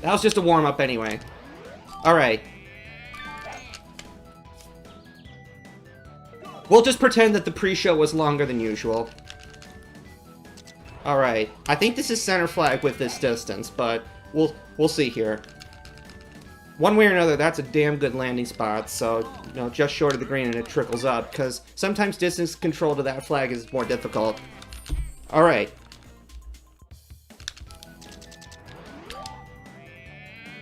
That was just a warm-up anyway. Alright. We'll just pretend that the pre-show was longer than usual. Alright. I think this is center flag with this distance, but we'll see here. One way or another, that's a damn good landing spot, so, you know, just short of the green and it trickles up, because sometimes distance control to that flag is more difficult. Alright.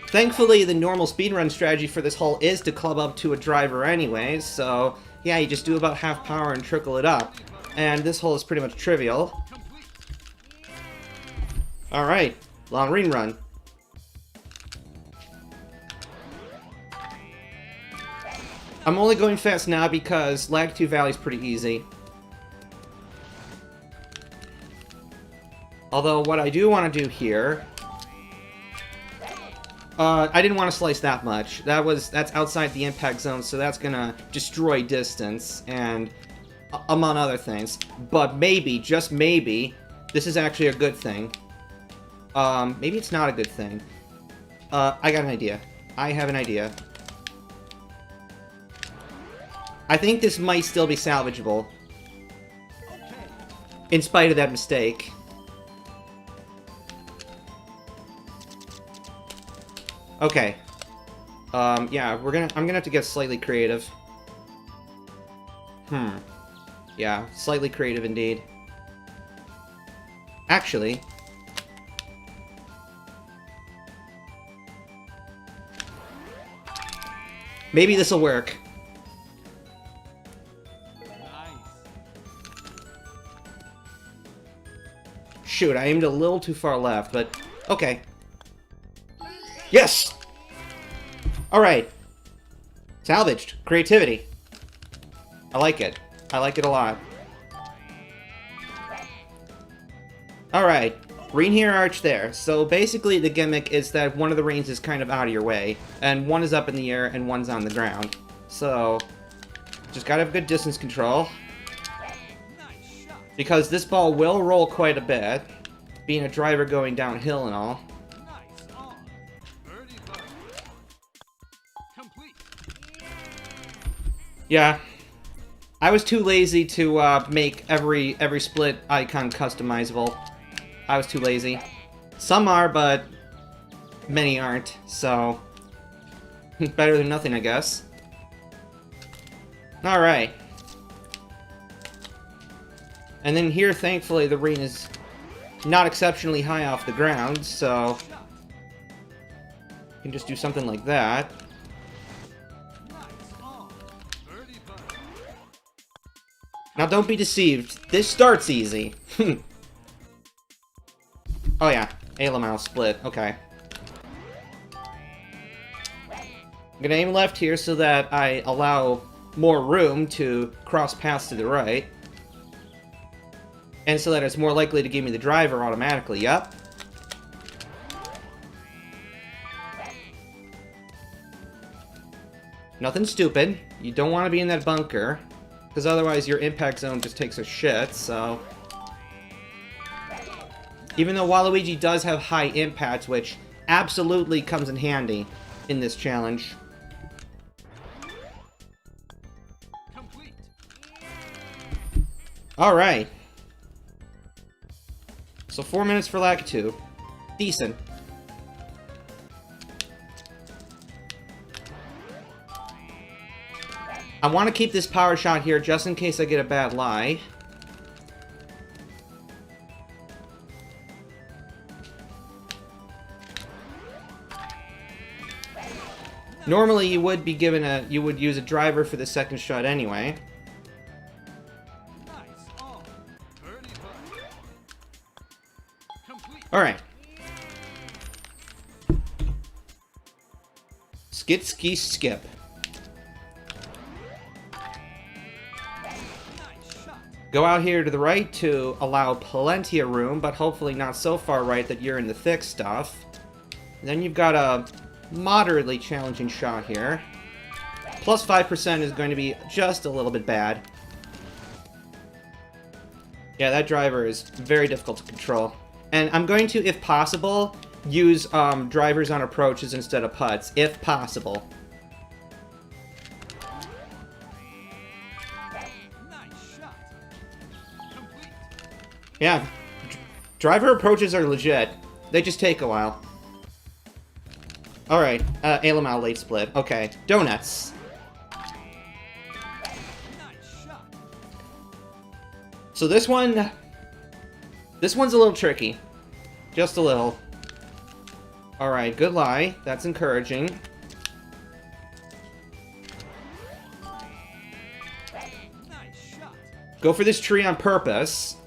Thankfully, the normal speedrun strategy for this hole is to club up to a driver anyway, so yeah, you just do about half power and trickle it up. And this hole is pretty much trivial. Alright, long green run. I'm only going fast now because lag 2 valley is pretty easy. Although what I do want to do here... I didn't want to slice that much. That's outside the impact zone, so that's gonna destroy distance, and among other things. But maybe, just maybe, this is actually a good thing. Maybe it's not a good thing. I got an idea. I have an idea. I think this might still be salvageable. In spite of that mistake. Okay. Yeah, I'm gonna have to get slightly creative. Yeah, slightly creative indeed. Actually... maybe this'll work. Shoot, I aimed a little too far left, but... okay. Yes! Alright. Salvaged. Creativity. I like it. I like it a lot. Alright. Green here, arch there. So basically the gimmick is that one of the reins is kind of out of your way, and one is up in the air and one's on the ground. So, just gotta have good distance control. Because this ball will roll quite a bit, being a driver going downhill and all. Yeah, I was too lazy to make every split icon customizable. I was too lazy. Some are, but many aren't, so better than nothing, I guess. Alright. And then here, thankfully, the ring is not exceptionally high off the ground, so you can just do something like that. Now, don't be deceived. This starts easy. Oh yeah, A-Lamau split. Okay. I'm gonna aim left here so that I allow more room to cross paths to the right. And so that it's more likely to give me the driver automatically. Yup. Nothing stupid. You don't want to be in that bunker, because otherwise your impact zone just takes a shit, so... even though Waluigi does have high impact, which absolutely comes in handy in this challenge. Alright. So 4 minutes for lag 2. Decent. I want to keep this power shot here just in case I get a bad lie. Normally you would be given you would use a driver for the second shot anyway. Alright. Skit, ski, skip. Go out here to the right to allow plenty of room, but hopefully not so far right that you're in the thick stuff. And then you've got a moderately challenging shot here. Plus 5% is going to be just a little bit bad. Yeah, that driver is very difficult to control. And I'm going to, if possible, use drivers on approaches instead of putts, if possible. Yeah, driver approaches are legit. They just take a while. Alright, Ailamau late split. Okay, donuts. So this one's a little tricky. Just a little. Alright, good lie. That's encouraging. Go for this tree on purpose.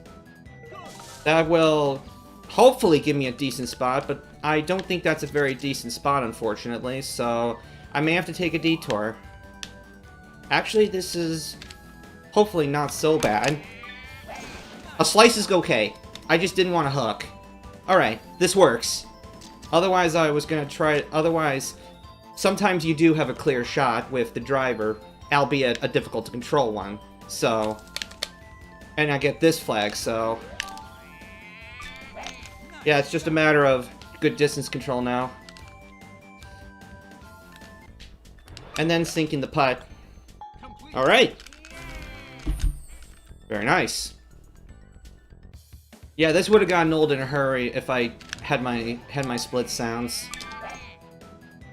That will hopefully give me a decent spot, but I don't think that's a very decent spot, unfortunately, so I may have to take a detour. Actually, this is hopefully not so bad. A slice is okay. I just didn't want to hook. Alright, this works. Otherwise, I was gonna try... Otherwise, sometimes you do have a clear shot with the driver, albeit a difficult to control one. So... And I get this flag, so... Yeah, it's just a matter of good distance control now. And then sinking the putt. Alright! Very nice. Yeah, this would have gotten old in a hurry if I had my split sounds.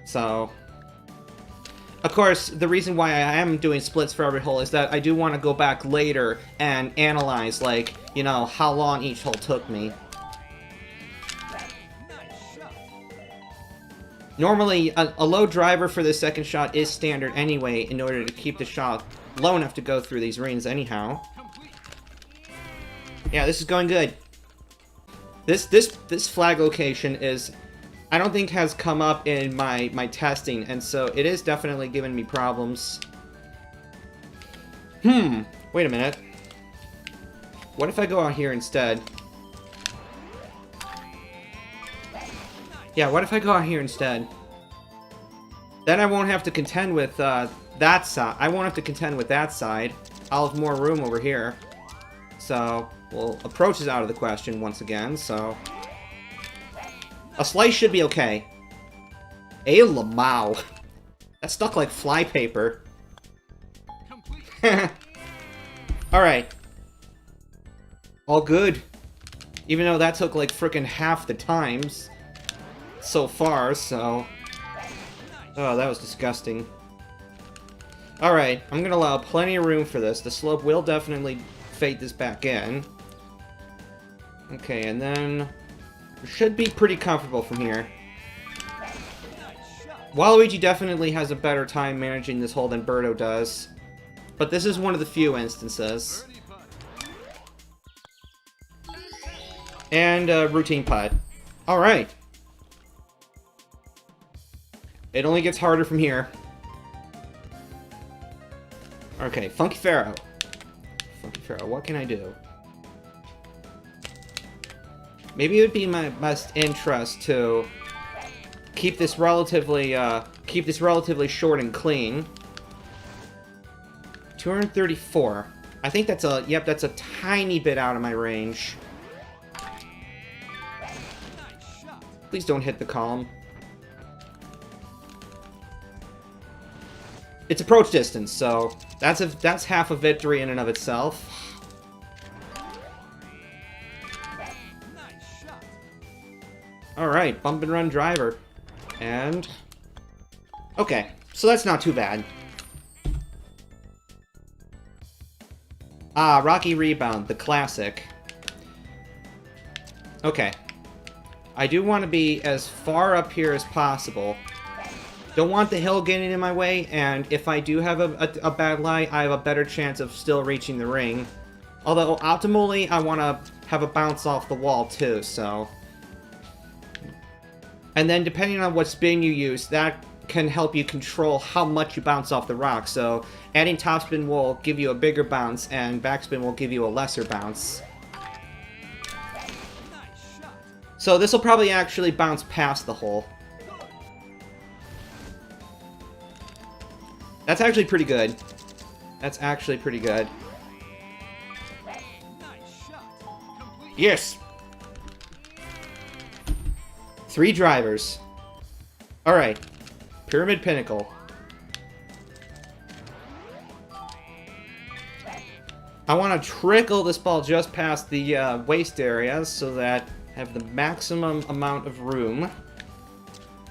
So... Of course, the reason why I am doing splits for every hole is that I do want to go back later and analyze, like, you know, how long each hole took me. Normally, a low driver for the second shot is standard anyway, in order to keep the shot low enough to go through these rings anyhow. Yeah, this is going good. This flag location is, I don't think has come up in my testing, and so it is definitely giving me problems. Wait a minute. What if I go out here instead? Yeah, what if I go out here instead? Then I won't have to contend with that side. I won't have to contend with that side. I'll have more room over here. So, well, approach is out of the question once again, so... A slice should be okay. Ailamau. That stuck like flypaper. Alright. All good. Even though that took like frickin' half the times so far, so... Oh, that was disgusting. Alright, I'm gonna allow plenty of room for this. The slope will definitely fade this back in. Okay, and then... Should be pretty comfortable from here. Waluigi definitely has a better time managing this hole than Birdo does. But this is one of the few instances. And routine putt. Alright. It only gets harder from here. Okay, Phunky Pharaoh. Phunky Pharaoh, what can I do? Maybe it would be in my best interest to keep this relatively short and clean. 234. I think that's a, yep, that's a tiny bit out of my range. Please don't hit the column. It's approach distance, so that's half a victory in and of itself. Alright, bump and run driver. And... Okay, so that's not too bad. Ah, Rocky Rebound, the classic. Okay. I do want to be as far up here as possible. Don't want the hill getting in my way, and if I do have a bad lie, I have a better chance of still reaching the ring. Although, optimally, I want to have a bounce off the wall, too, so... And then, depending on what spin you use, that can help you control how much you bounce off the rock. So, adding topspin will give you a bigger bounce, and backspin will give you a lesser bounce. So, this will probably actually bounce past the hole. That's actually pretty good. That's actually pretty good. 3 drivers. Alright. Pyramid Pinnacle. I want to trickle this ball just past the waist area so that I have the maximum amount of room.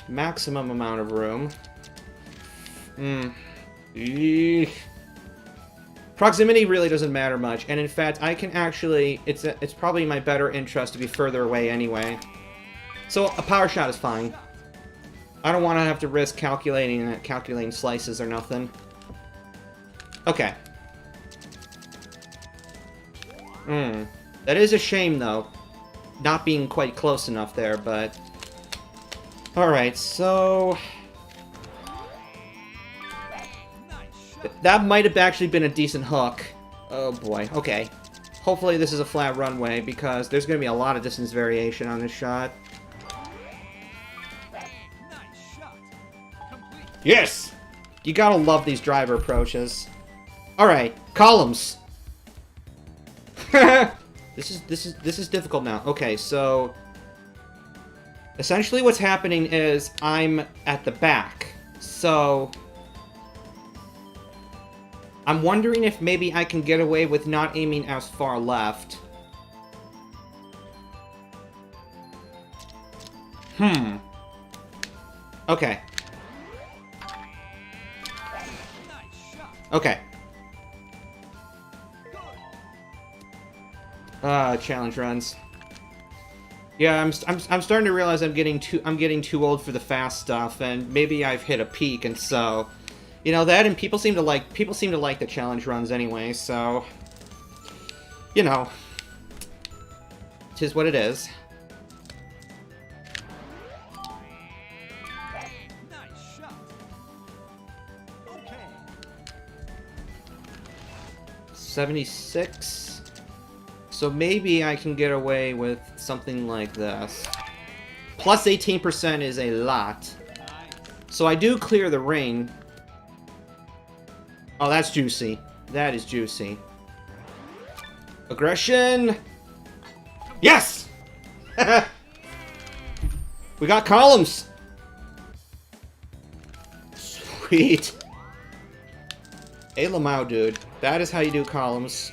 Maximum amount of room. Eek. Proximity really doesn't matter much, and in fact, I can actually... It's probably in my better interest to be further away anyway. So a power shot is fine. I don't want to have to risk calculating slices or nothing. Okay. That is a shame, though. Not being quite close enough there, but... Alright, so... That might have actually been a decent hook. Oh boy, okay. Hopefully this is a flat runway, because there's going to be a lot of distance variation on this shot. Yes! You gotta love these driver approaches. Alright, columns. This is difficult now. Okay, so... Essentially what's happening is I'm at the back. So... I'm wondering if maybe I can get away with not aiming as far left. Okay. Okay. Challenge runs. Yeah, I'm starting to realize I'm getting too old for the fast stuff, and maybe I've hit a peak, and so... You know, that, and people seem to like the challenge runs anyway, so... You know. 'Tis what it is. Nice shot. Okay. 76. So maybe I can get away with something like this. Plus 18% is a lot. So I do clear the ring. Oh, that's juicy. That is juicy. Aggression! Yes! We got columns! Sweet. Hey, Lamau, dude. That is how you do columns.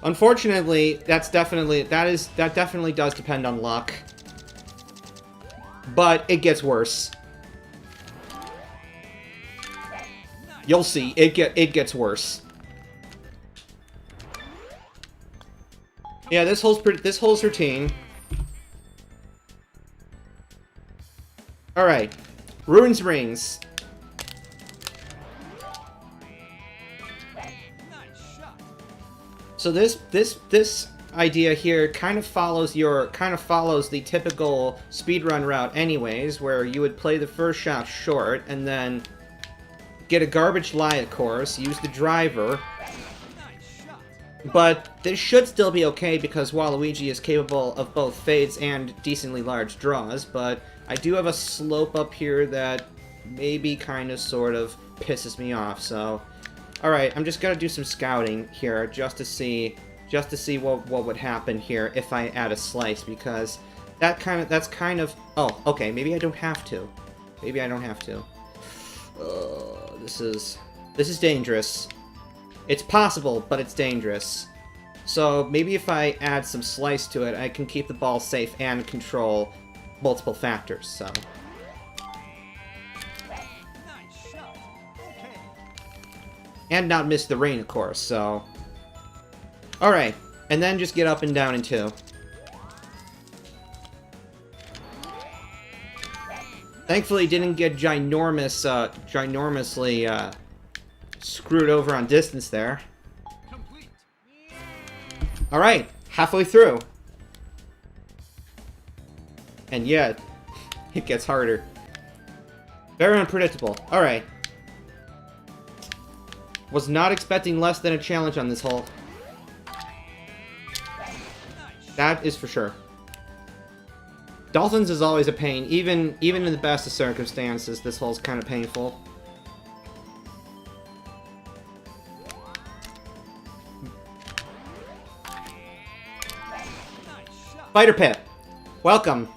Unfortunately, that definitely does depend on luck. But it gets worse. You'll see, it gets worse. Yeah, this hole's routine. All right, Ruins Rings. So this idea here kind of follows the typical speedrun route, anyways, where you would play the first shot short and then get a garbage lie, of course, use the driver. But this should still be okay because Waluigi is capable of both fades and decently large draws, but I do have a slope up here that maybe kind of sort of pisses me off, so... Alright, I'm just gonna do some scouting here just to see what would happen here if I add a slice, because that's kind of... Oh, okay, maybe I don't have to. Maybe I don't have to. This is dangerous. It's possible, but it's dangerous. So maybe if I add some slice to it, I can keep the ball safe and control multiple factors, so... And not miss the rain, of course, so... Alright, and then just get up and down in 2. Thankfully, didn't get ginormously screwed over on distance there. Alright, halfway through. And yet, it gets harder. Very unpredictable. Alright. Was not expecting less than a challenge on this hole. That is for sure. Dolphins is always a pain. Even in the best of circumstances, this hole's kind of painful. Fighter Pit. Welcome.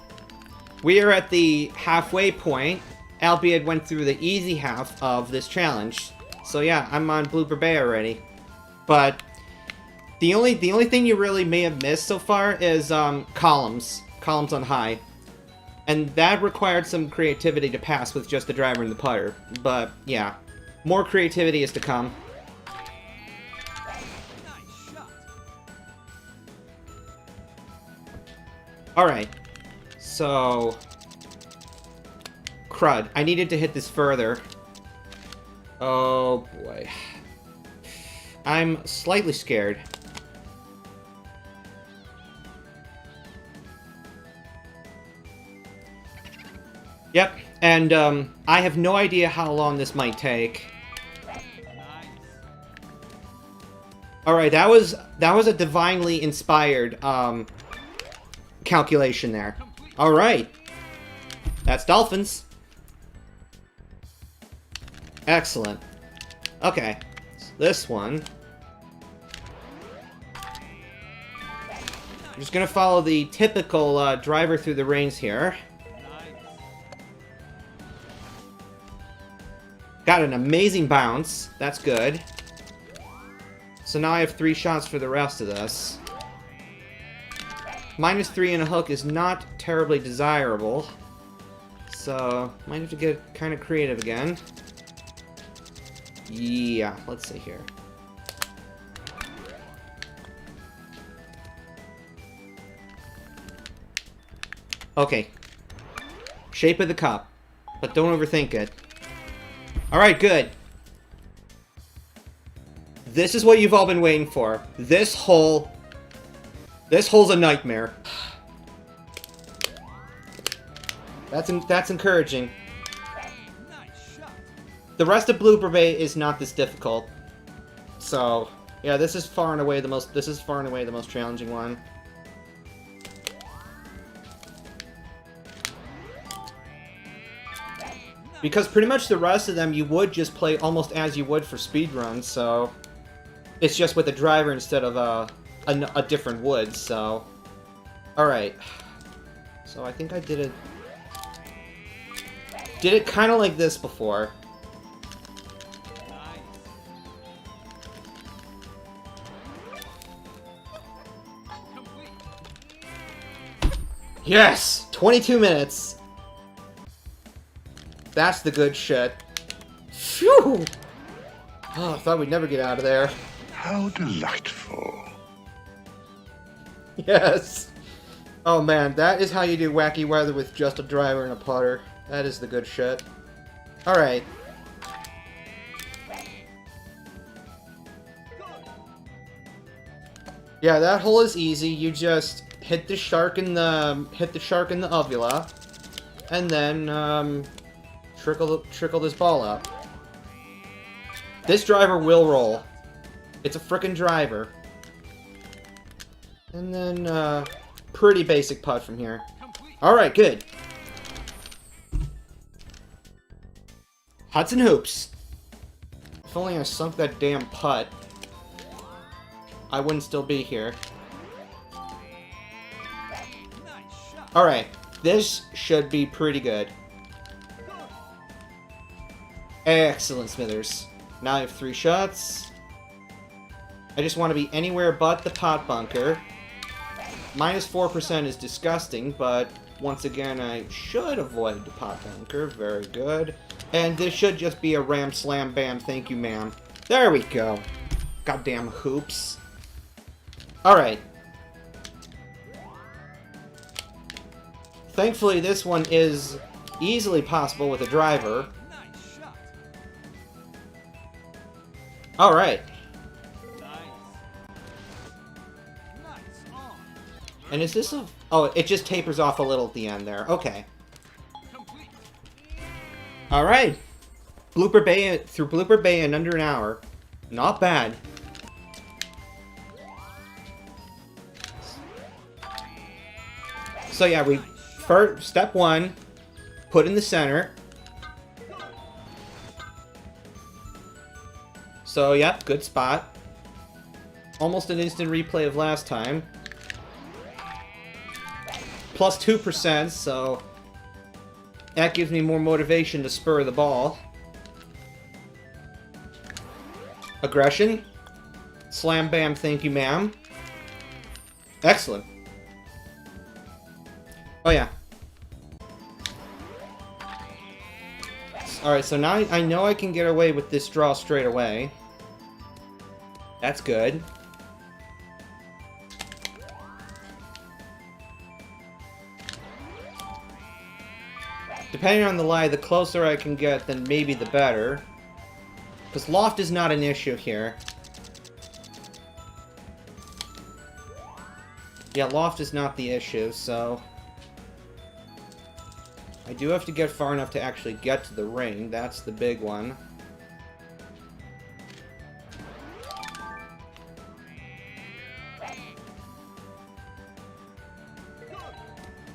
We are at the halfway point, albeit went through the easy half of this challenge. So yeah, I'm on BBay already. But the only thing you really may have missed so far is columns on high. And that required some creativity to pass with just the driver and the putter. But yeah, more creativity is to come. Alright, so... crud, I needed to hit this further. Oh boy. I'm slightly scared. Yep, and I have no idea how long this might take. Alright, that was a divinely inspired calculation there. Alright. That's dolphins. Excellent. Okay. So this one. I'm just gonna follow the typical driver through the reins here. Got an amazing bounce. That's good. So now I have 3 shots for the rest of this. -3 and a hook is not terribly desirable. So, might have to get kind of creative again. Yeah, let's see here. Okay. Shape of the cup. But don't overthink it. Alright, good. This is what you've all been waiting for. This hole's a nightmare. That's encouraging. The rest of BBay is not this difficult. So, yeah, this is far and away the most challenging one. Because pretty much the rest of them you would just play almost as you would for speedruns, so it's just with a driver instead of a different wood, so... Alright. So I think I did it kind of like this before. Yes! 22 minutes! That's the good shit. Phew! Oh, I thought we'd never get out of there. How delightful. Yes. Oh man, that is how you do wacky weather with just a driver and a putter. That is the good shit. Alright. Yeah, that hole is easy. You just hit the shark in the uvula, and then trickle this ball up. This driver will roll. It's a frickin' driver. And then, pretty basic putt from here. Alright, good. Hudson hoops. If only I sunk that damn putt, I wouldn't still be here. Alright, this should be pretty good. Excellent, Smithers. Now I have 3 shots. I just want to be anywhere but the pot bunker. -4% is disgusting, but once again, I should avoid the pot bunker. Very good. And this should just be a ram slam bam, thank you ma'am. There we go. Goddamn hoops. Alright. Thankfully, this one is easily possible with a driver. Alright. And is this a... Oh, it just tapers off a little at the end there. Okay. Alright. Through BBay in under an hour. Not bad. So yeah, step 1, put in the center. So yep, good spot. Almost an instant replay of last time. plus 2%, so that gives me more motivation to spur the ball. Aggression. Slam bam, thank you ma'am. Excellent. Oh yeah. Alright, so now I know I can get away with this draw straight away. That's good. Depending on the lie, the closer I can get, then maybe the better. Because loft is not an issue here. Yeah, loft is not the issue, so... I do have to get far enough to actually get to the ring. That's the big one.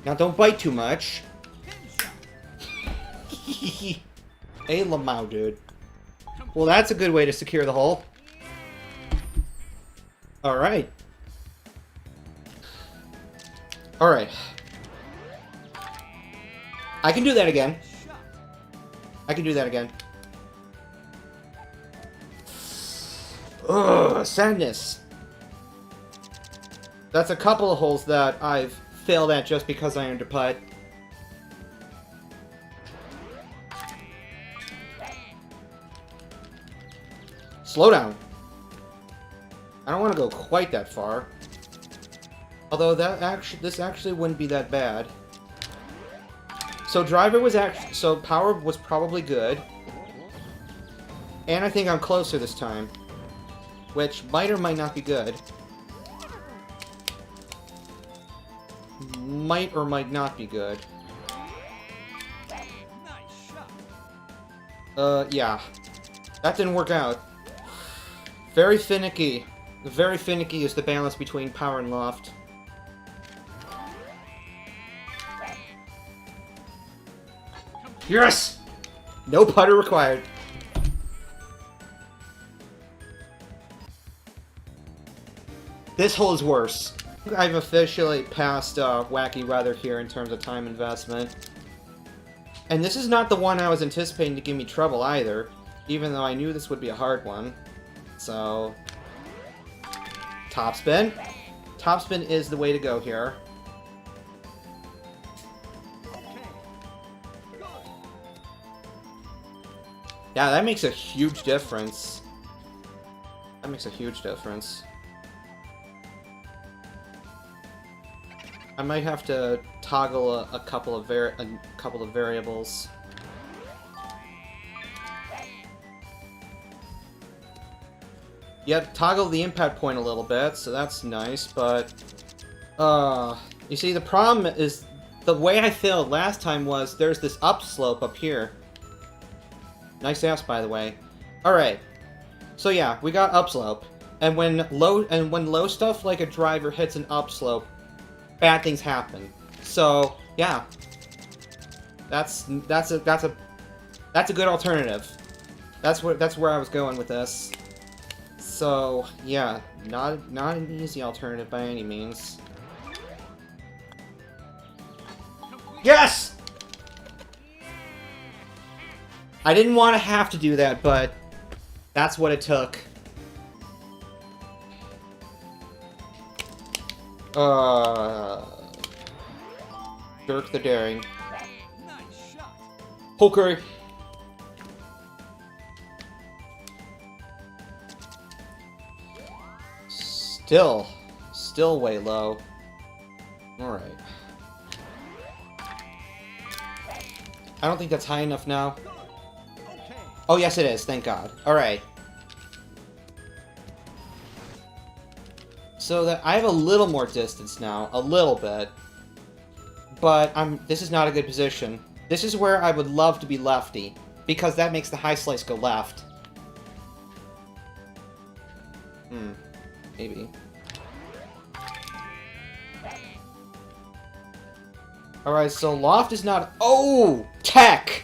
Now don't bite too much. Hey, Lamau, dude. Well, that's a good way to secure the hole. Alright. Alright. I can do that again. I can do that again. Ugh, sadness. That's a couple of holes that I've failed at just because I underputt. Slow down. I don't want to go quite that far. Although this actually wouldn't be that bad. So power was probably good. And I think I'm closer this time. Which might or might not be good. Might or might not be good. Yeah. That didn't work out. Very finicky. Very finicky is the balance between power and loft. Yes! No putter required. This hole is worse. I've officially passed Wacky Weather here in terms of time investment. And this is not the one I was anticipating to give me trouble either, even though I knew this would be a hard one. So... Topspin. Topspin is the way to go here. Yeah, that makes a huge difference. That makes a huge difference. I might have to toggle a couple of variables. Yep, toggle the impact point a little bit, so that's nice, but... you see, the problem is, the way I failed last time was, there's this upslope up here. Nice ass, by the way. Alright. So yeah, we got upslope. And when low stuff like a driver hits an upslope, bad things happen. So, yeah. That's a good alternative. That's where I was going with this. So, yeah, not an easy alternative by any means. Yes! I didn't want to have to do that, but that's what it took. Dirk the Daring. Okay. Still way low. Alright. I don't think that's high enough now. Oh, yes it is, thank God. Alright. So that I have a little more distance now, a little bit. But this is not a good position. This is where I would love to be lefty, because that makes the high slice go left. Maybe. Alright, so loft is not... Oh! Tech!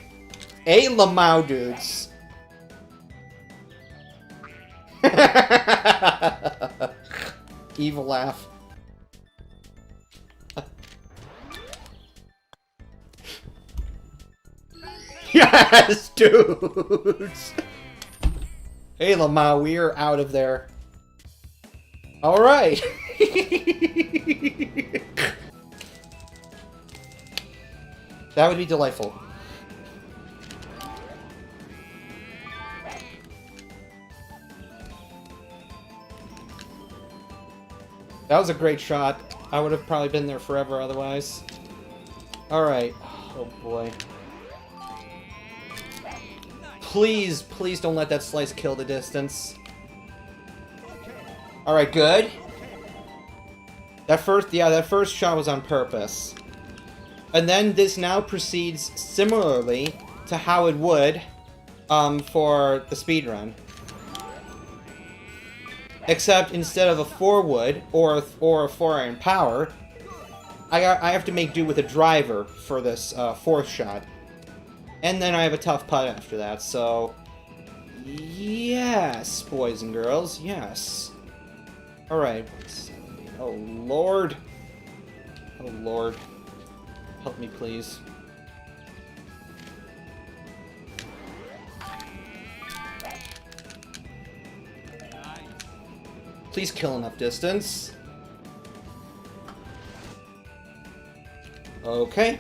A Lamau, dudes. Evil laugh. Yes, dudes! Hey, Lamau, we're out of there. Alright. That would be delightful. That was a great shot. I would have probably been there forever otherwise. Alright. Oh boy. Please, please don't let that slice kill the distance. Alright, good. That first shot was on purpose. And then this now proceeds similarly to how it would for the speedrun. Except instead of a 4-wood or a 4-iron power, I have to make do with a driver for this 4th shot. And then I have a tough putt after that, so... Yes, boys and girls, yes. Alright. Oh, Lord. Oh, Lord. Help me, please. Please kill enough distance. Okay.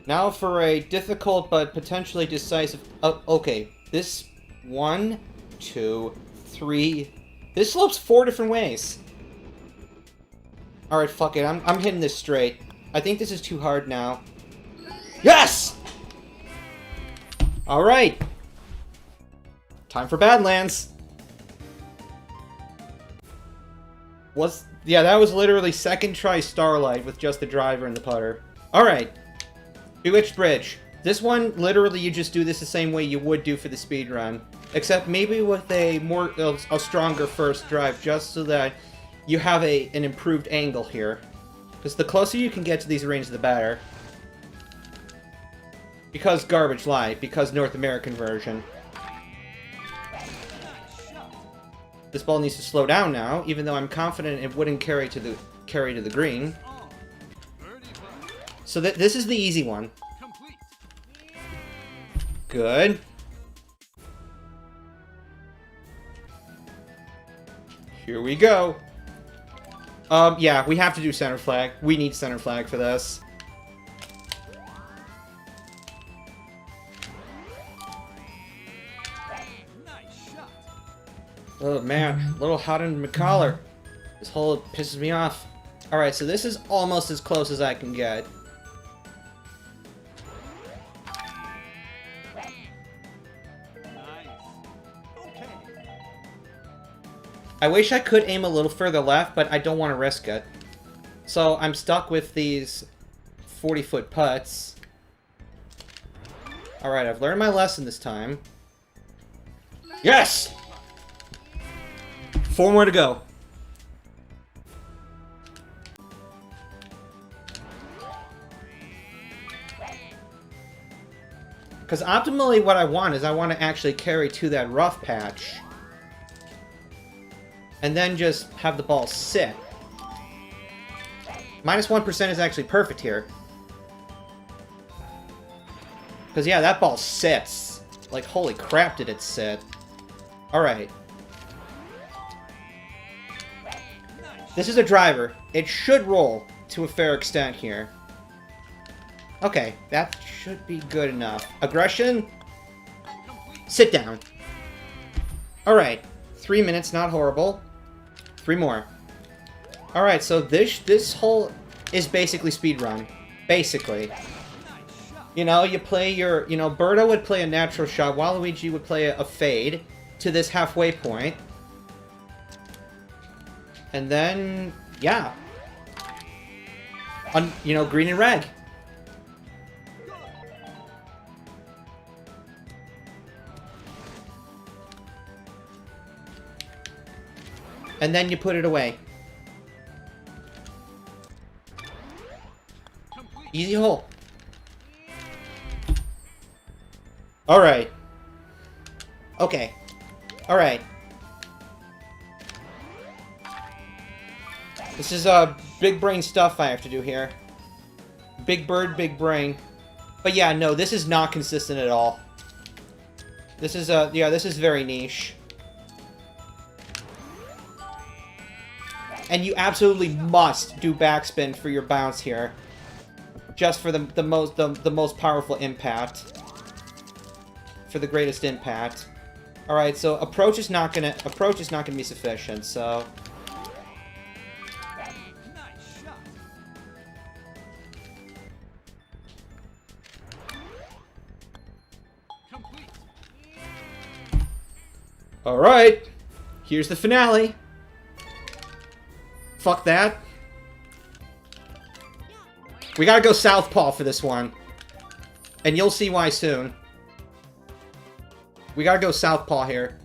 Now for a difficult but potentially decisive... okay. This... 1, 2, 3... This slopes 4 different ways. Alright, fuck it. I'm hitting this straight. I think this is too hard now. Yes! Alright. Time for Badlands. Yeah, that was literally second try Starlight with just the driver and the putter. Alright. Bewitched Bridge. This one, literally, you just do this the same way you would do for the speedrun. Except maybe with a stronger first drive, just so that you have an improved angle here. Because the closer you can get to these ranges, the better. Because Garbage Light, because North American version. This ball needs to slow down now, even though I'm confident it wouldn't carry to the green. So this is the easy one. Good. Here we go. Yeah, we have to do center flag. We need center flag for this. Oh man, a little hot under my collar. This hole pisses me off. Alright, so this is almost as close as I can get. I wish I could aim a little further left, but I don't want to risk it. So I'm stuck with these 40-foot putts. Alright, I've learned my lesson this time. Yes! 4 more to go. Because optimally what I want is I want to actually carry to that rough patch. And then just have the ball sit. Minus 1% is actually perfect here. Because yeah, that ball sits. Like, holy crap did it sit. Alright. This is a driver. It should roll to a fair extent here. Okay, that should be good enough. Aggression? Sit down. Alright. 3 minutes, not horrible. 3 more. Alright, so this hole is basically speedrun. Basically. You know, you play your... You know, Birdo would play a natural shot, Waluigi would play a fade to this halfway point. And then, yeah. You know, green and red. And then you put it away. Easy hole. Alright. Okay. Alright. This is big brain stuff I have to do here. Big bird, big brain. But yeah, no, this is not consistent at all. This is, yeah, this is very niche. And you absolutely must do backspin for your bounce here. Just for the most powerful impact. For the greatest impact. Alright, so approach is not gonna be sufficient, so... Nice shot. Complete. Alright, here's the finale. Fuck that. We gotta go southpaw for this one. And you'll see why soon. We gotta go southpaw here.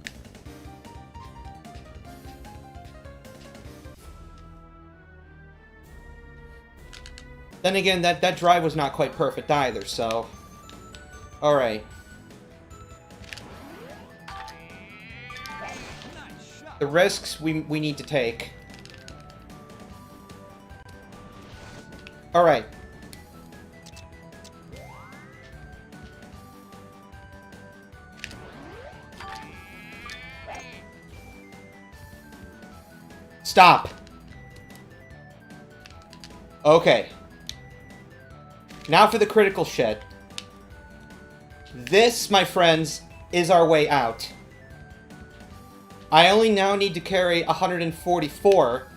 Then again, that drive was not quite perfect either, so... Alright. The risks we need to take. Alright. Stop. Okay. Now for the critical shit. This, my friends, is our way out. I only now need to carry 144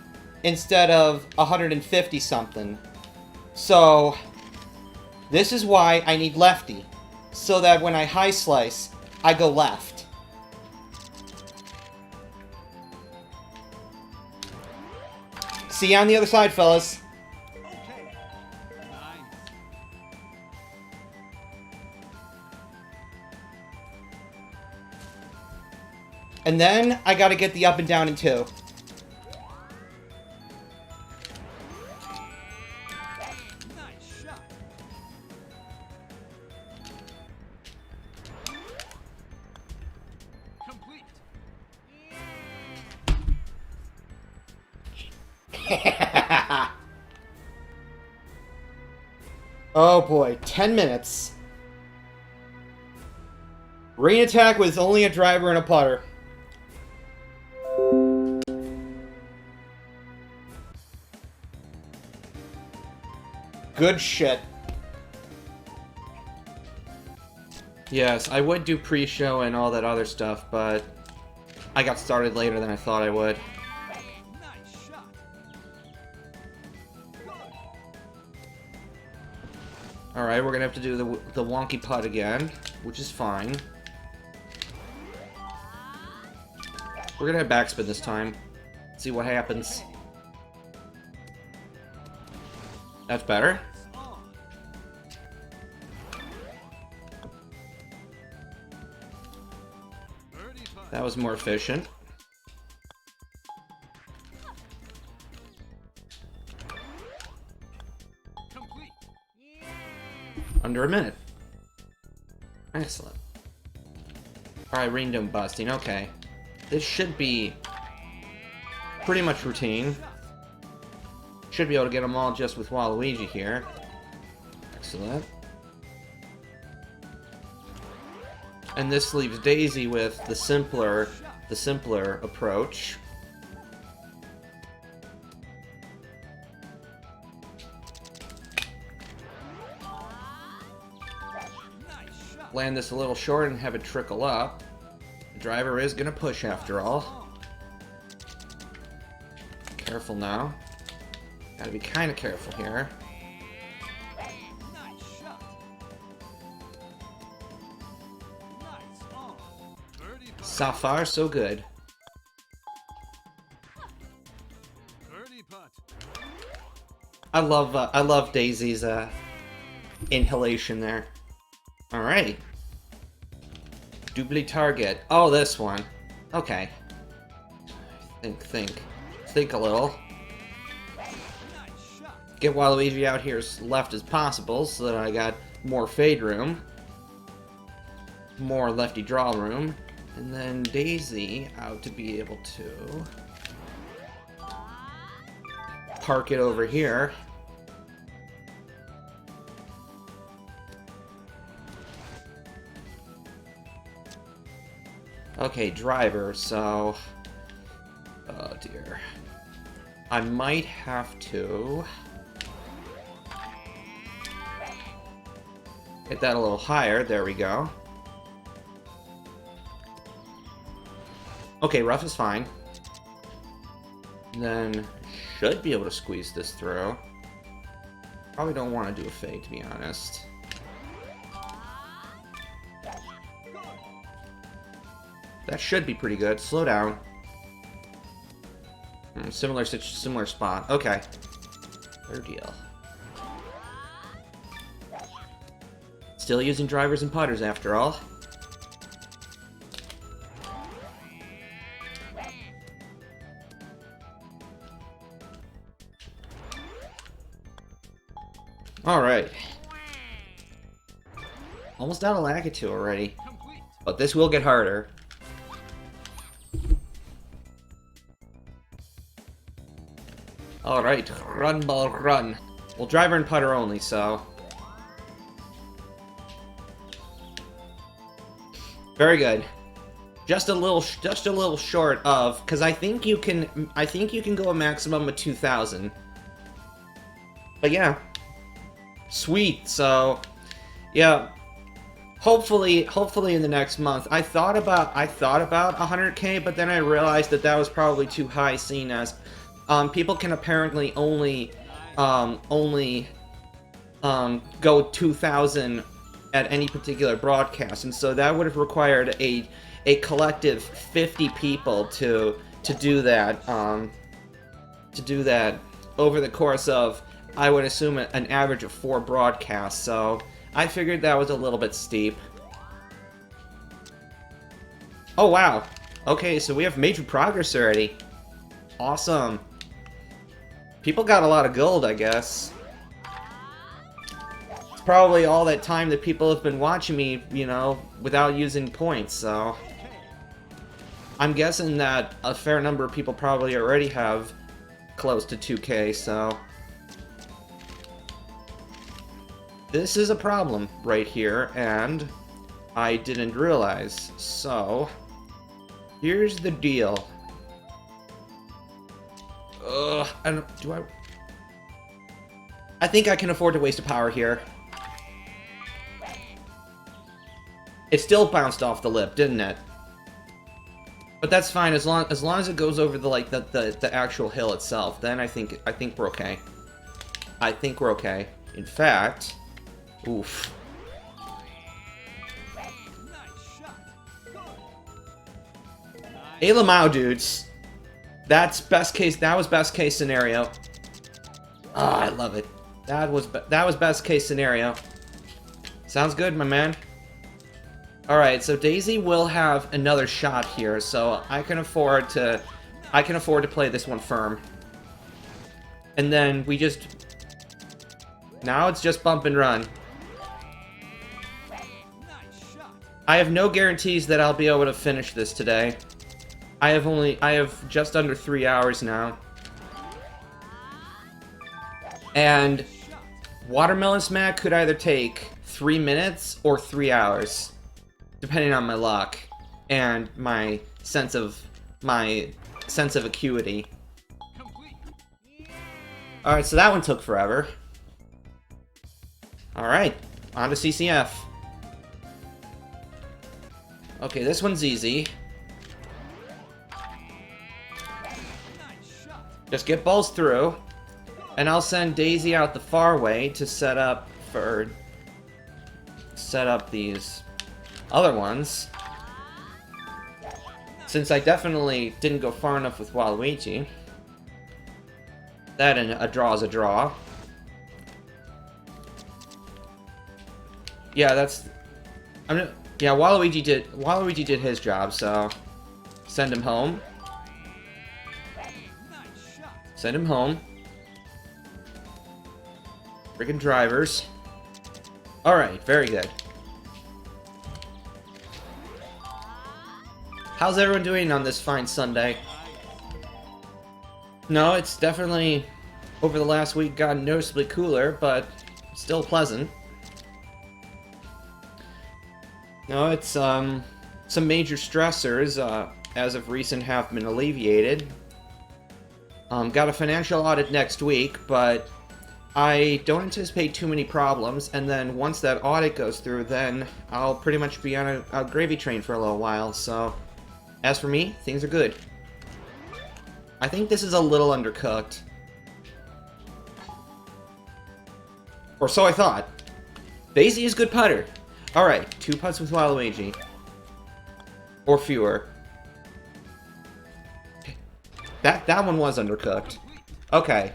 instead of 150 something. So, this is why I need lefty. So that when I high slice, I go left. See you on the other side, fellas. Okay. Nice. And then, I gotta get the up and down in two. Nice shot. Complete. Oh boy, 10 minutes. Rain attack with only a driver and a putter. Good shit. Yes, I would do pre-show and all that other stuff, but I got started later than I thought I would. Nice shot. Alright, we're gonna have to do the wonky putt again, which is fine. We're gonna have backspin this time. See what happens. That's better. On. Birdie putt. That was more efficient. Complete. Under a minute. Excellent. Alright, rain dome busting. Okay. This should be pretty much routine. Should be able to get them all just with Waluigi here. Excellent. And this leaves Daisy with the simpler approach. Nice shot. Land this a little short and have it trickle up. The driver is gonna push after all. On. Careful now. Gotta be kind of careful here. Nice shot. Nice on. Birdie putt. So far, so good. Birdie putt. I love Daisy's inhalation there. All right. Double target. Oh, this one. Okay. Think a little. Nice shot. Get Waluigi out here as left as possible so that I got more fade room. More lefty draw room. And then Daisy out to be able to park it over here. Okay, driver, so... Oh dear. I might have to... Get that a little higher, there we go. Okay, rough is fine. Then, should be able to squeeze this through. Probably don't want to do a fade, to be honest. That should be pretty good. Slow down. Similar spot. Okay. Third deal. Still using drivers and putters after all. Alright. Almost out of Lakitu already. But this will get harder. Alright, run ball run. Well, driver and putter only, so... Very good. Just a little short of, because I think you can go a maximum of 2,000. But yeah. Sweet, so... Yeah. Hopefully in the next month. I thought about 100k, but then I realized that was probably too high, seeing as... people can apparently only go 2,000 at any particular broadcast, and so that would have required a collective 50 people to do that over the course of, I would assume, an average of 4 broadcasts. So I figured that was a little bit steep. Oh wow. Okay, so we have major progress already. Awesome. People got a lot of gold, I guess. It's probably all that time that people have been watching me, you know, without using points, so... I'm guessing that a fair number of people probably already have close to 2k, so... This is a problem right here, and I didn't realize, so... Here's the deal. Ugh, I think I can afford to waste a power here. It still bounced off the lip, didn't it? But that's fine as long as it goes over the actual hill itself. Then I think we're okay. I think we're okay. In fact, oof. Hey Lamau dudes. That was best case scenario. Ah, I love it. That was best case scenario. Sounds good, my man. Alright, so Daisy will have another shot here, so I can afford to play this one firm. And then we just... Now it's just bump and run. I have no guarantees that I'll be able to finish this today. I have just under 3 hours now. And Watermelon Smack could either take 3 minutes or 3 hours, depending on my luck and my sense of acuity. Alright, so that one took forever. Alright, on to CCF. Okay, this one's easy. Just get balls through, and I'll send Daisy out the far way to set up these other ones. Since I definitely didn't go far enough with Waluigi. That and a draw is a draw. Yeah, Waluigi did his job, so send him home. Send him home. Friggin' drivers. Alright, very good. How's everyone doing on this fine Sunday? No, it's definitely, over the last week, gotten noticeably cooler, but still pleasant. No, it's, some major stressors, as of recent, have been alleviated. Got a financial audit next week, but I don't anticipate too many problems, and then once that audit goes through, then I'll pretty much be on a gravy train for a little while, so as for me, things are good. I think this is a little undercooked. Or so I thought. Daisy is good putter. Alright, 2 putts with Waluigi. Or fewer. That one was undercooked. Okay.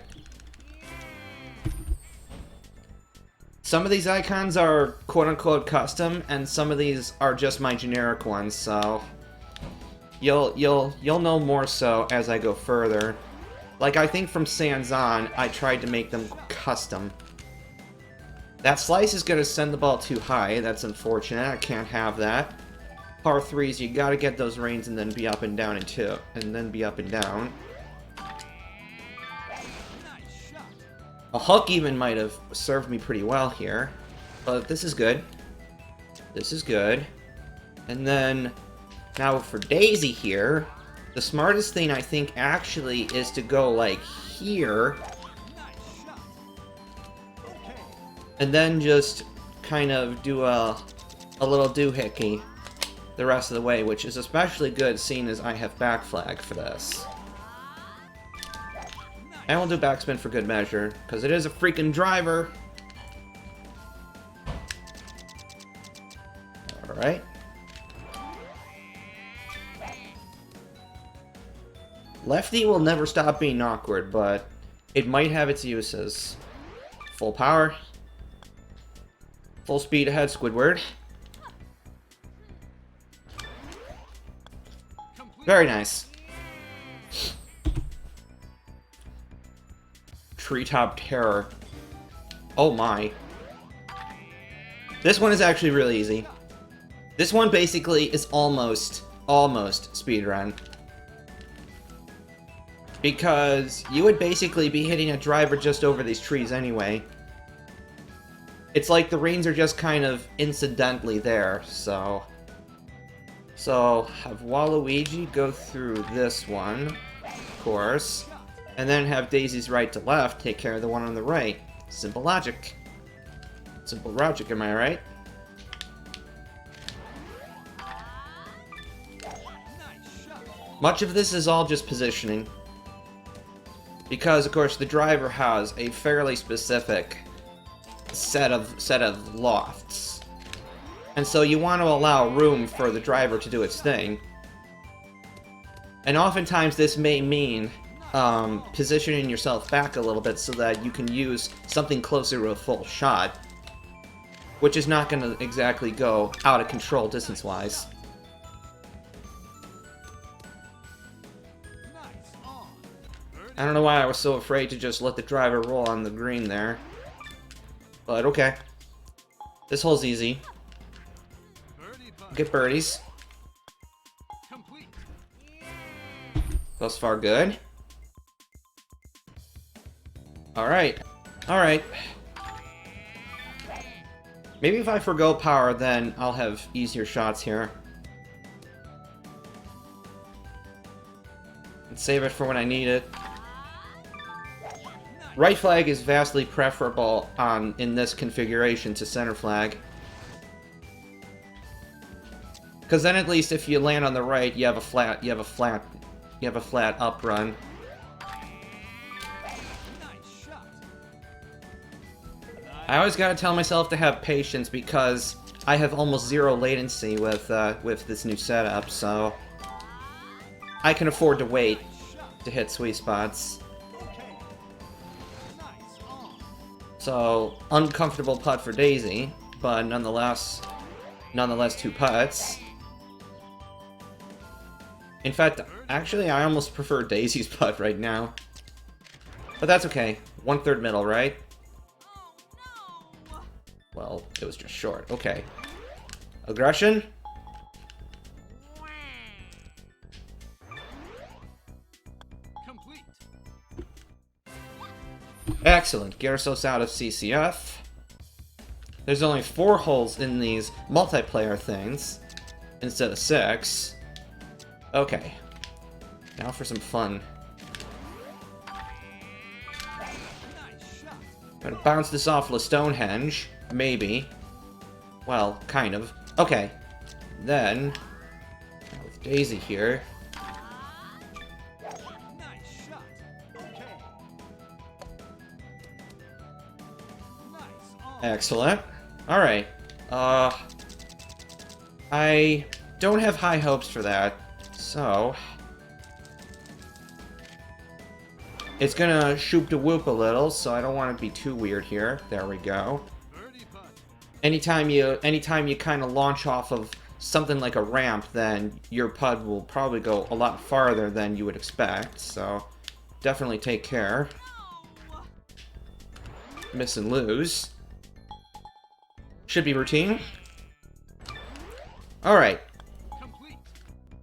Some of these icons are quote-unquote custom, and some of these are just my generic ones, so you'll know more so as I go further. Like, I think from Sans on, I tried to make them custom. That slice is gonna send the ball too high. That's unfortunate. I can't have that. Par 3s, you gotta get those reins and then be up and down in 2. And then be up and down. A hook even might have served me pretty well here. But this is good. This is good. And then, now for Daisy here, the smartest thing I think actually is to go like here. And then just kind of do a little doohickey the rest of the way, which is especially good seeing as I have back flag for this. And we'll do backspin for good measure, because it is a freaking driver. Alright. Lefty will never stop being awkward, but it might have its uses. Full power. Full speed ahead, Squidward. Very nice. Treetop Terror. Oh my. This one is actually really easy. This one basically is almost speedrun. Because you would basically be hitting a driver just over these trees anyway. It's like the reins are just kind of incidentally there, so... So, have Waluigi go through this one, of course. And then have Daisy's right to left take care of the one on the right. Simple logic. Simple logic, am I right? Much of this is all just positioning. Because, of course, the driver has a fairly specific set of lofts. And so you want to allow room for the driver to do its thing. And oftentimes this may mean positioning yourself back a little bit so that you can use something closer to a full shot. Which is not going to exactly go out of control distance-wise. I don't know why I was so afraid to just let the driver roll on the green there. But okay. This hole's easy. Get birdies. Thus far good. Alright. Alright. Maybe if I forgo power, then I'll have easier shots here. And save it for when I need it. Right flag is vastly preferable in this configuration to center flag. Because then at least if you land on the right, you have a flat up run. I always gotta tell myself to have patience because I have almost zero latency with this new setup, so I can afford to wait to hit sweet spots. So, uncomfortable putt for Daisy, but nonetheless 2 putts. In fact, actually, I almost prefer Daisy's putt right now. But that's okay. 1/3 middle, right? Well, it was just short. Okay. Aggression? Excellent. Get ourselves out of CCF. There's only 4 holes in these multiplayer things. instead of 6. Okay. Now for some fun. Nice shot. Gonna bounce this off of Stonehenge. Maybe. Well, kind of. Okay. Then, with Daisy here. Nice shot. Okay. Nice on. Excellent. Alright. I don't have high hopes for that. So, it's gonna shoop to whoop a little, so I don't want to be too weird here. There we go. Birdie putt. Anytime you kind of launch off of something like a ramp, then your pud will probably go a lot farther than you would expect. So, definitely take care. Miss and lose. Should be routine. Alright. Complete.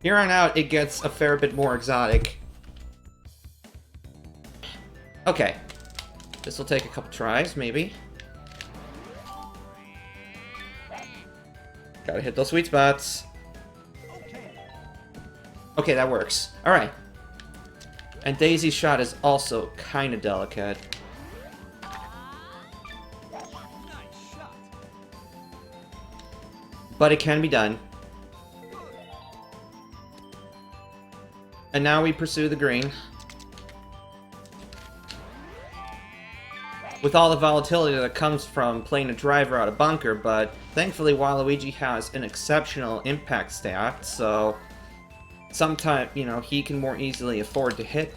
Here on out, it gets a fair bit more exotic. Okay. This will take a couple tries, maybe. Gotta hit those sweet spots. Okay. Okay, that works. Alright. And Daisy's shot is also kind of delicate. Nice shot. But it can be done. And now we pursue the green. With all the volatility that comes from playing a driver out of bunker, but thankfully Waluigi has an exceptional impact stat, so sometimes, you know, he can more easily afford to hit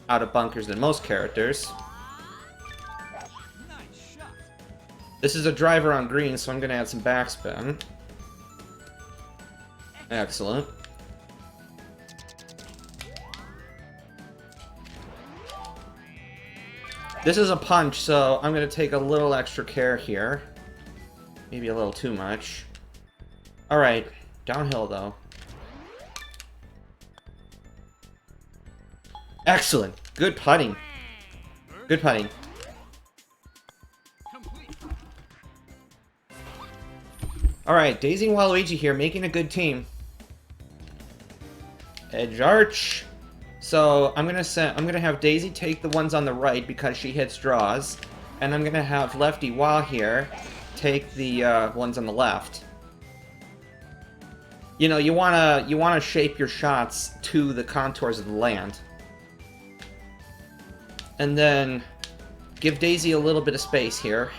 out of bunkers than most characters. Nice shot. This is a driver on green, so I'm going to add some backspin. Excellent. This is a punch, so I'm going to take a little extra care here. Maybe a little too much. Alright, downhill though. Excellent! Good putting. Good putting. Complete. Alright, Daisy and Waluigi here, making a good team. Edgy Archy. So I'm gonna have Daisy take the ones on the right because she hits draws, and I'm gonna have Lefty Wah here take the ones on the left. You know, you wanna shape your shots to the contours of the land, and then give Daisy a little bit of space here.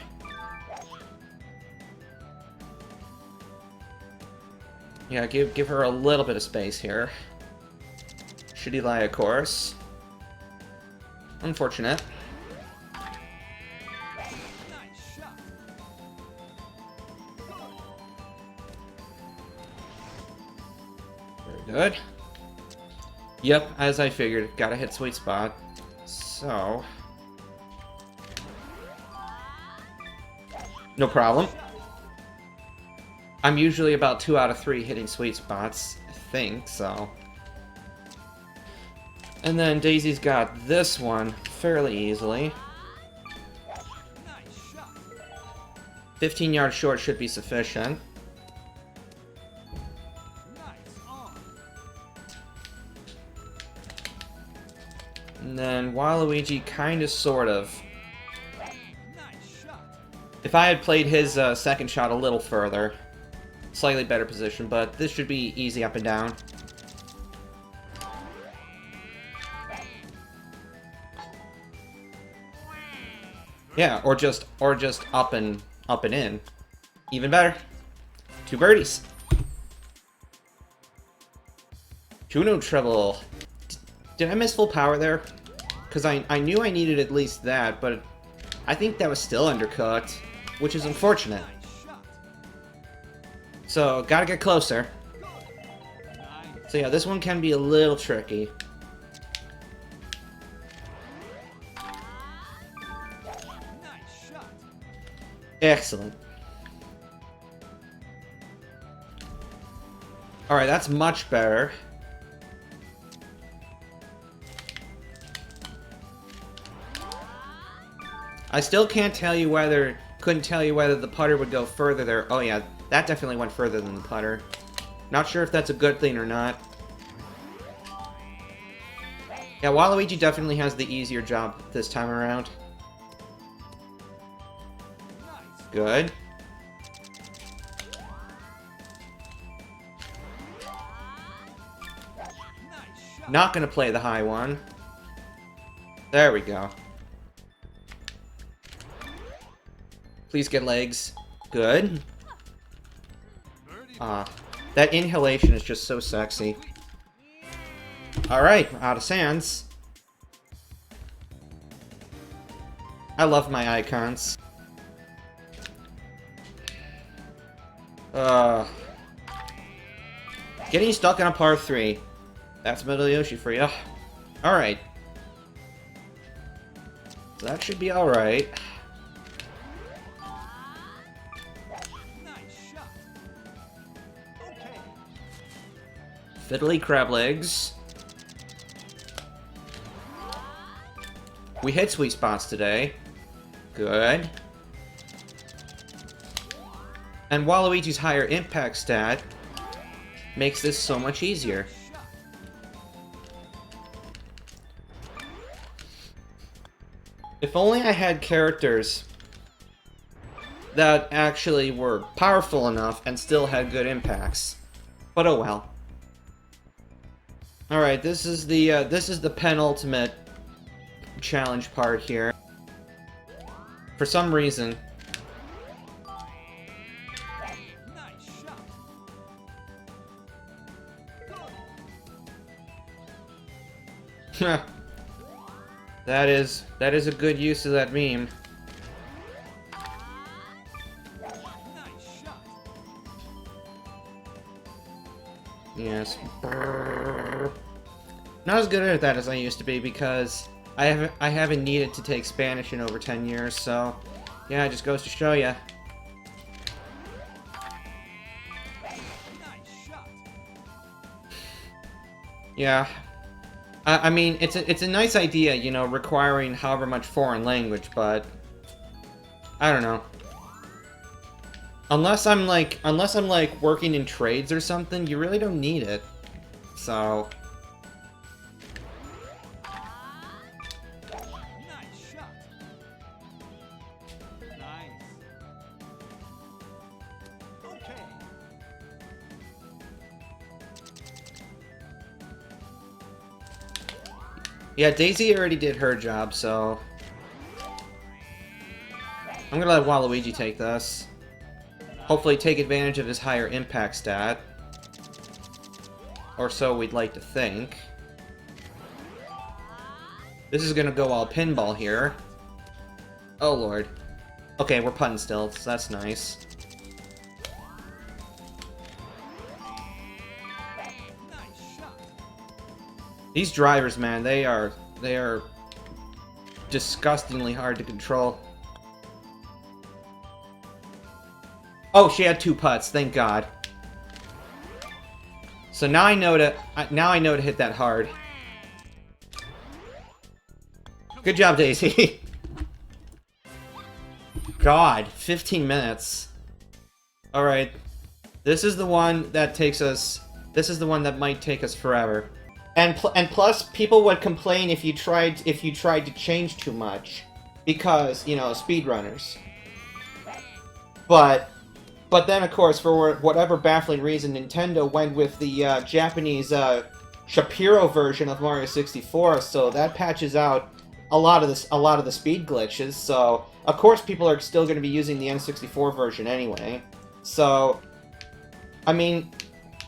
Yeah, give her a little bit of space here. Shitty lie, of course. Unfortunate. Nice shot. Very good. Yep, as I figured, gotta hit sweet spot. So, no problem. I'm usually about 2 out of 3 hitting sweet spots, I think, so. And then Daisy's got this one fairly easily. Nice shot. 15 yards short should be sufficient. Nice on. And then Waluigi kind of, sort of. Nice shot. If I had played his second shot a little further, slightly better position, but this should be easy up and down. Yeah, or just up and in. Even better. 2 birdies. 2 no trouble. Did I miss full power there? Because I knew I needed at least that, but I think that was still undercooked, which is unfortunate. Nice shot. So, gotta get closer. Nice. So yeah, this one can be a little tricky. Nice shot. Excellent. Alright, that's much better. I still couldn't tell you whether the putter would go further there. Oh yeah, that definitely went further than the putter. Not sure if that's a good thing or not. Yeah, Waluigi definitely has the easier job this time around. Good. Not gonna play the high one. There we go. Please get legs. Good. That inhalation is just so sexy. Alright, out of sands. I love my icons. Getting stuck on a par 3. That's Middle Yoshi for you. Alright. So that should be alright. Fiddly crab legs. We hit sweet spots today. Good. And Waluigi's higher impact stat makes this so much easier. If only I had characters that actually were powerful enough and still had good impacts. But oh well. Alright, this is the penultimate challenge part here. For some reason. That is a good use of that meme. Yes. Not as good at that as I used to be because I haven't needed to take Spanish in over 10 years, so yeah, it just goes to show ya. Yeah. I mean, it's a nice idea, you know, requiring however much foreign language, but I don't know. Unless I'm like working in trades or something, you really don't need it. So yeah, Daisy already did her job, so I'm gonna let Waluigi take this. Hopefully take advantage of his higher impact stat. Or so we'd like to think. This is gonna go all pinball here. Oh lord. Okay, we're putting still, so that's nice. These drivers, man, they are disgustingly hard to control. Oh, she had 2 putts, thank God. So now I know to hit that hard. Good job, Daisy. God, 15 minutes. All right. This is the one that takes us. This is the one that might take us forever. And plus, people would complain if you tried to change too much, because you know, speedrunners. But then, of course, for whatever baffling reason, Nintendo went with the Japanese Shapiro version of Mario 64, so that patches out a lot of the speed glitches. So of course, people are still going to be using the N64 version anyway. So, I mean,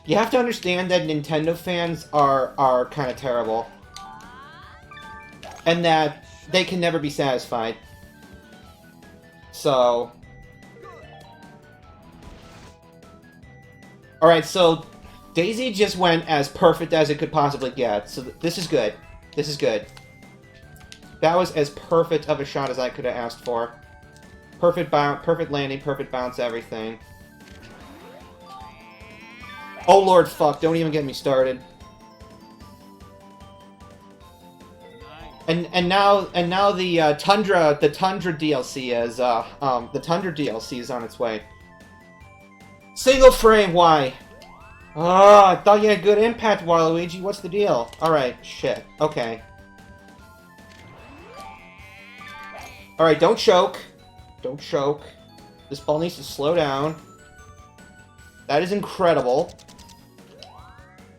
you have to understand that Nintendo fans are kind of terrible, and that they can never be satisfied. So, alright, so Daisy just went as perfect as it could possibly get, so this is good. This is good. That was as perfect of a shot as I could have asked for. Perfect bounce, perfect landing, perfect bounce, everything. Oh lord, fuck! Don't even get me started. And now the Tundra DLC is the Tundra DLC is on its way. Single frame, why? Oh, I thought you had good impact, Waluigi. What's the deal? Alright, shit. Okay. Alright, don't choke. Don't choke. This ball needs to slow down. That is incredible.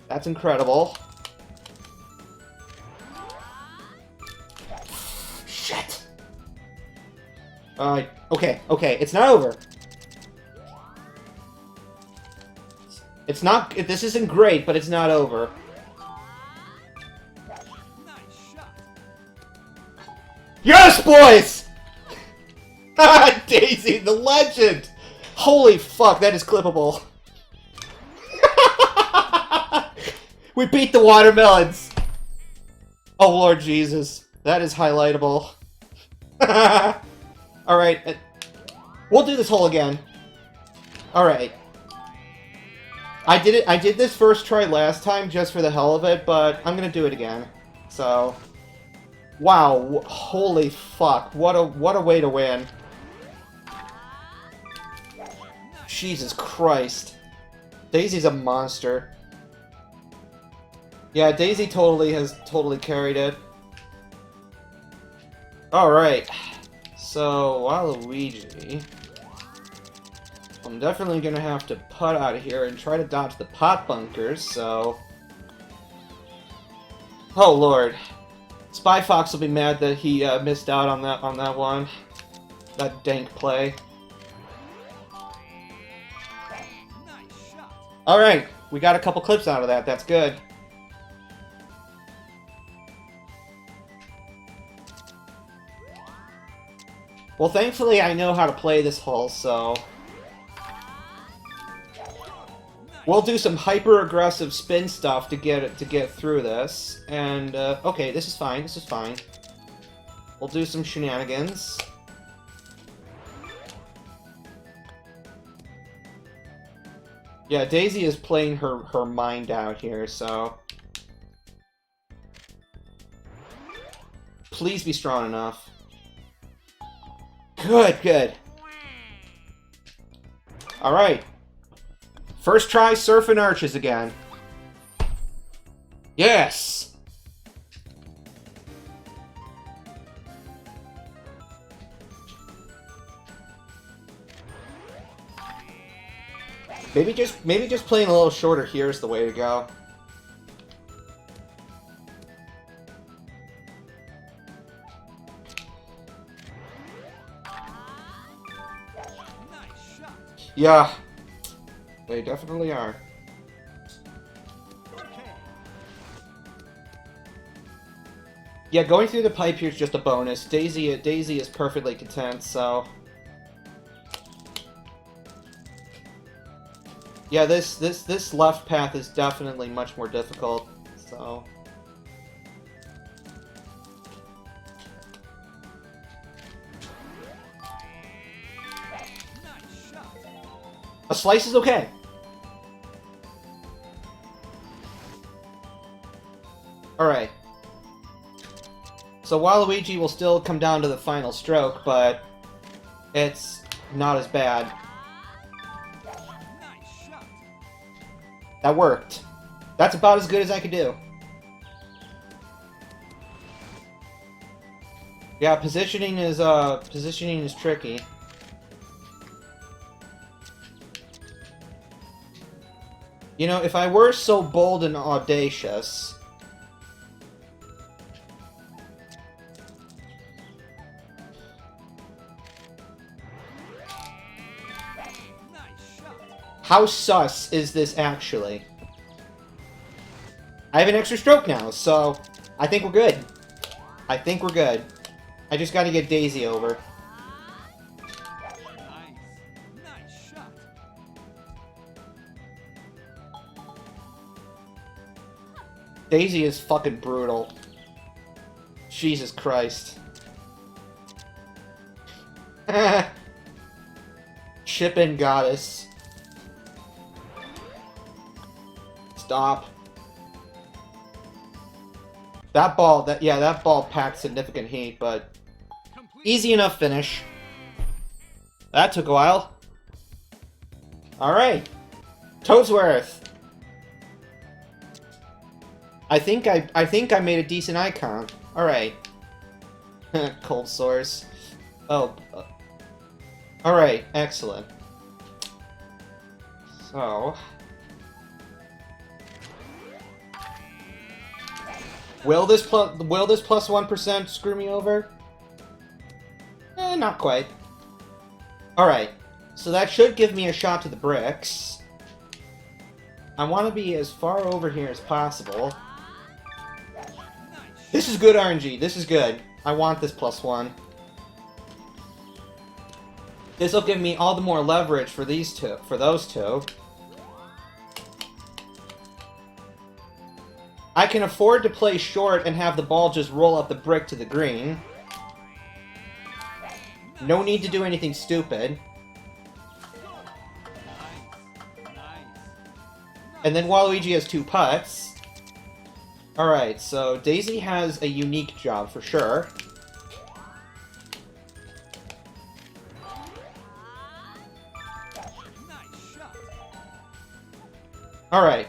That's incredible. Shit. Alright, okay, okay. It's not over. It's not... This isn't great, but it's not over. Nice shot. Yes, boys! Daisy, the legend! Holy fuck, that is clippable. We beat the watermelons! Oh, Lord Jesus. That is highlightable. Alright. We'll do this hole again. Alright. I did this first try last time just for the hell of it, but I'm gonna do it again. So... Wow. Holy fuck. What a way to win. Jesus Christ. Daisy's a monster. Yeah, Daisy has totally carried it. Alright. So, Waluigi... I'm definitely gonna have to putt out of here and try to dodge the pot bunkers, so... Oh, Lord. Spy Fox will be mad that he missed out on that one. That dank play. Nice shot. Alright, we got a couple clips out of that. That's good. Well, thankfully I know how to play this hole, so... We'll do some hyper-aggressive spin stuff to get through this. And, okay, this is fine, this is fine. We'll do some shenanigans. Yeah, Daisy is playing her mind out here, so... Please be strong enough. Good, good. Alright. First try, surfing arches again. Yes! Maybe just playing a little shorter here is the way to go. Nice shot. Yeah. They definitely are. Okay. Yeah, going through the pipe here is just a bonus. Daisy is perfectly content, so... Yeah, this left path is definitely much more difficult, so... Nice shot. A slice is okay. Alright. So Waluigi will still come down to the final stroke, but it's not as bad. Nice shot. That worked. That's about as good as I could do. Yeah, positioning is tricky. You know, if I were so bold and audacious... Nice shot. How sus is this actually? I have an extra stroke now, so I think we're good. I think we're good. I just gotta get Daisy over. Nice. Nice shot. Daisy is fucking brutal. Jesus Christ. Chip-in goddess. Stop. That ball packed significant heat, but Complete. easy enough finish. That took a while. Alright. Toadsworth. I think I made a decent icon. All right. Cold source. Oh. All right. Excellent. So. Will this plus 1% screw me over? Not quite. Alright, so that should give me a shot to the bricks. I want to be as far over here as possible. This is good RNG, this is good. I want this +1. This will give me all the more leverage for those two. I can afford to play short and have the ball just roll up the brick to the green. No need to do anything stupid. And then Waluigi has 2 putts. Alright, so Daisy has a unique job for sure. Alright,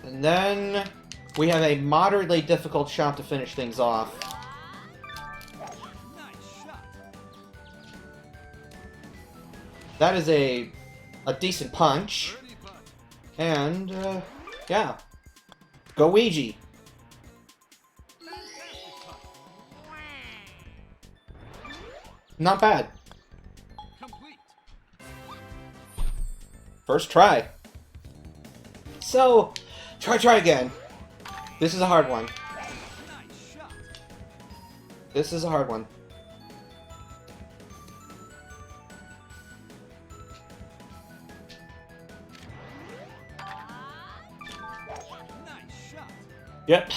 and then we have a moderately difficult shot to finish things off. That is a decent punch. And, yeah. Go Ouija. Not bad. First try. So, try again. This is a hard one. This is a hard one. Yep.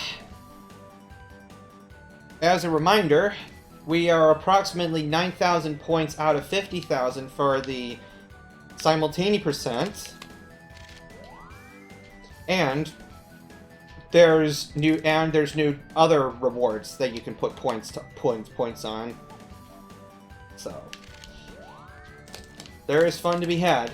As a reminder, we are approximately 9,000 points out of 50,000 for the simultaneous percent. And there's new other rewards that you can put points on. So there is fun to be had.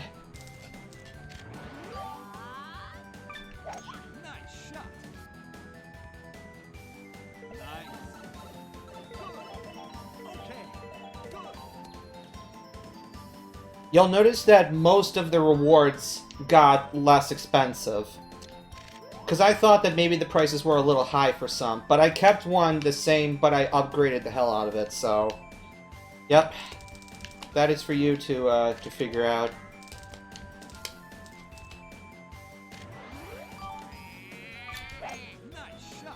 You'll notice that most of the rewards got less expensive. Because I thought that maybe the prices were a little high for some, but I kept one the same, but I upgraded the hell out of it, so... Yep. That is for you to figure out. Nice shot. 'Nice.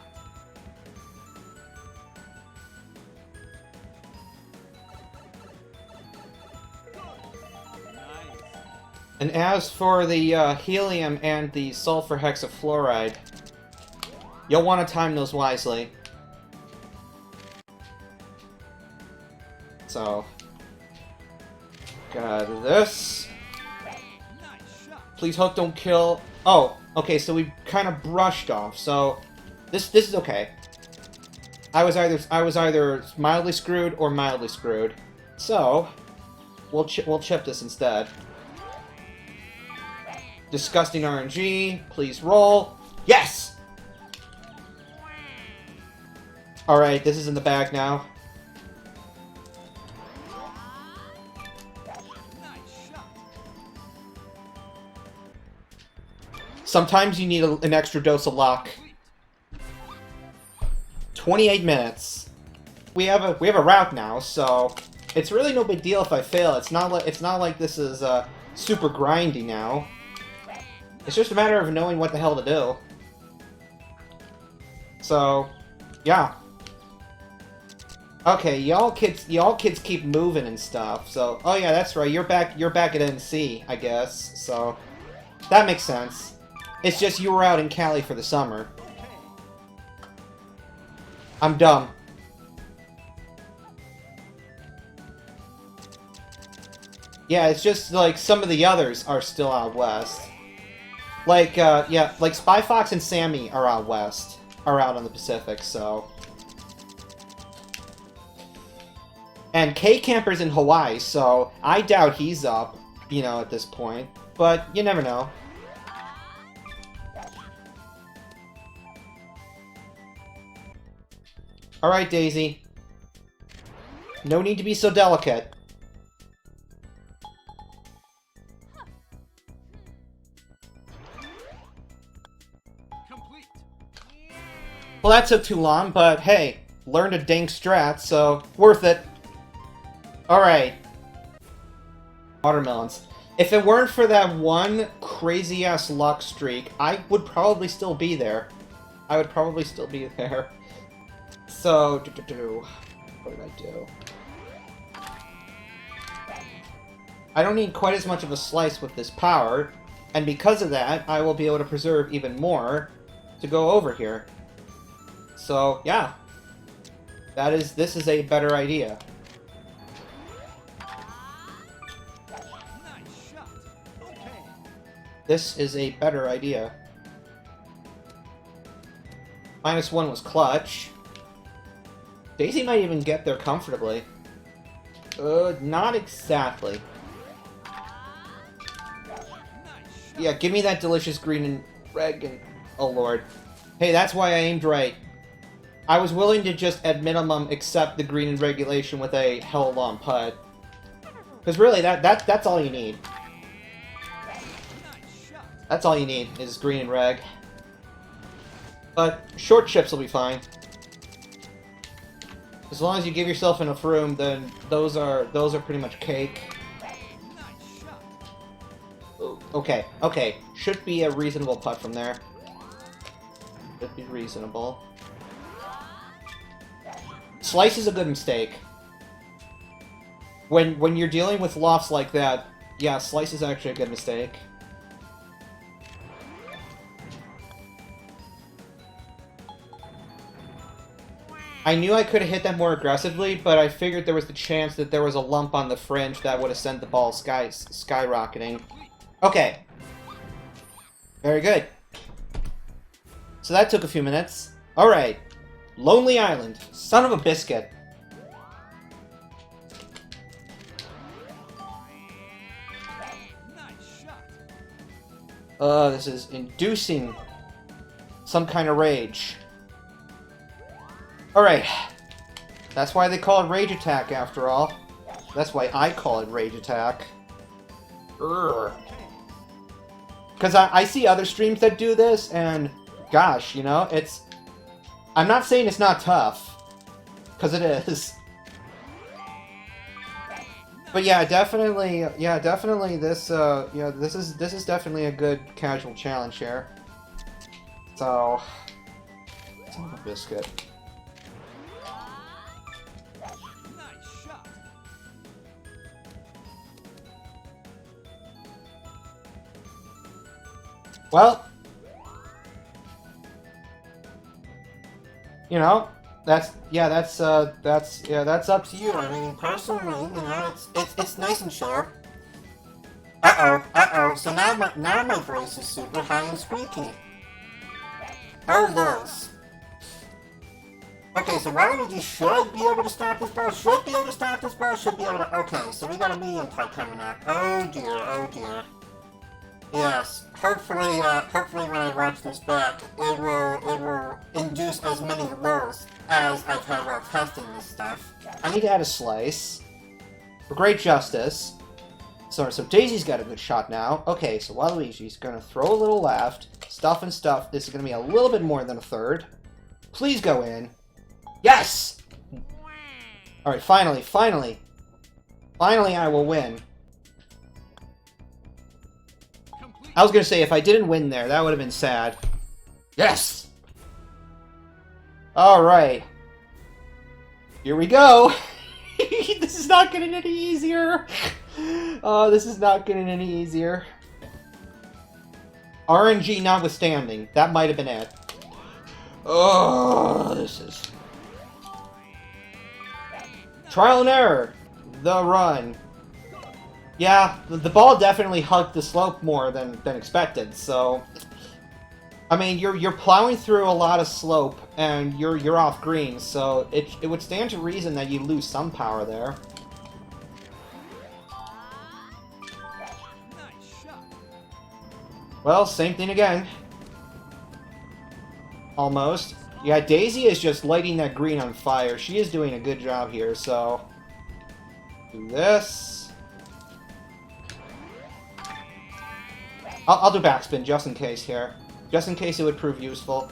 And as for the helium and the sulfur hexafluoride, you'll want to time those wisely. So, gotta do this. Nice shot. Please hook don't kill. Oh, okay, so we kind of brushed off. So this is okay. I was either mildly screwed or mildly screwed. So we'll chip this instead. Disgusting RNG. Please roll. Yes! Alright, this is in the bag now. Nice shot. Sometimes you need an extra dose of luck. 28 minutes. We have a route now, so it's really no big deal if I fail. It's not like this is super grindy now. It's just a matter of knowing what the hell to do. So, yeah. Okay, y'all kids keep moving and stuff. So, oh yeah, that's right. You're back at NC, I guess. So, that makes sense. It's just you were out in Cali for the summer. I'm dumb. Yeah, it's just like some of the others are still out west. Like, yeah, like Spy Fox and Sammy are out west. Are out on the Pacific, so... And K-Camper's in Hawaii, so I doubt he's up, you know, at this point. But you never know. Alright, Daisy. No need to be so delicate. Complete. Well, that took too long, but hey, learned a dang strat, so worth it. Alright. Watermelons. If it weren't for that one crazy-ass luck streak, I would probably still be there. I would probably still be there. So, what did I do? I don't need quite as much of a slice with this power, and because of that, I will be able to preserve even more to go over here. So, yeah. This is a better idea. Nice shot. Okay. This is a better idea. -1 was clutch. Daisy might even get there comfortably. Not exactly. Yeah, give me that delicious green and red and... Oh lord. Hey, that's why I aimed right. I was willing to just, at minimum, accept the green and regulation with a hell-long putt. Because really, that's all you need. That's all you need, is green and reg. But short chips will be fine. As long as you give yourself enough room, then those are pretty much cake. Ooh, okay, okay. Should be a reasonable putt from there. Should be reasonable. Slice is a good mistake. When you're dealing with lofts like that, yeah, slice is actually a good mistake. I knew I could have hit that more aggressively, but I figured there was the chance that there was a lump on the fringe that would have sent the ball skyrocketing. Okay. Very good. So that took a few minutes. Alright. Lonely Island. Son of a biscuit. This is inducing some kind of rage. Alright. That's why they call it Rage Attack, after all. That's why I call it Rage Attack. Because I see other streams that do this, and gosh, you know, it's... I'm not saying it's not tough, because it is. But yeah, definitely this, yeah, this is definitely a good casual challenge here. So... Son of a biscuit. Well, you know, that's up to you. I mean, personally, you know, it's nice and sharp. So now my voice is super high and squeaky. Oh, yes. Okay, so Wacky should be able to stop this ball. Should be able to stop this ball. Should be able to. Okay, so we got a medium putt coming up. Oh dear. Oh dear. Yes, hopefully when I watch this back, it will induce as many lows as I can while testing this stuff. I need to add a slice. For great justice. So Daisy's got a good shot now. Okay, so Waluigi's gonna throw a little left. Stuff and stuff. This is gonna be a little bit more than a third. Please go in. Yes! Alright, finally. Finally I will win. I was gonna say, if I didn't win there, that would have been sad. Yes! Alright. Here we go! This is not getting any easier! Oh, this is not getting any easier. RNG notwithstanding, that might have been it. Oh, this is... Trial and error! The run. Yeah, the ball definitely hugged the slope more than expected, so... I mean, you're plowing through a lot of slope, and you're off green, so it would stand to reason that you lose some power there. Well, same thing again. Almost. Yeah, Daisy is just lighting that green on fire. She is doing a good job here, so... do this. I'll do backspin just in case here. Just in case it would prove useful.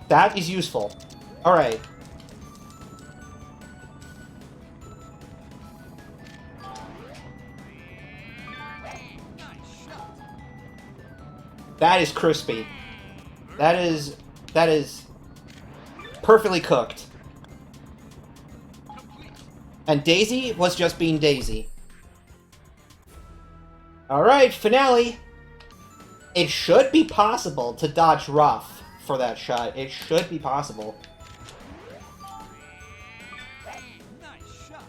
That is useful. Alright. That is crispy. That is perfectly cooked. And Daisy was just being Daisy. Alright, finale. It should be possible to dodge rough for that shot. It should be possible. Nice shot.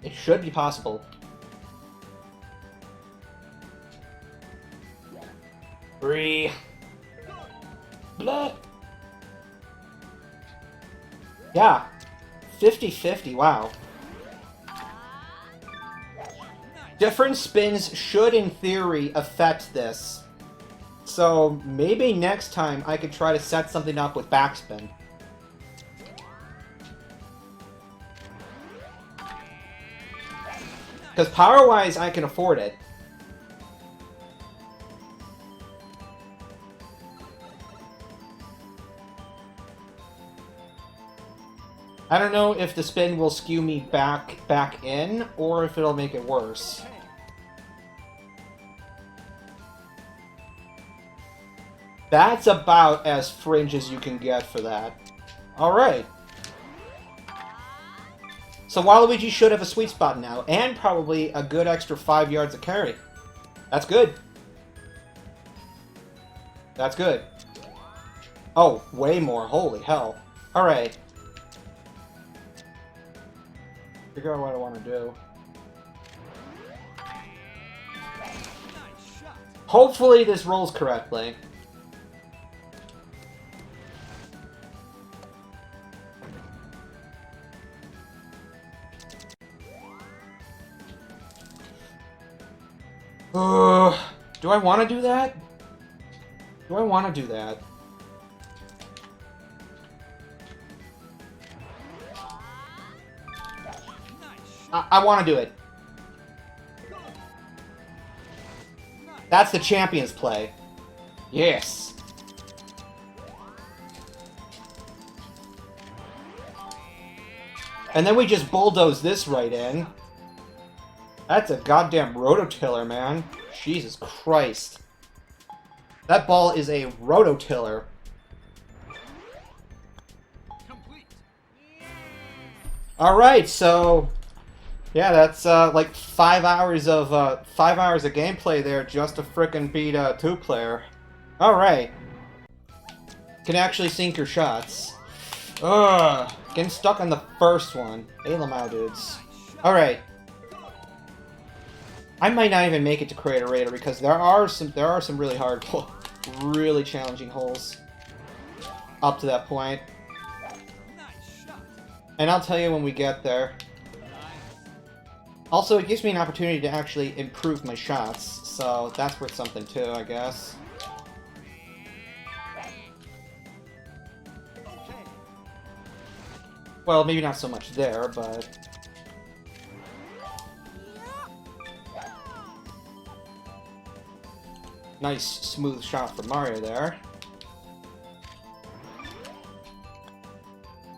It should be possible. Three. Blah. Yeah. 50-50, wow. Different spins should, in theory, affect this. So, maybe next time I could try to set something up with backspin. Because power-wise, I can afford it. I don't know if the spin will skew me back in, or if it'll make it worse. That's about as fringe as you can get for that. Alright. So Waluigi should have a sweet spot now, and probably a good extra 5 yards of carry. That's good. That's good. Oh, way more. Holy hell. Alright. Figure out what I want to do. Hopefully this rolls correctly. Do I want to do that? Do I want to do that? I want to do it. That's the champion's play. Yes. And then we just bulldoze this right in. That's a goddamn rototiller, man. Jesus Christ. That ball is a rototiller. Alright, so... yeah, that's like 5 hours of gameplay there just to frickin' beat a 2-player. Alright. Can actually sink your shots. Ugh. Getting stuck on the first one. Hey, Lamau dudes. Alright. I might not even make it to Crater Raider because there are some really hard, really challenging holes up to that point. And I'll tell you when we get there. Also, it gives me an opportunity to actually improve my shots, so that's worth something too, I guess. Well, maybe not so much there, but... nice, smooth shot from Mario there.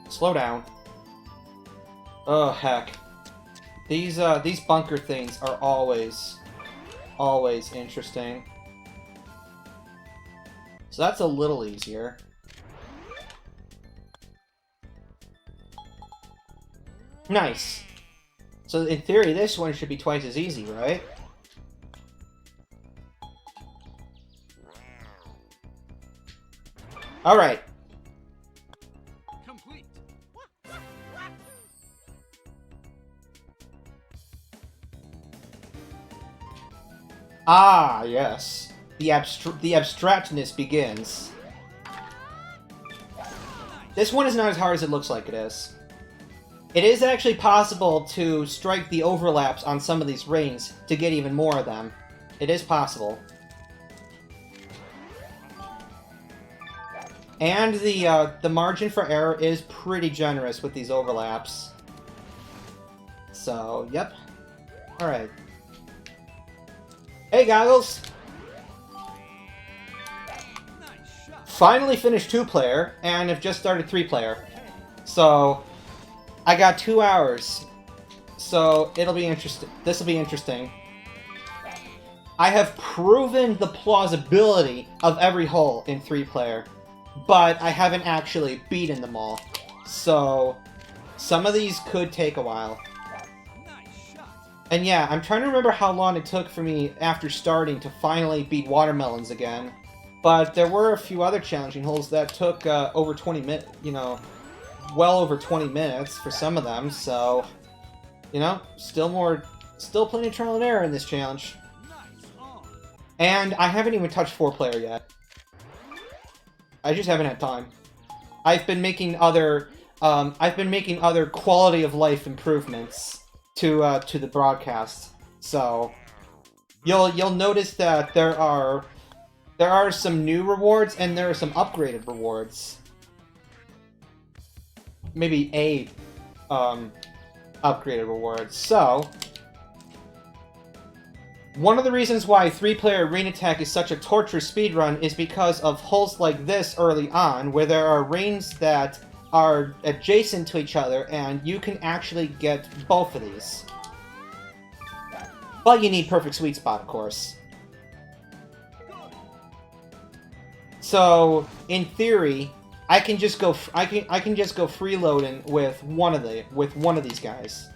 Slow down. Oh, heck. These bunker things are always interesting. So that's a little easier. Nice. So in theory, this one should be twice as easy, right? Alright. Complete. Ah, yes. The abstractness begins. This one is not as hard as it looks like it is. It is actually possible to strike the overlaps on some of these rings to get even more of them. It is possible. And the margin for error is pretty generous with these overlaps. So, yep. Alright. Hey, Goggles! Finally finished 2-player, and have just started 3-player. So, I got 2 hours. So, it'll be interesting. This'll be interesting. I have proven the plausibility of every hole in 3-player, but I haven't actually beaten them all. So, some of these could take a while. And yeah, I'm trying to remember how long it took for me after starting to finally beat watermelons again. But there were a few other challenging holes that took over 20 minutes, you know, well over 20 minutes for some of them, so, you know, still plenty of trial and error in this challenge. And I haven't even touched 4-player yet. I just haven't had time. I've been making other quality of life improvements to the broadcast. So you'll notice that there are some new rewards and there are some upgraded rewards. Maybe upgraded rewards. So one of the reasons why 3-player Arena Attack is such a torturous speedrun is because of holes like this early on, where there are rings that are adjacent to each other, and you can actually get both of these. But you need perfect sweet spot, of course. So, in theory, I can just go freeloading with one of these guys.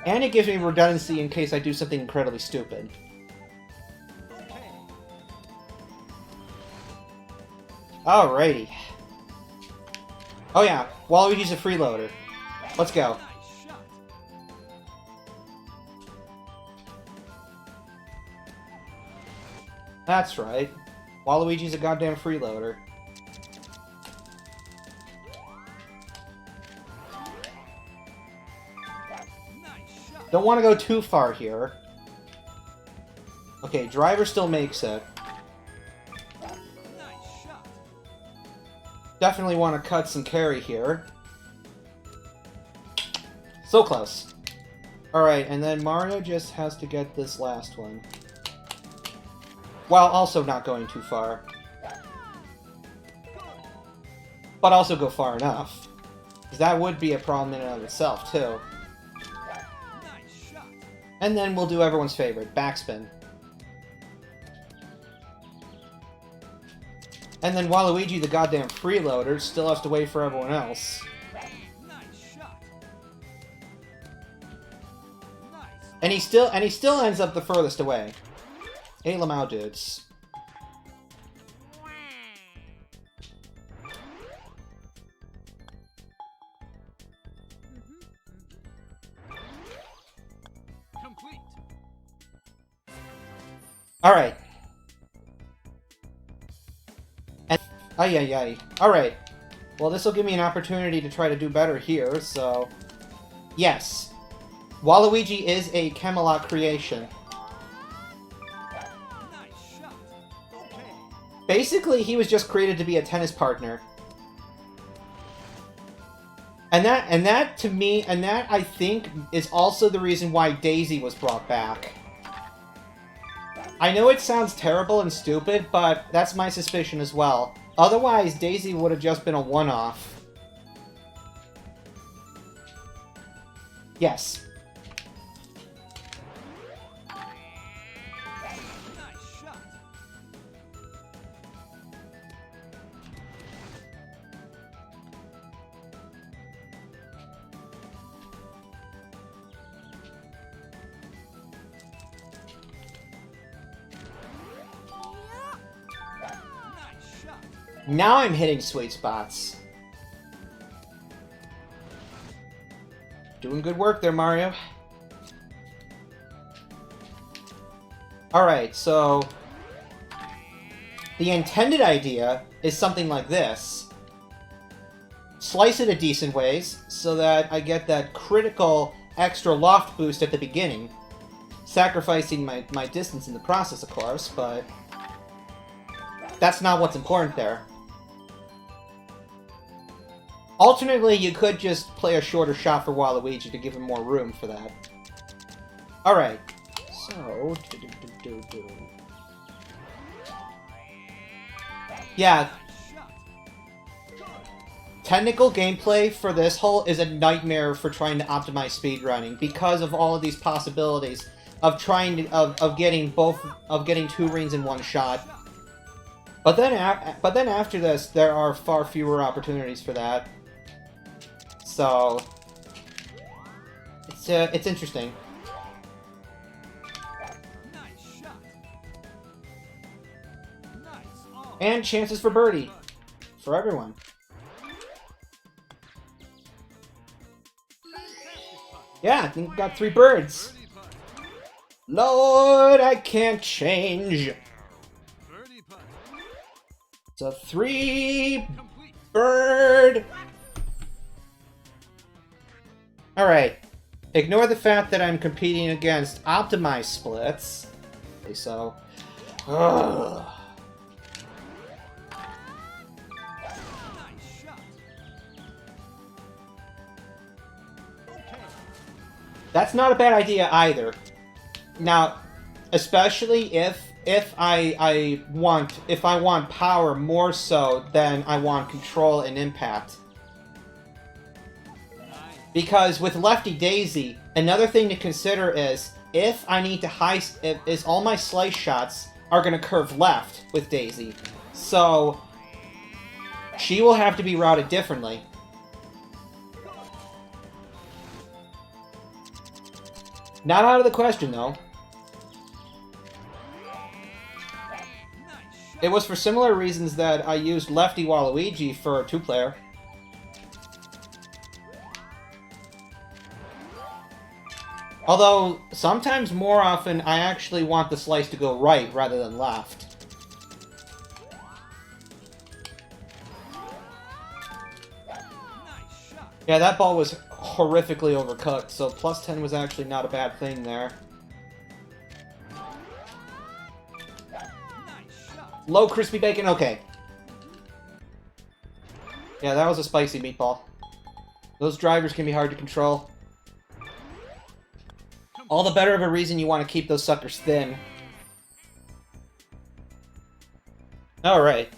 And it gives me redundancy in case I do something incredibly stupid. Alrighty. Oh yeah, Waluigi's a freeloader. Let's go. That's right. Waluigi's a goddamn freeloader. Don't want to go too far here. Okay, driver still makes it. Definitely want to cut some carry here. So close. Alright, and then Mario just has to get this last one. While also not going too far. But also go far enough. Because that would be a problem in and of itself, too. And then we'll do everyone's favorite, backspin. And then Waluigi, the goddamn freeloader, still has to wait for everyone else. And he still ends up the furthest away. Hey, Lamau dudes. Complete. Alright. Ay, ay, ay. Alright. Well, this will give me an opportunity to try to do better here, so... Yes. Waluigi is a Camelot creation. Basically, he was just created to be a tennis partner. And that, to me, and that, I think, is also the reason why Daisy was brought back. I know it sounds terrible and stupid, but that's my suspicion as well. Otherwise, Daisy would have just been a one-off. Yes. Now I'm hitting sweet spots. Doing good work there, Mario. Alright, so... the intended idea is something like this. slice it a decent ways so that I get that critical extra loft boost at the beginning. Sacrificing my distance in the process, of course, but that's not what's important there. Alternately, you could just play a shorter shot for Waluigi to give him more room for that. Alright, so... Yeah. Technical gameplay for this hole is a nightmare for trying to optimize speedrunning because of all of these possibilities of trying to, of getting two rings in one shot. But then after this, there are far fewer opportunities for that. So it's interesting. And chances for birdie for everyone. Yeah, I think we got 3 birds. Lord, I can't change. It's a 3 bird. Alright. Ignore the fact that I'm competing against optimized splits. Okay, so... Ugh. That's not a bad idea either. Now, especially if I want power more so than I want control and impact. Because with Lefty Daisy, another thing to consider is if I need to is all my slice shots are going to curve left with Daisy. So she will have to be routed differently. Not out of the question, though. It was for similar reasons that I used Lefty Waluigi for a 2-player. Although, sometimes more often, I actually want the slice to go right rather than left. Yeah, that ball was horrifically overcooked, so plus 10 was actually not a bad thing there. Low crispy bacon, okay. Yeah, that was a spicy meatball. Those drivers can be hard to control. All the better of a reason you want to keep those suckers thin. Alright.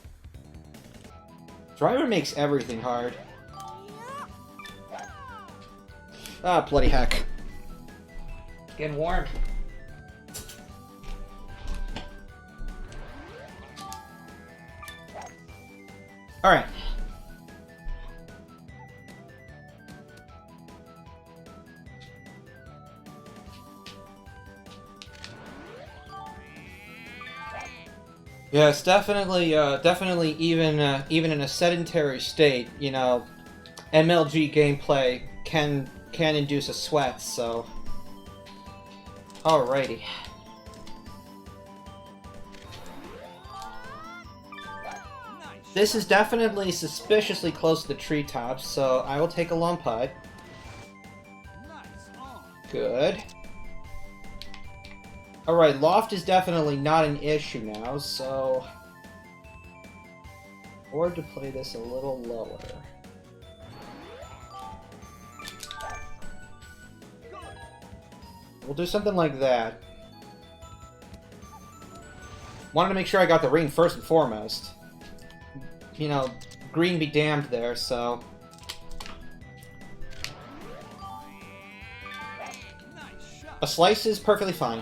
Driver makes everything hard. Ah, bloody heck. Getting warm. Alright. Yes, definitely, even in a sedentary state, you know, MLG gameplay can induce a sweat, so... Alrighty. This is definitely suspiciously close to the treetops, so I will take a long putt. Good. Alright, loft is definitely not an issue now, so... Or to play this a little lower. We'll do something like that. Wanted to make sure I got the ring first and foremost. You know, green be damned there, so... A slice is perfectly fine.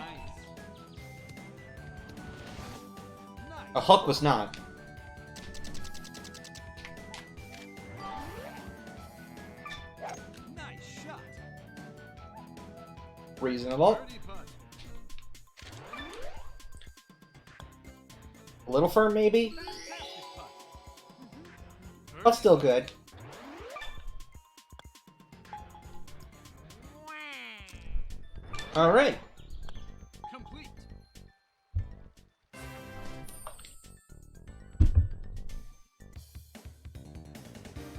A hook was not. Reasonable. A little firm, maybe? But still good. Alright.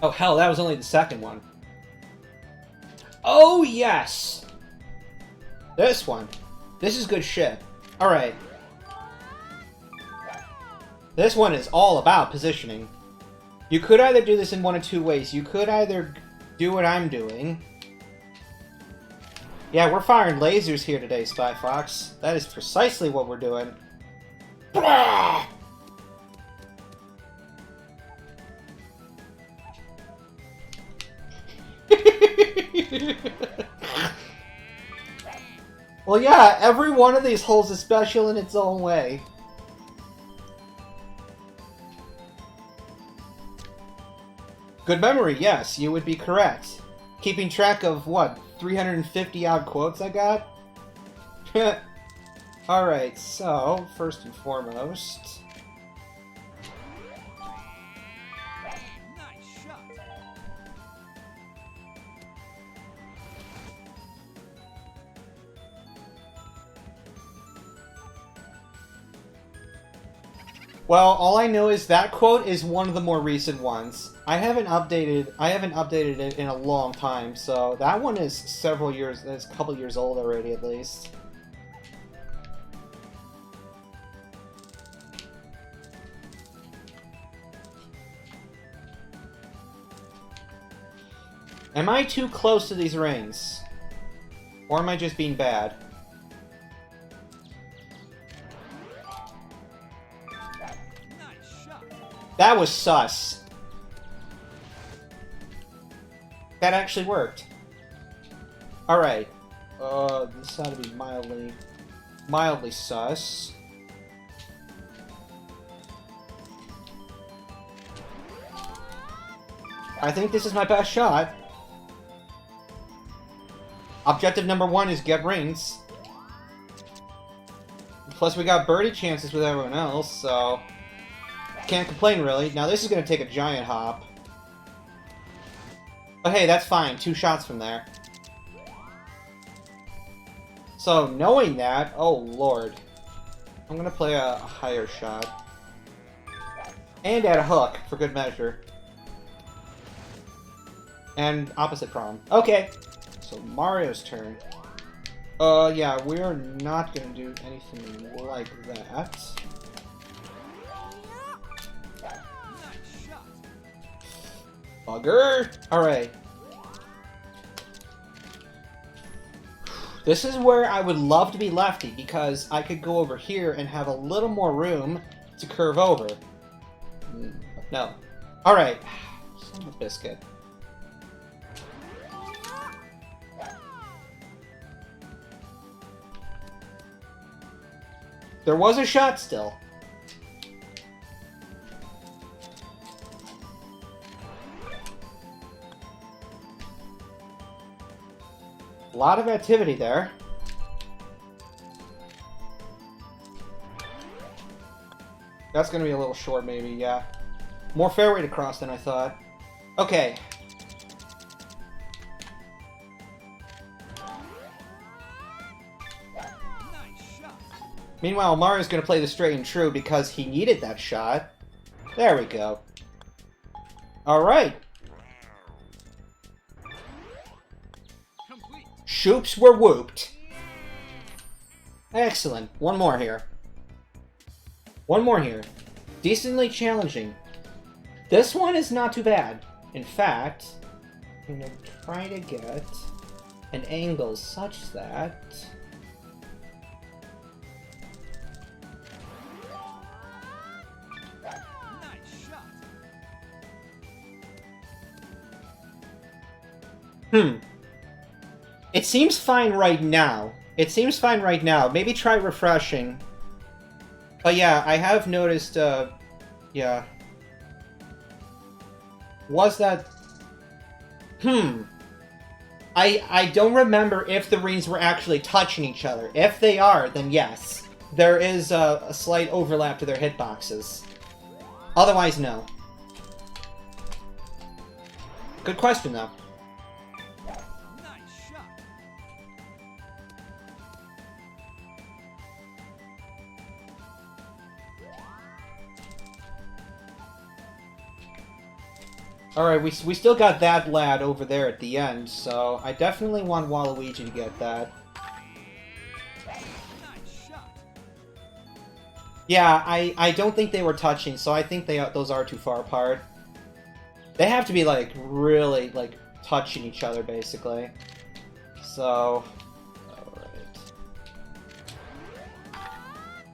Oh hell, that was only the second one. Oh yes! This one. This is good shit. Alright. This one is all about positioning. You could either do this in one of two ways. You could either do what I'm doing. Yeah, we're firing lasers here today, Spy Fox. That is precisely what we're doing. Well, yeah, every one of these holes is special in its own way. Good memory, yes, you would be correct. Keeping track of, what, 350 odd quotes I got? Alright, so, first and foremost... Nice shot. Well, all I know is that quote is one of the more recent ones. I haven't updated it in a long time, so that one is several years, it's a couple years old already at least. Am I too close to these rings? Or am I just being bad? Nice shot. That was sus. That actually worked. Alright. This ought to be mildly sus. I think this is my best shot. Objective number 1 is get rings. Plus we got birdie chances with everyone else, so... Can't complain, really. Now this is gonna take a giant hop. But hey, that's fine. 2 shots from there. So, knowing that... Oh, lord. I'm gonna play a higher shot. And add a hook, for good measure. And opposite prom. Okay. So, Mario's turn. Yeah, we're not gonna do anything like that. Nice shot. Bugger! Alright. This is where I would love to be lefty, because I could go over here and have a little more room to curve over. No. Alright. Son of a biscuit. There was a shot still. A lot of activity there. That's gonna be a little short, maybe, yeah. More fairway to cross than I thought. Okay. Nice shot. Meanwhile, Mario's gonna play the straight and true because he needed that shot. There we go. Alright. Complete. Shoops were whooped. Excellent. One more here. One more here. Decently challenging. This one is not too bad. In fact, I'm going to try to get an angle such that... Nice shot. It seems fine right now. It seems fine right now. Maybe try refreshing. But yeah, I have noticed, yeah. Was that... I don't remember if the rings were actually touching each other. If they are, then yes. There is a slight overlap to their hitboxes. Otherwise, no. Good question, though. Nice shot. Alright, we still got that lad over there at the end, so I definitely want Waluigi to get that. Nice shot. Yeah, I don't think they were touching, so I think those are too far apart. They have to be, like, really, like, touching each other, basically. So... Alright. Nice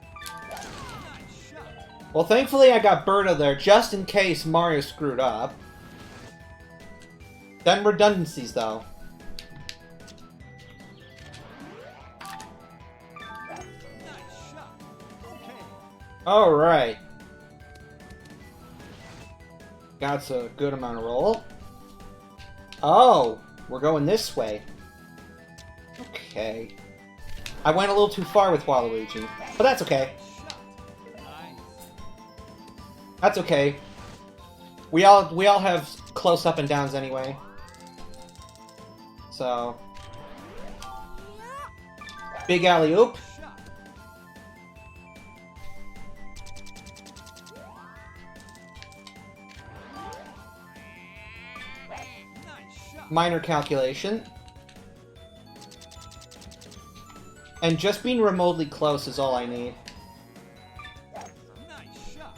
shot. Well, thankfully I got Birdo there, just in case Mario screwed up. Then redundancies, though. Nice shot. Okay. Alright. Got a good amount of roll. Oh! We're going this way. Okay. I went a little too far with Waluigi, but that's okay. Shot. Nice. That's okay. We all have close up and downs anyway. So... Big alley-oop. Shot. Nice shot. Minor calculation. And just being remotely close is all I need. Nice shot.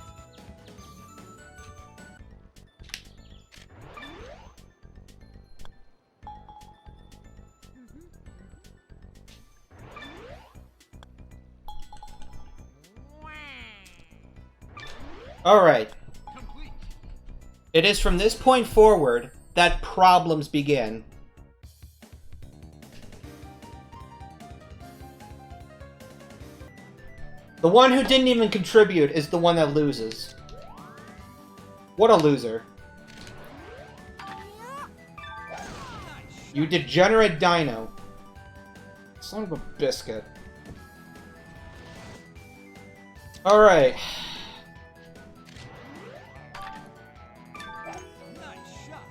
Alright. Complete. It is from this point forward that problems begin. The one who didn't even contribute is the one that loses. What a loser. You degenerate dino. Son of a biscuit. Alright. Nice shot.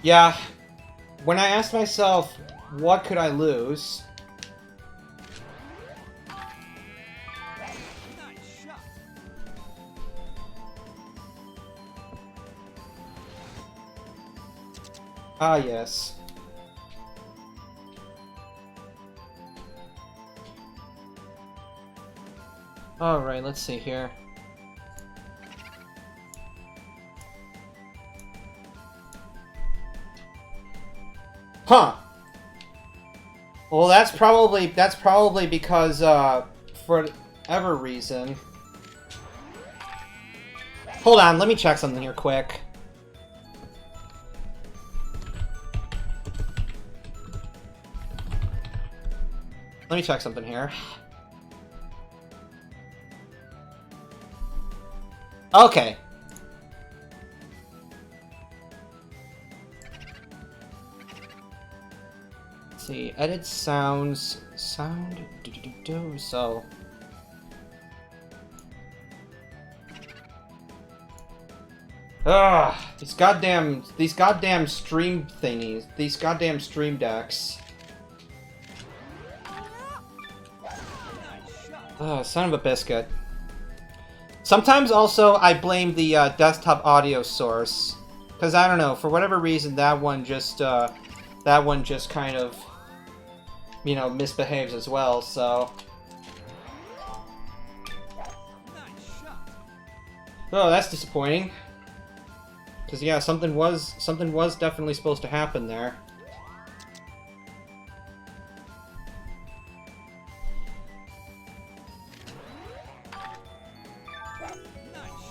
Yeah. When I asked myself, what could I lose? Nice shot. Ah, yes. Alright, let's see here. Huh. Well, that's probably because, for whatever reason... Hold on, let me check something here quick. Let me check something here. Okay. Let's see, edit sounds, so... Ugh, these goddamn stream thingies, these goddamn stream decks. Ugh, son of a biscuit. Sometimes also I blame the desktop audio source, because I don't know, for whatever reason that one just kind of, you know, misbehaves as well, so... Nice shot. Oh, that's disappointing. Because, yeah, something was definitely supposed to happen there. Nice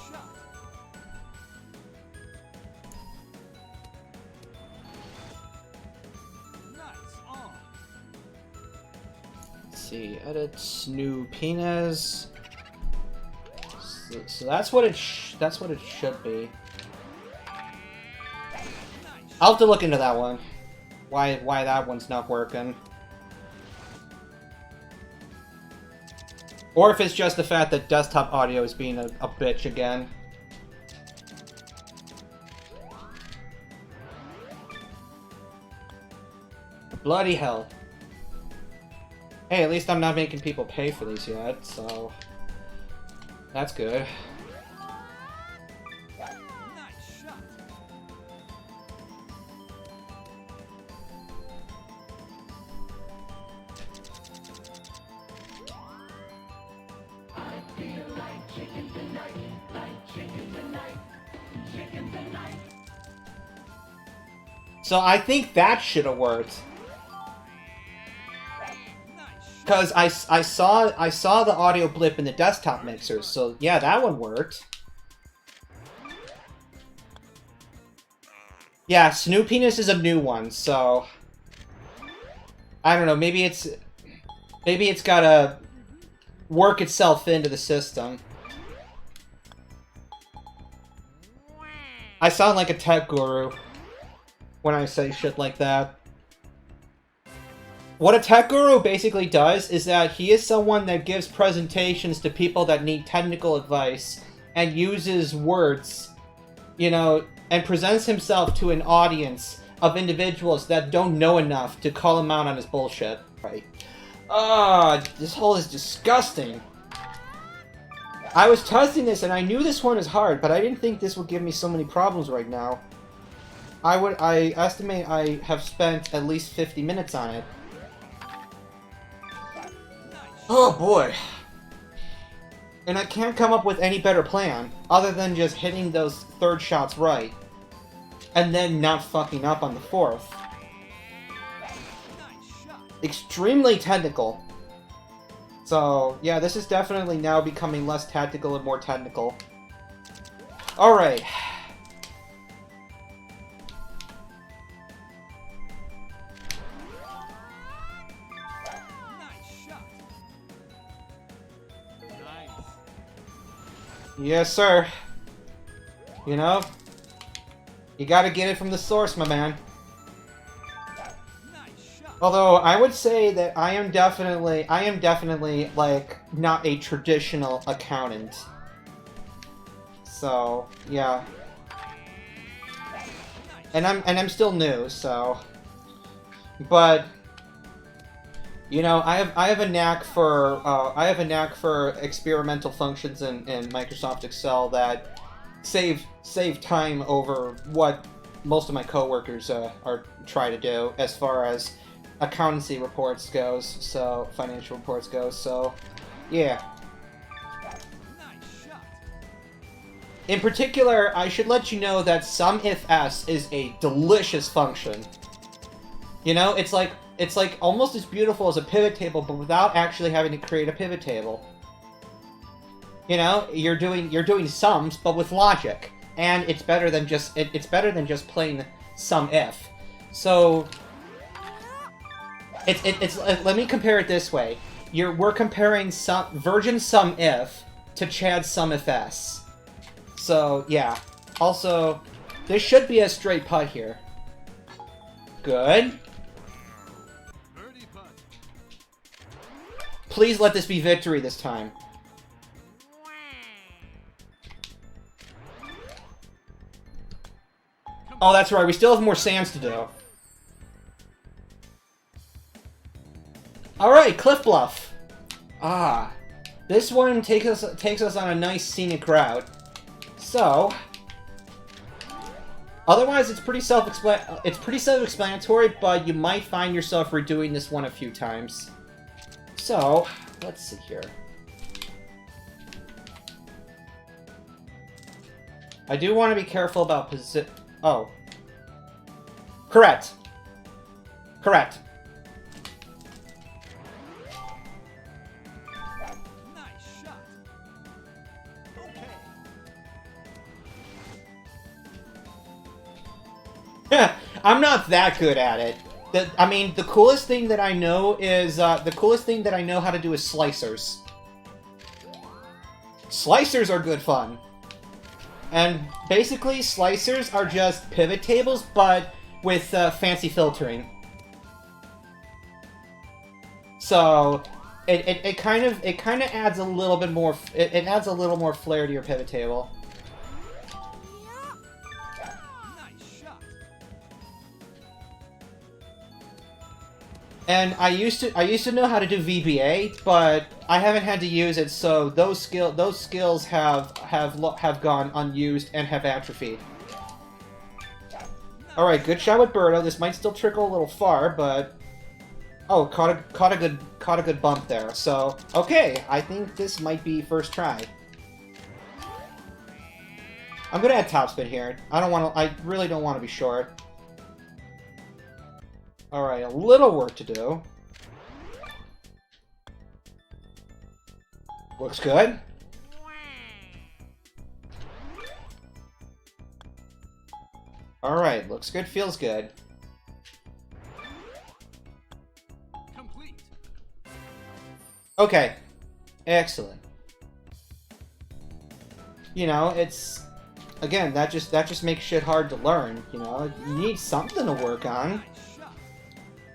shot. Nice on. Let's see, edit new penis. So that's what it should be. I'll have to look into that one. Why that one's not working. Or if it's just the fact that desktop audio is being a bitch again. Bloody hell. Hey, at least I'm not making people pay for these yet, so... That's good. So I think that should have worked. Because I saw the audio blip in the desktop mixers, so yeah, that one worked. Yeah, Snoopiness is a new one, so I don't know, maybe it's gotta work itself into the system. I sound like a tech guru when I say shit like that. What a tech guru basically does is that he is someone that gives presentations to people that need technical advice and uses words, you know, and presents himself to an audience of individuals that don't know enough to call him out on his bullshit. Right. This hole is disgusting. I was testing this and I knew this one is hard, but I didn't think this would give me so many problems right now. I estimate I have spent at least 50 minutes on it. Oh boy. And I can't come up with any better plan other than just hitting those third shots right. And then not fucking up on the fourth. Extremely technical. So, yeah, this is definitely now becoming less tactical and more technical. Alright. Yes, sir. You know, you gotta get it from the source, my man. Although, I would say that I am definitely, like, not a traditional accountant. So, yeah. And I'm still new, so... But... You know, I have a knack for experimental functions in Microsoft Excel that save time over what most of my coworkers are trying to do as far as accountancy reports goes, so financial reports goes. So, yeah. In particular, I should let you know that SumIfS is a delicious function. You know, it's like almost as beautiful as a pivot table, but without actually having to create a pivot table. You know, you're doing sums, but with logic, and it's better than just plain SumIf. So it's let me compare it this way: we're comparing Virgin SumIf to Chad SumIfS. So yeah. Also, this should be a straight putt here. Good. Please let this be victory this time. Oh, that's right. We still have more sands to do. Alright, Cliff Bluff. Ah. This one takes us on a nice scenic route. So... Otherwise, it's pretty self-explanatory, but you might find yourself redoing this one a few times. So, let's see here. I do want to be careful about Oh. Correct. Correct. Nice shot. Okay. I'm not that good at it. I mean, the coolest thing that I know is, the coolest thing that I know how to do is slicers. Slicers are good fun. And basically, slicers are just pivot tables, but with fancy filtering. So, it kind of adds a little bit more, it adds a little more flair to your pivot table. And I used to know how to do VBA, but I haven't had to use it, so those skills have gone unused and have atrophied. All right, good shot with Birdo. This might still trickle a little far, but oh, caught a good bump there. So okay, I think this might be first try. I'm gonna add topspin here. I really don't want to be short. Alright, a little work to do. Looks good. Alright, looks good, feels good. Complete. Okay. Excellent. You know, it's... Again, that just makes shit hard to learn, you know? You need something to work on. Nice shot.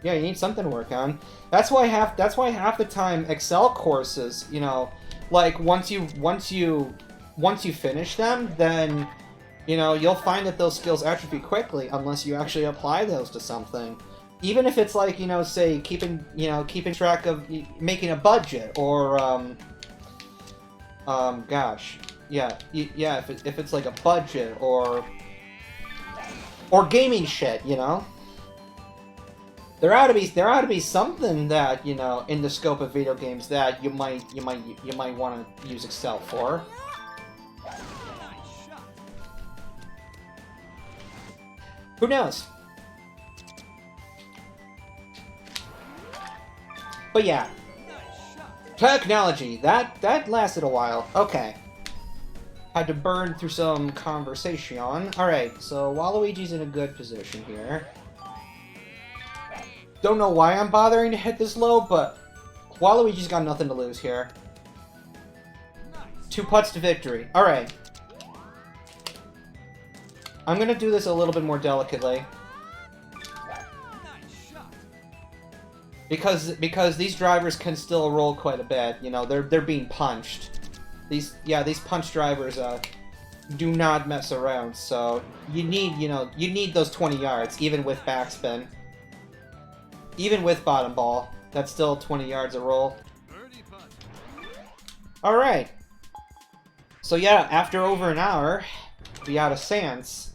Yeah, you need something to work on. That's why half the time Excel courses, you know, like once you finish them, then you know, you'll find that those skills atrophy quickly unless you actually apply those to something. Even if it's like, you know, say keeping track of making a budget or gosh. Yeah, if it's like a budget or gaming shit, you know? There ought to be something that, you know, in the scope of video games that you might want to use Excel for. Nice shot. Who knows? But yeah, Nice shot. technology that lasted a while. Okay, had to burn through some conversation. All right, so Waluigi's in a good position here. Don't know why I'm bothering to hit this low, but Waluigi's got nothing to lose here. Nice. 2 putts to victory. Alright. I'm gonna do this a little bit more delicately. Nice shot. Because these drivers can still roll quite a bit. You know, they're being punched. These punch drivers do not mess around, so you need those 20 yards, even with backspin. Even with bottom ball, that's still 20 yards a roll. Birdie putt. Alright. So yeah, after over an hour, we out of Sans.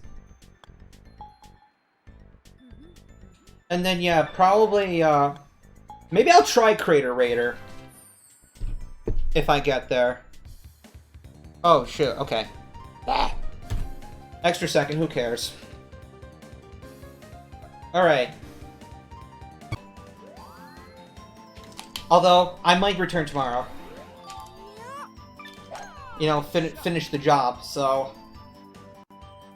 And then yeah, probably maybe I'll try Crater Raider. If I get there. Oh shit, okay. Extra second, who cares? Alright. Although, I might return tomorrow. You know, finish the job, so...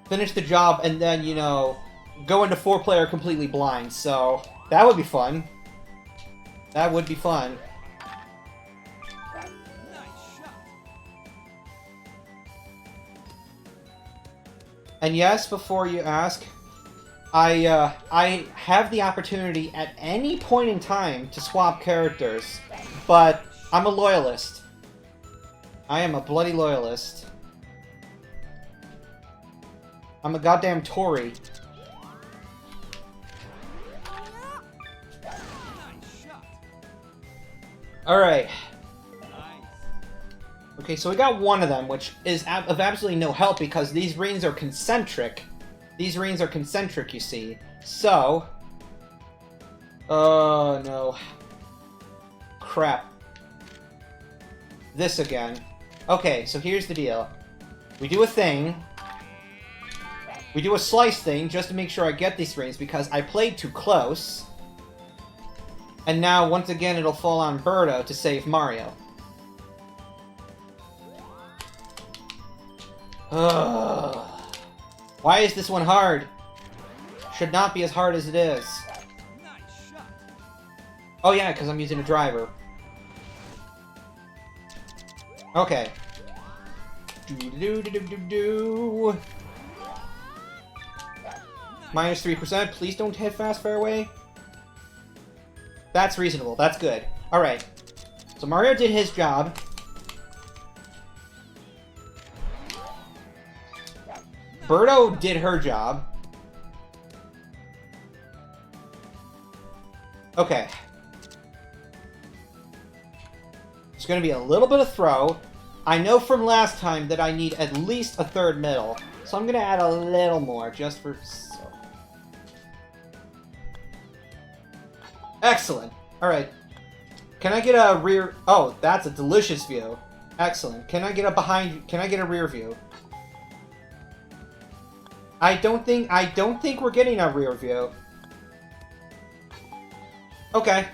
Finish the job and then, you know, go into 4-player completely blind, so... That would be fun. That would be fun. Nice shot. And yes, before you ask, I have the opportunity at any point in time to swap characters, but I'm a loyalist. I am a bloody loyalist. I'm a goddamn Tory. Nice shot. Alright. Nice. Okay, so we got one of them, which is of absolutely no help because these rings are concentric. These rings are concentric, you see. So... Oh, no. Crap. This again. Okay, so here's the deal. We do a thing. We do a slice thing just to make sure I get these rings because I played too close. And now, once again, it'll fall on Birdo to save Mario. Ugh. Why is this one hard? Should not be as hard as it is. Nice shot. Oh yeah, because I'm using a driver. Okay. Do-do-do-do-do-do. Minus 3%. Please don't hit fast fairway. That's reasonable. That's good. Alright. So Mario did his job. Birdo did her job. Okay. It's going to be a little bit of throw. I know from last time that I need at least a third middle. So I'm going to add a little more just for... So. Excellent. Alright. Can I get a rear... Oh, that's a delicious view. Excellent. Can I get a behind... Can I get a rear view? I don't think we're getting a rear view. Okay.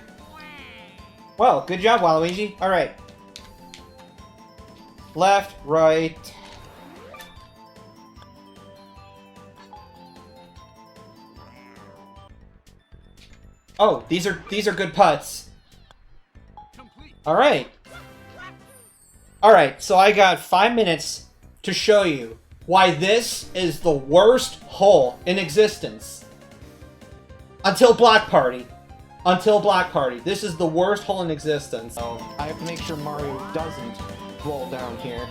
Well, good job, Waluigi. Alright. Left, right. Oh, these are good putts. Alright. Alright, so I got 5 minutes to show you why this is the worst hole in existence. Until Block Party. Until Block Party. This is the worst hole in existence. So I have to make sure Mario doesn't roll down here.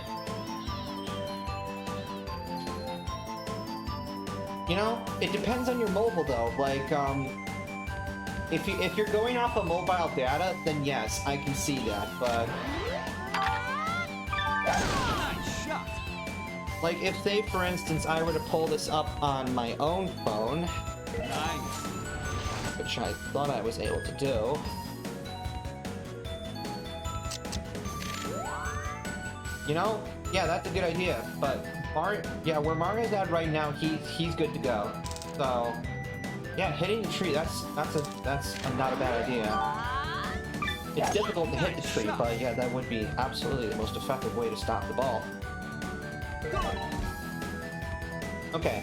You know, it depends on your mobile though. Like, if you're going off of mobile data, then yes, I can see that, but... Nice shot. Like, if say, for instance, I were to pull this up on my own phone, Nice. which I thought I was able to do. You know, yeah, that's a good idea, but Mario, yeah, where Mario's at right now, he's good to go. So, yeah, hitting the tree, that's not a bad idea. It's difficult to hit the tree, but yeah, that would be absolutely the most effective way to stop the ball. Okay.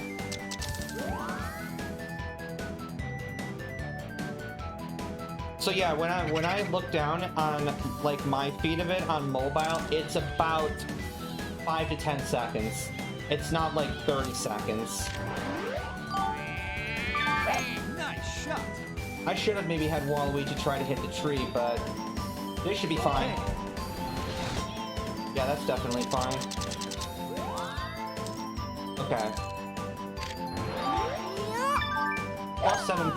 So yeah, when I look down on like my feed of it on mobile, it's about 5 to 10 seconds. It's not like 30 seconds. Nice shot. I should have maybe had Waluigi try to hit the tree, but they should be fine. Yeah, that's definitely fine. Okay.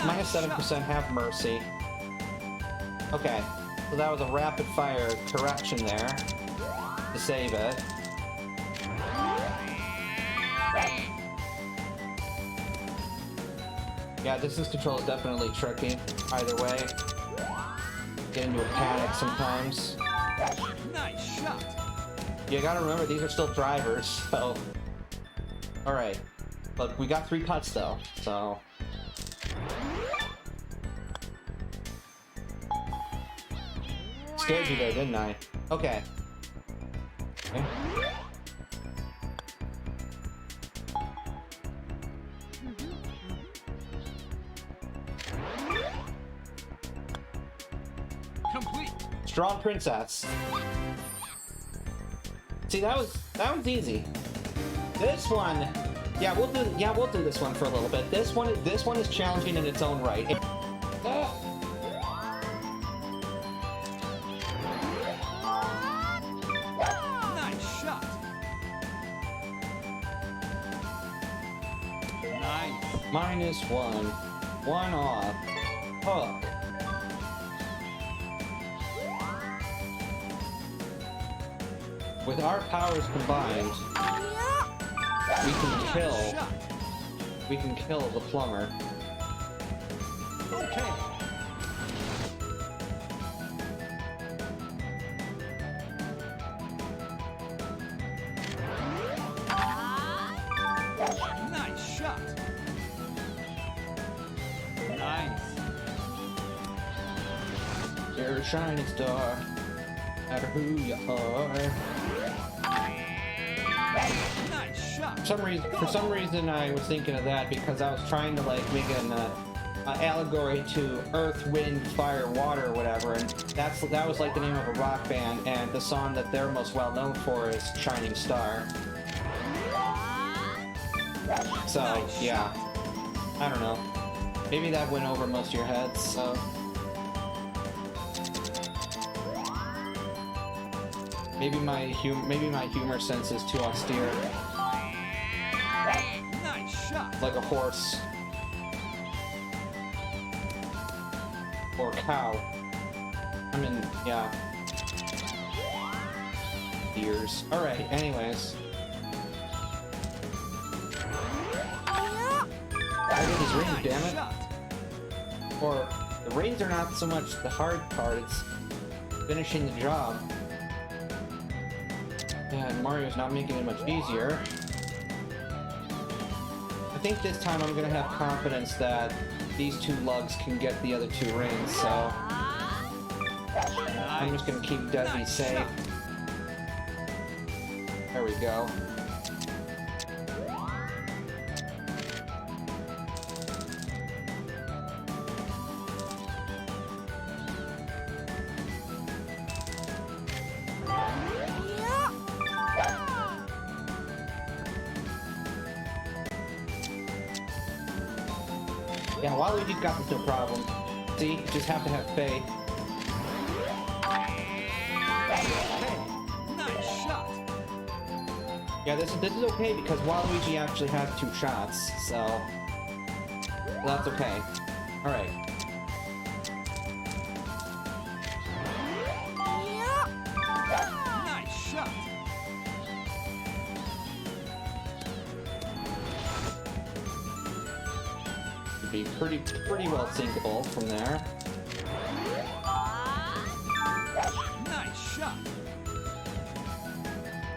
Minus 7% have mercy. Okay, so that was a rapid fire correction there to save it. Yeah, distance control is definitely tricky. Either way, get into a panic sometimes. Nice shot. You gotta remember, these are still drivers, so... Alright. But we got 3 putts though, so... Scared you there, didn't I? Okay. Okay. Complete. Strong Princess. See, that was easy. This one, yeah, we'll do this one for a little bit. This one is challenging in its own right. Nice shot. Nice. -1. 1 off. Hook. With our powers combined, we can kill the plumber. Okay. Nice shot. Nice. You're a shining star, no matter who you are. Nice shot. For some reason, I was thinking of that because I was trying to like make an allegory to Earth, Wind, Fire, Water, or whatever, and that was like the name of a rock band, and the song that they're most well known for is "Shining Star." So yeah, I don't know. Maybe that went over most of your heads. So. Maybe my humor sense is too austere. Nice shot. Like a horse. Or a cow. I mean, yeah. Ears. Alright, anyways. I did these rings, damn it. Or, the rings are not so much the hard part, it's finishing the job. Yeah, and Mario's not making it much easier. I think this time I'm gonna have confidence that these two lugs can get the other two rings, so I'm just gonna keep Desi safe. There we go. Yeah, Waluigi's got this no problem. See, you just have to have faith. Nice shot. Yeah, this is okay because Waluigi actually has 2 shots, so that's okay. All right. Nice shot. Be pretty well sinkable from there. Nice shot.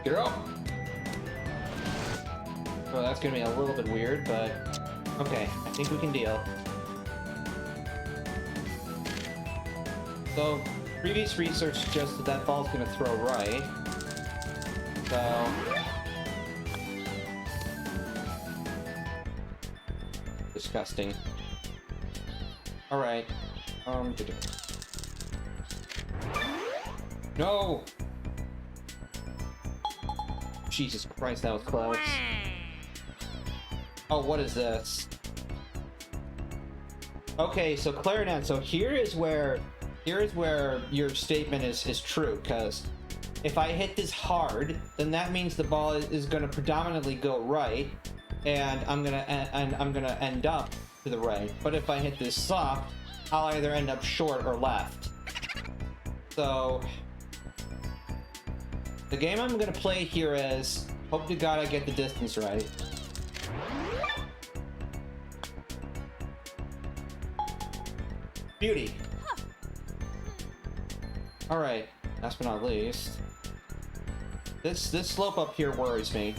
Get her up! Oh, that's gonna be a little bit weird, but okay, I think we can deal. So, previous research suggested that ball's gonna throw right. So... disgusting. Alright. No! Jesus Christ, that was close. Oh, what is this? Okay, so clarinet. So here is where your statement is true, because if I hit this hard, then that means the ball is going to predominantly go right, and I'm gonna end up to the right. But if I hit this soft, I'll either end up short or left. So the game I'm gonna play here is hope to God I get the distance right. Beauty. All right, last but not least, this slope up here worries me.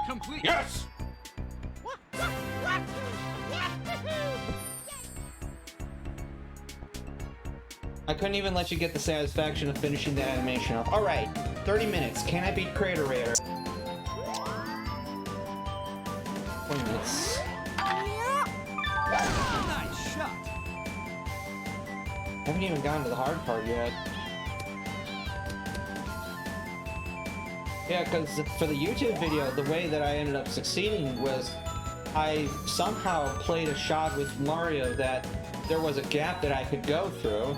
Complete. Yes! I couldn't even let you get the satisfaction of finishing the animation up. Alright, 30 minutes. Can I beat Crater Raider? 20 minutes. Nice shot. I haven't even gotten to the hard part yet. Yeah, because for the YouTube video, the way that I ended up succeeding was I somehow played a shot with Mario that there was a gap that I could go through.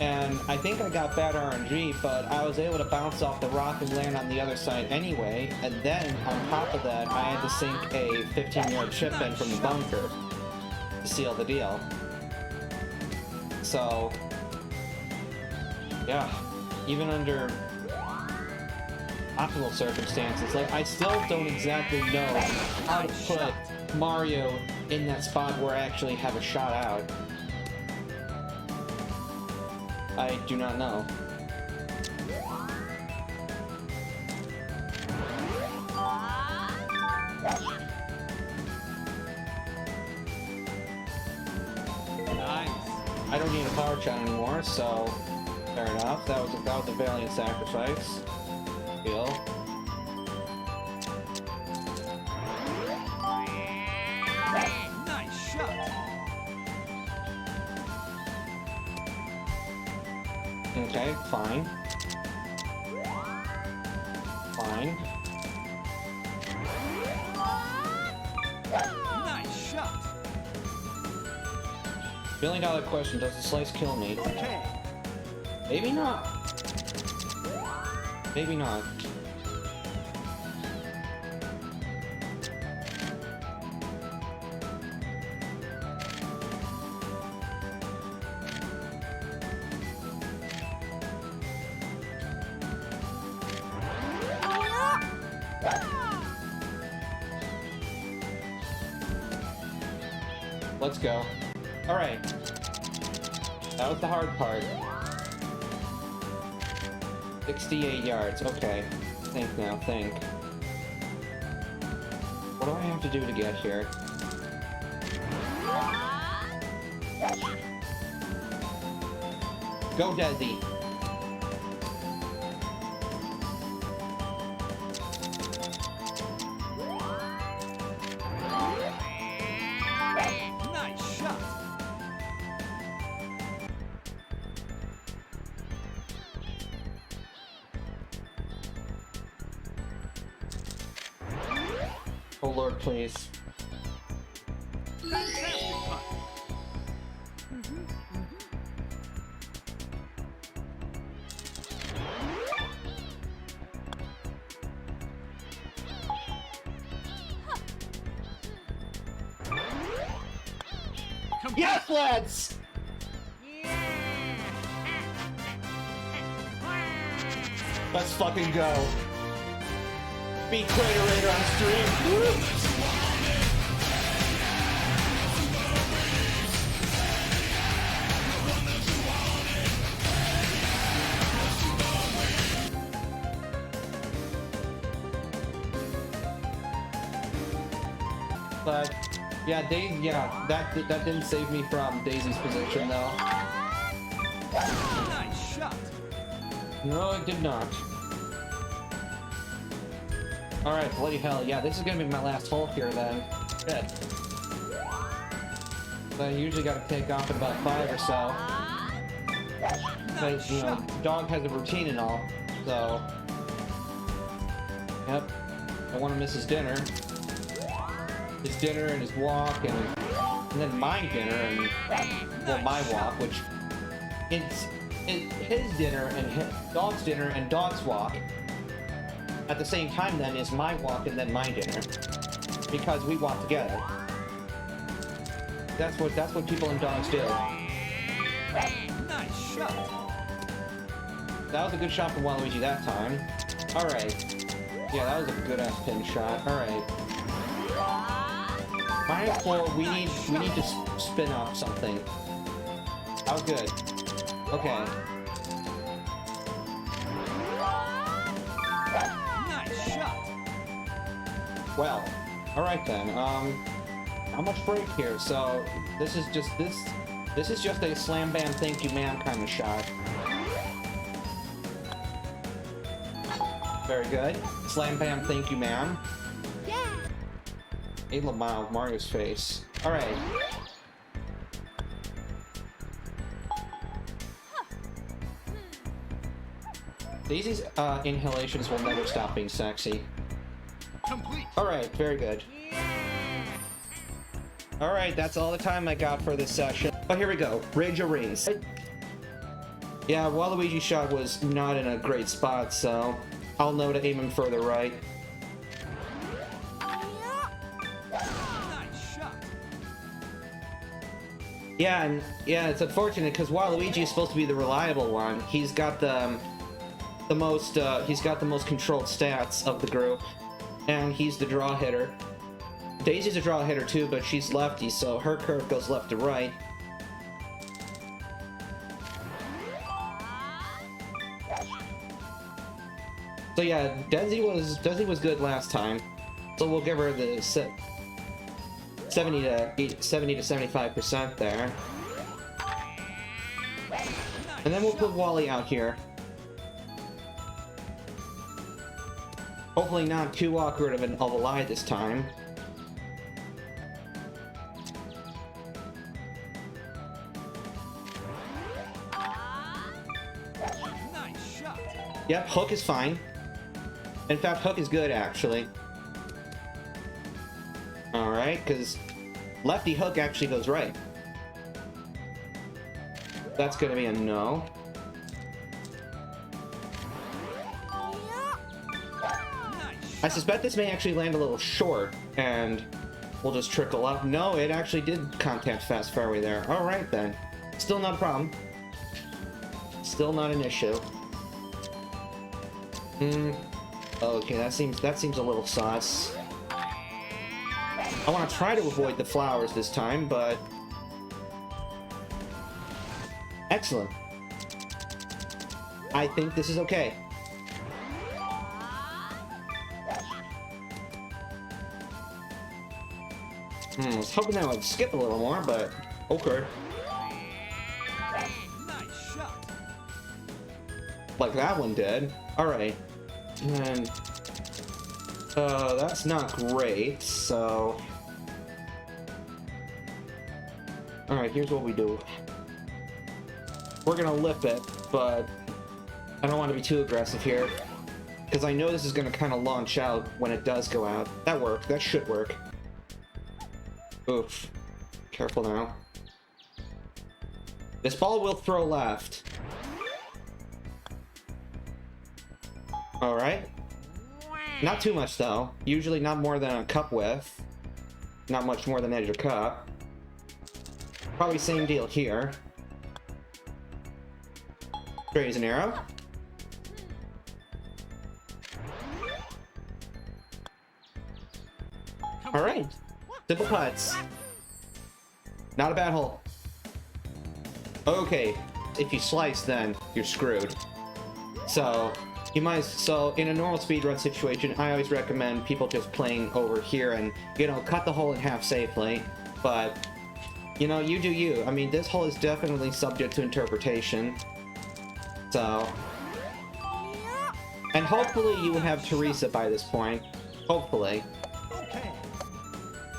And I think I got bad RNG, but I was able to bounce off the rock and land on the other side anyway. And then, on top of that, I had to sink a 15-yard chip in from the bunker to seal the deal. So, yeah, even under optimal circumstances, like, I still don't exactly know how to put Mario in that spot where I actually have a shot out. I do not know. Nice. I don't need a power shot anymore, so fair enough. That was a valiant sacrifice. Feel. Nice shot. Okay, fine. Fine. Nice shot. $1 million question, does the slice kill me? Okay. Maybe not. Maybe not. Let's go. Alright. That was the hard part. 68 yards. Okay. think now, think. What do I have to do to get here? Go, Desi. Nice shot. Oh Lord, please. Fantastic putt. Complete. Yes, lads! Let's fucking go. Beat Craterator on stream. Woo! But yeah, that didn't save me from Daisy's position though. Nice shot. No, it did not. Alright, bloody hell, yeah, this is gonna be my last hole here then. Good. So I usually gotta take off at about 5 or so. But, you know, dog has a routine and all, so... Yep. I want to miss his dinner. His dinner and his walk, and then my dinner and, well, my walk, which... It's his dinner and dog's dinner and dog's walk. At the same time, then, is my walk and then my dinner. Because we walk together. That's what people and dogs do. Nice shot. That was a good shot from Waluigi that time. Alright. Yeah, that was a good-ass pin shot. Alright. Minus 4, we need to spin off something. That was good. Okay. Nice shot. Well, alright then. How much break here? So this is just a slam bam thank you ma'am kind of shot. Very good. Slam bam thank you ma'am. Yeah. Ayla Mild, Mario's face. Alright. Daisy's inhalations will never stop being sexy. Complete. Alright, very good. Alright, that's all the time I got for this session. Oh, here we go. Rage of Rings. Yeah, Waluigi's shot was not in a great spot, so I'll know to aim him further right. Nice shot. Yeah, and yeah, it's unfortunate because Waluigi is supposed to be the reliable one. He's got the most controlled stats of the group, and he's the draw hitter. Daisy's a draw hitter too, but she's lefty, so her curve goes left to right. So yeah, Desi was good last time, so we'll give her the 70 to 75% there, and then we'll put Wally out here. Hopefully not too awkward of a lie this time. Nice shot. Yep, Hook is fine. In fact, Hook is good, actually. Alright, because lefty Hook actually goes right. That's going to be a no. I suspect this may actually land a little short, and we'll just trickle up. No, it actually did contact fast fairway there. Alright then. Still not a problem. Still not an issue. Okay, that seems a little sus. I want to try to avoid the flowers this time, but... Excellent. I think this is okay. I was hoping that would skip a little more, but okay. Nice shot. Like that one did. Alright. And that's not great, so alright, here's what we do. We're gonna lip it, but I don't want to be too aggressive here, because I know this is gonna kind of launch out when it does go out. That worked. That should work. Oof. Careful now. This ball will throw left. Alright. Not too much, though. Usually not more than a cup width. Not much more than edge of cup. Probably same deal here. Straight as an arrow. Alright. Simple putts. Not a bad hole. Okay. If you slice, then you're screwed. So in a normal speedrun situation, I always recommend people just playing over here and, you know, cut the hole in half safely. But, you know, you do you. I mean, this hole is definitely subject to interpretation. So, and hopefully you would have Teresa by this point. Hopefully. Okay.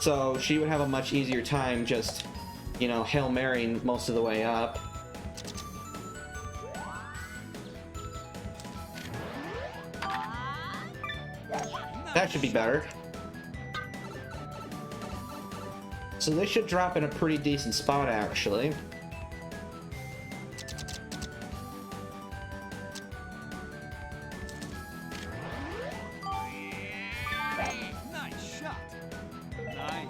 So she would have a much easier time just, you know, Hail Marying most of the way up. That should be better. So this should drop in a pretty decent spot, actually. Nice shot. Nice.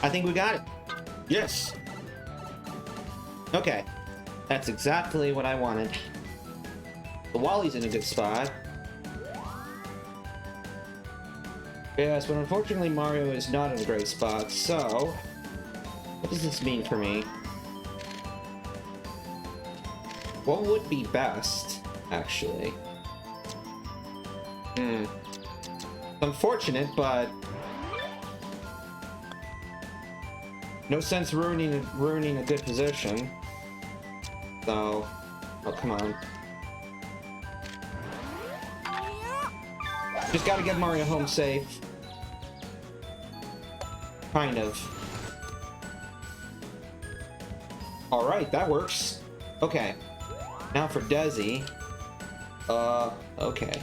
I think we got it. Yes. Okay. That's exactly what I wanted. The Wally's in a good spot. Yes, but unfortunately Mario is not in a great spot, so what does this mean for me? What would be best, actually? Unfortunate, but no sense ruining a good position. So, oh come on. Just gotta get Mario home safe. Kind of. Alright, that works. Okay. Now for Desi. Okay.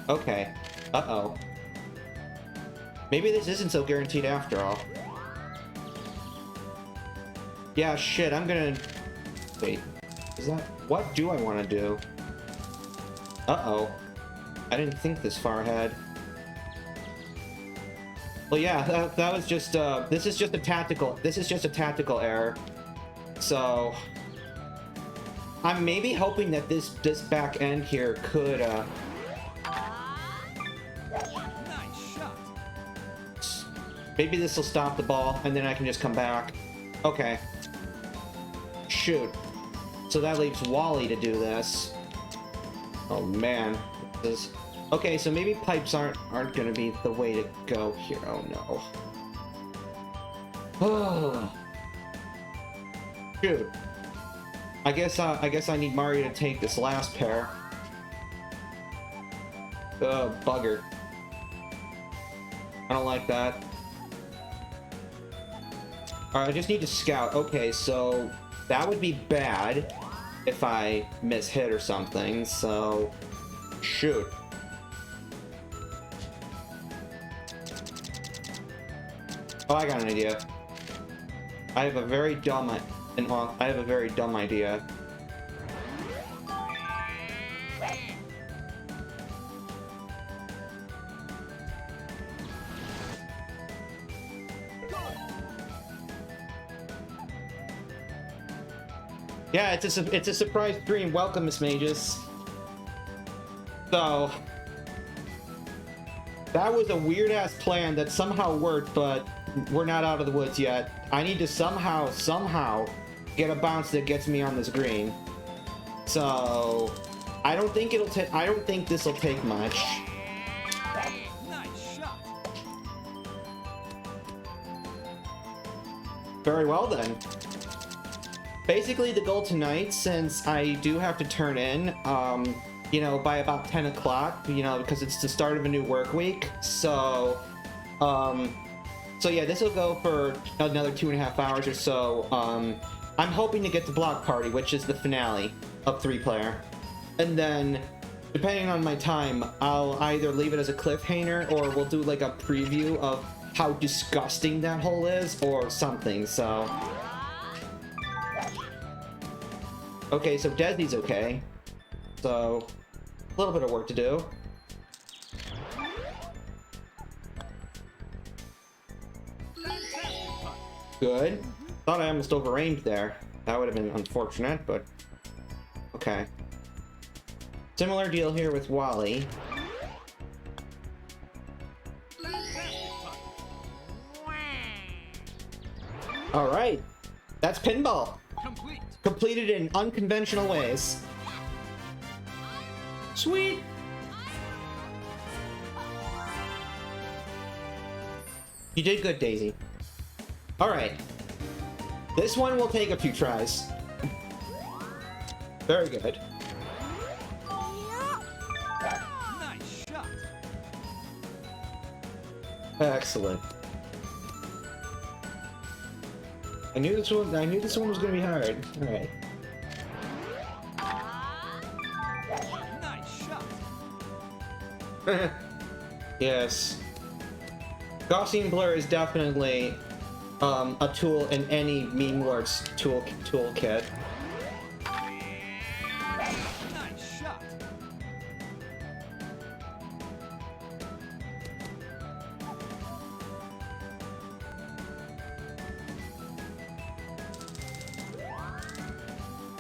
Okay. Uh-oh. Maybe this isn't so guaranteed after all. Yeah, shit, I'm gonna... Wait. Is that... What do I want to do? Uh-oh. I didn't think this far ahead. Well, yeah, that was just, this is just a tactical error. So, I'm maybe hoping that this back end here could, Nice shot. maybe this will stop the ball, and then I can just come back. Okay. Shoot. So that leaves Wally to do this. Oh, man. This is... Okay, so maybe pipes aren't gonna be the way to go here. Oh no. Oh. Shoot. I guess I need Mario to take this last pair. Oh, bugger. I don't like that. Alright, I just need to scout. Okay, so that would be bad if I miss-hit or something, so... Shoot. Oh, I got an idea. I have a very dumb idea. Yeah, it's a surprise stream. Welcome, Miss Mages. So that was a weird ass plan that somehow worked, but we're not out of the woods yet. I need to somehow get a bounce that gets me on this green. So I don't think this will take much. Nice shot. Very well then. Basically, the goal tonight, since I do have to turn in, you know, by about 10 o'clock, you know, because it's the start of a new work week. So yeah, this will go for another 2.5 hours or so. I'm hoping to get to Block Party, which is the finale of 3-player. And then, depending on my time, I'll either leave it as a cliffhanger, or we'll do like a preview of how disgusting that hole is, or something, so... Okay, so Desi's okay. So, a little bit of work to do. Good. Thought I almost over-aimed there. That would have been unfortunate, but... Okay. Similar deal here with Wally. Alright. That's pinball. Complete. Completed in unconventional ways. Sweet! You did good, Daisy. Alright. This one will take a few tries. Very good. Nice shot. Excellent. I knew this one was gonna be hard. Alright. Nice shot. Yes. Gaussian blur is definitely a tool in any MemeWorks toolkit. Nice shot.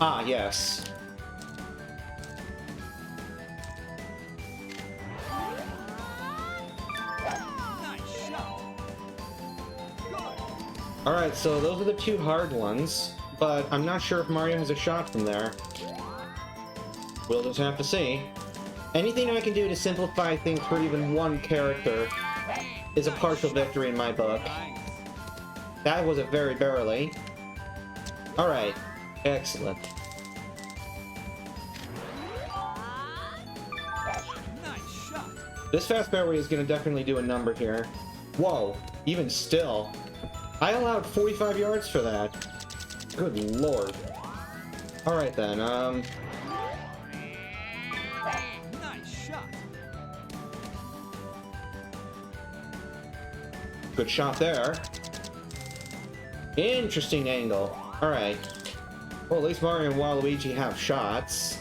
Ah, yes. Nice shot. Good. Alright, so those are the two hard ones, but I'm not sure if Mario has a shot from there. We'll just have to see. Anything I can do to simplify things for even one character is a partial victory in my book. Nice. That was a very barely. Alright, excellent. Nice shot. This fast berry is going to definitely do a number here. Whoa, even still. I allowed 45 yards for that. Good lord. Alright then, Nice shot. good shot there. Interesting angle. Alright. Well, at least Mario and Waluigi have shots.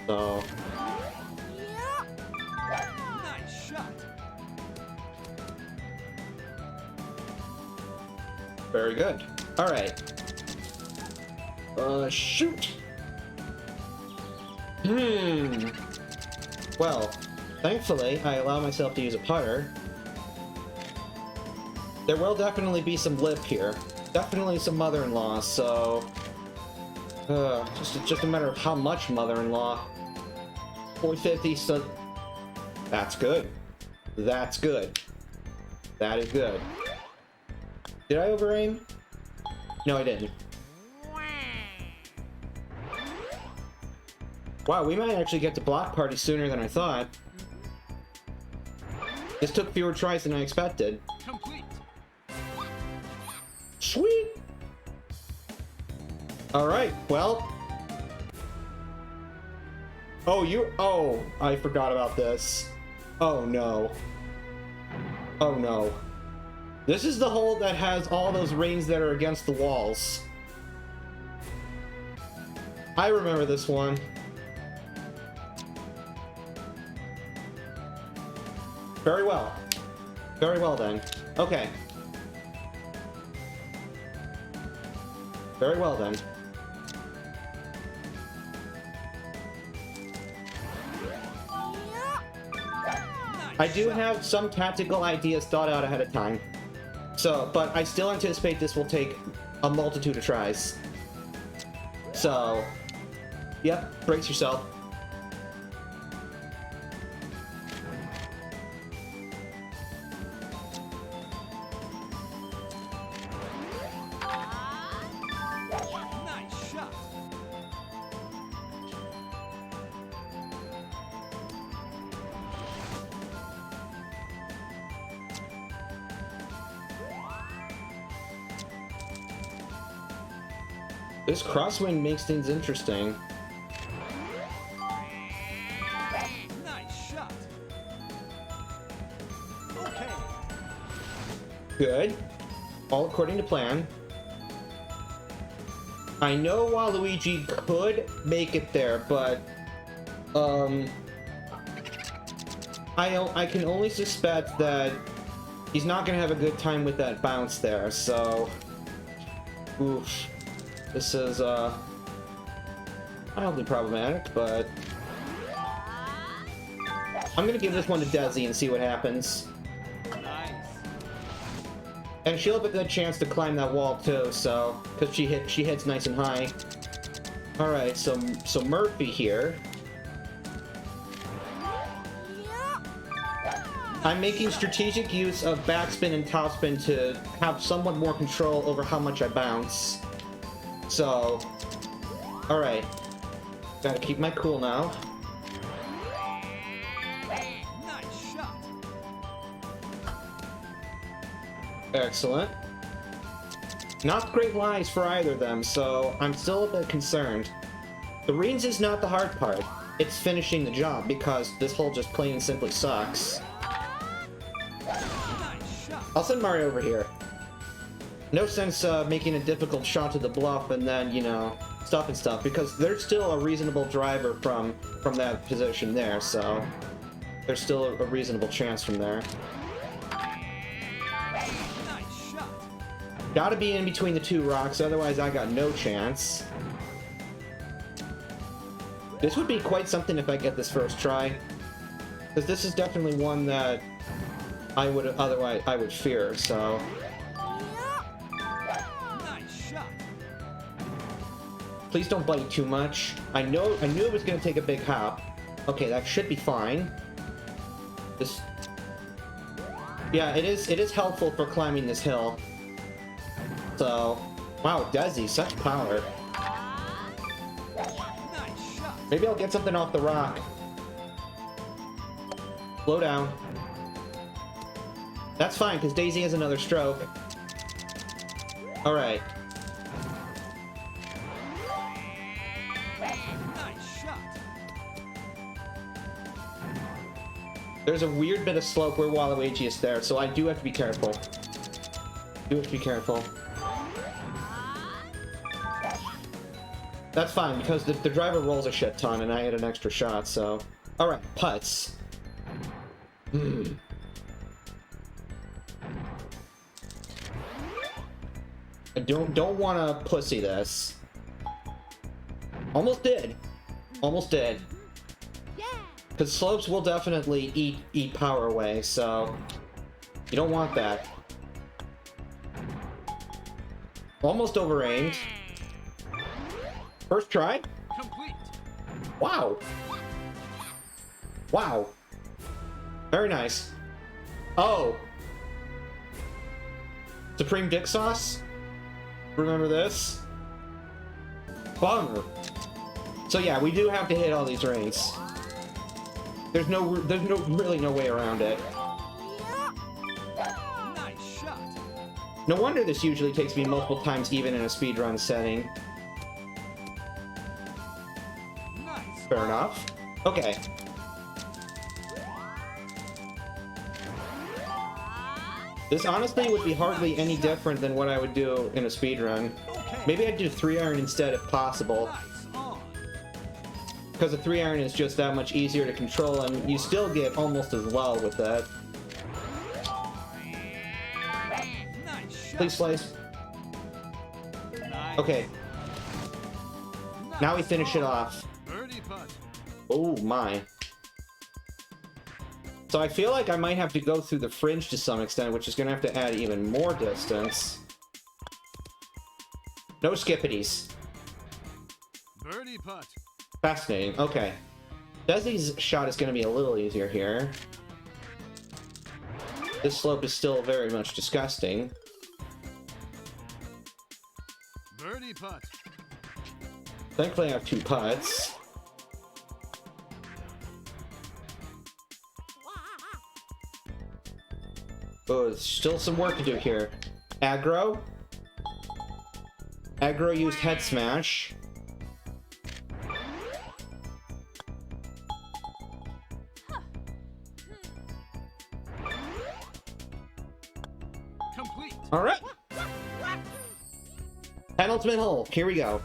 So... Nice shot. very good. Alright. Shoot! Well, thankfully, I allow myself to use a putter. There will definitely be some lip here. Definitely some mother-in-law, so... just a matter of how much mother-in-law. 450, so... That's good. That's good. That is good. Did I over-aim? No, I didn't. Wow, we might actually get to Block Party sooner than I thought. This took fewer tries than I expected. Complete. Sweet! Alright, well... Oh, I forgot about this. Oh no. Oh no. This is the hole that has all those rings that are against the walls. I remember this one. Very well. Very well then. Okay. Very well then. I do have some tactical ideas thought out ahead of time. So, but I still anticipate this will take a multitude of tries. So, yep, brace yourself. This crosswind makes things interesting. Nice shot. Okay. Good. All according to plan. I know Waluigi could make it there, but I can only suspect that he's not gonna have a good time with that bounce there, so oof. This is mildly problematic, but I'm gonna give this one to Desi and see what happens. Nice. And she'll have a good chance to climb that wall too, so because she hits nice and high. All right, so Murphy here. I'm making strategic use of backspin and topspin to have somewhat more control over how much I bounce. So, all right, gotta keep my cool now. Nice shot. Excellent. Not great lies for either of them, so I'm still a bit concerned. The reins is not the hard part. It's finishing the job, because this hole just plain and simply sucks. Nice shot. I'll send Mario over here. No sense making a difficult shot to the bluff and then, you know, stuff, because there's still a reasonable driver from that position there, so there's still a reasonable chance from there. Nice shot. Gotta be in between the two rocks, otherwise I got no chance. This would be quite something if I get this first try, because this is definitely one that I would fear, so... Nice shot. Please don't bite too much. I knew it was gonna take a big hop. Okay, that should be fine. This... Yeah, it is helpful for climbing this hill. So... Wow, Desi, such power. Nice shot. Maybe I'll get something off the rock. Slow down. That's fine, because Daisy has another stroke. Alright. Nice shot. There's a weird bit of slope where Waluigi is there, so I do have to be careful. That's fine, because the driver rolls a shit ton, and I had an extra shot, so... Alright, putts. I don't want to pussy this. Almost did. Because slopes will definitely eat power away, so you don't want that. Almost over-aimed. First try? Complete. Wow. Wow. Very nice. Oh. Supreme Dick Sauce? Remember this? Bummer. So yeah, we do have to hit all these rings. There's really no way around it. Nice shot. No wonder this usually takes me multiple times even in a speedrun setting. Nice. Fair enough. Okay. This honestly would be hardly any different than what I would do in a speedrun. Okay. Maybe I'd do 3-iron instead if possible, Nice on. because a 3-iron is just that much easier to control and you still get almost as well with that. Nice shot. Please slice. Nice. Okay, now we finish it off. Birdie putt. Oh my. So I feel like I might have to go through the fringe to some extent, which is going to have to add even more distance. No skippities. Birdie putt. Fascinating. Okay. Desi's shot is going to be a little easier here. This slope is still very much disgusting. Birdie putt. Thankfully I have 2 putts. Oh, there's still some work to do here. Aggro. Aggro used head smash. Complete. Alright. Penultimate hole. Here we go.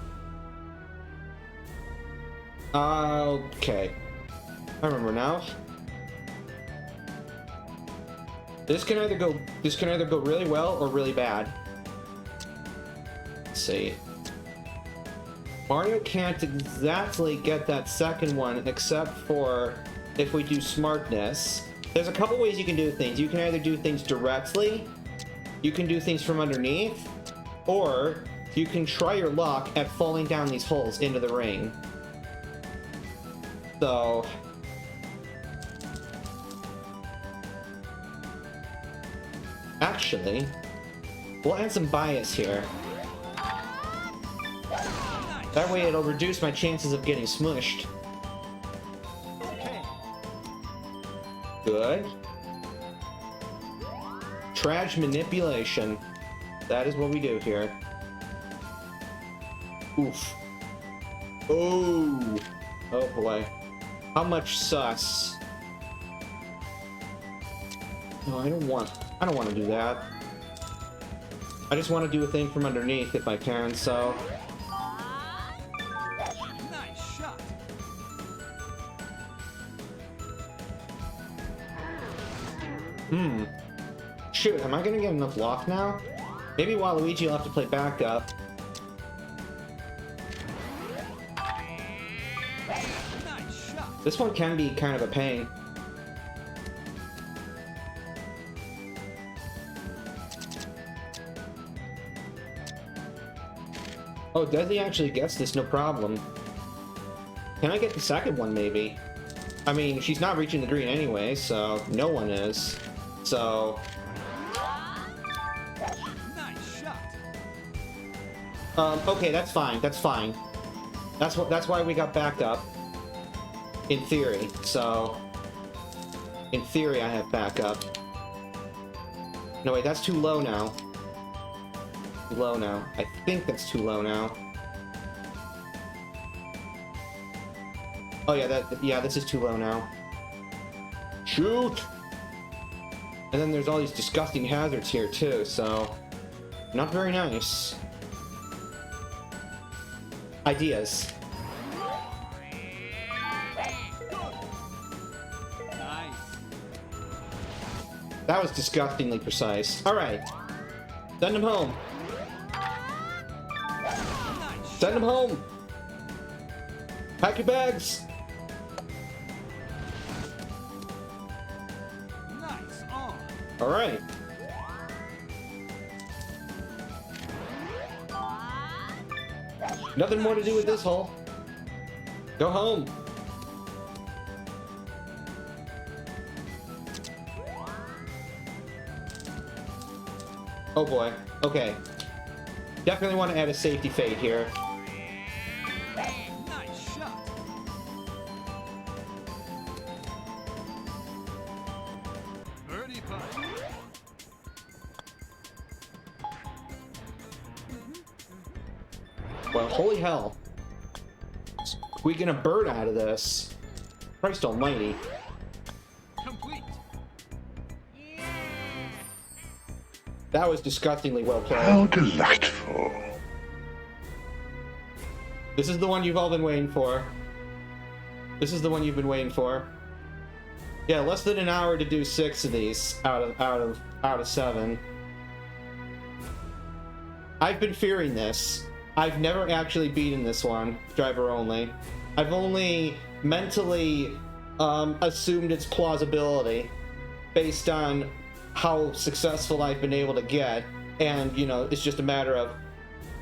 Okay. I remember now. This can either go really well or really bad. Let's see. Mario can't exactly get that second one except for if we do smartness. There's a couple ways you can do things. You can either do things directly, you can do things from underneath, or you can try your luck at falling down these holes into the ring. So actually, we'll add some bias here. That way it'll reduce my chances of getting smushed. Okay. Good. Trash manipulation. That is what we do here. Oof. Oh. Oh boy. How much sus? No, I don't want to do that. I just want to do a thing from underneath if I can, so... Nice shot. Shoot, am I gonna get enough luck now? Maybe Waluigi will have to play backup. Nice shot. This one can be kind of a pain. Oh, Desi actually gets this, no problem. Can I get the second one, maybe? I mean, she's not reaching the green anyway, so no one is. So... Nice shot. Okay, that's fine, that's fine. That's why we got backup. In theory, so... In theory, I have backup. No, wait, that's too low now. Too low now. I think that's too low now. Oh yeah, this is too low now. Shoot! And then there's all these disgusting hazards here too, so... Not very nice. Ideas. Nice. That was disgustingly precise. Alright. Send him home. Nice. Send him home! Pack your bags! Nice on. Alright. Nothing more to do with this hole. Go home. Oh boy. Okay. Definitely want to add a safety fade here. Nice shot. Birdie putt. Well, holy hell. Squeaking a bird out of this. Christ almighty. Complete. That was disgustingly well played. How delightful. This is the one you've all been waiting for. This is the one you've been waiting for. Yeah, less than an hour to do 6 of these out of 7. I've been fearing this. I've never actually beaten this one, driver only. I've only mentally assumed its plausibility based on how successful I've been able to get, and you know, it's just a matter of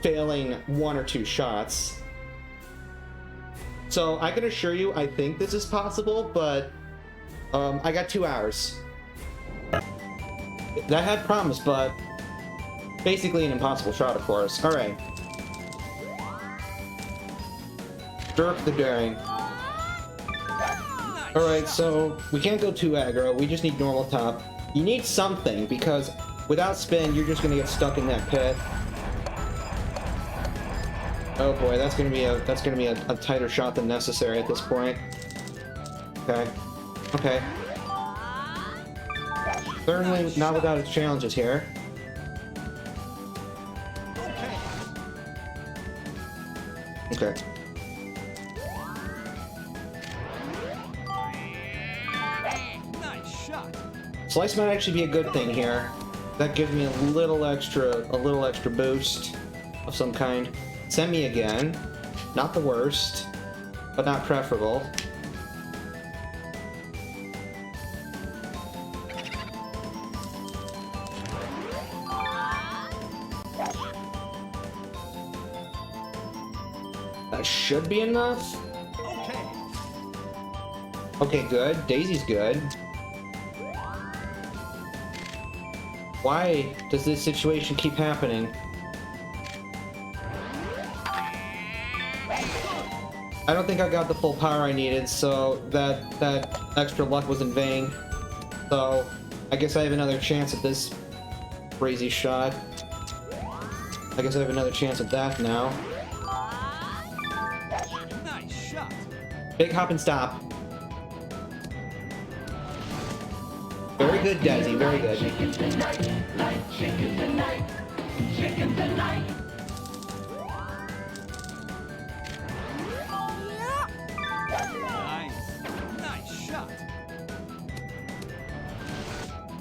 failing 1 or 2 shots. So I can assure you, I think this is possible, but I got 2 hours. That had promise, but basically an impossible shot, of course. All right. Jerk the daring. All right, so we can't go too aggro. We just need normal top. You need something, because without spin, you're just gonna get stuck in that pit. Oh boy, that's gonna be a tighter shot than necessary at this point. Okay. Okay. Certainly not without its challenges here. Okay. Nice shot. Slice might actually be a good thing here. That gives me a little extra boost of some kind. Semi again. Not the worst, but not preferable. That should be enough. Okay. Okay, good. Daisy's good. Why does this situation keep happening? I don't think I got the full power I needed, so that extra luck was in vain. So, I guess I have another chance at this crazy shot. I guess I have another chance at that now. Nice shot. Big hop and stop. Very good, Daisy, very good. Shaking tonight, like shaking tonight, shaking tonight. Nice. Nice shot.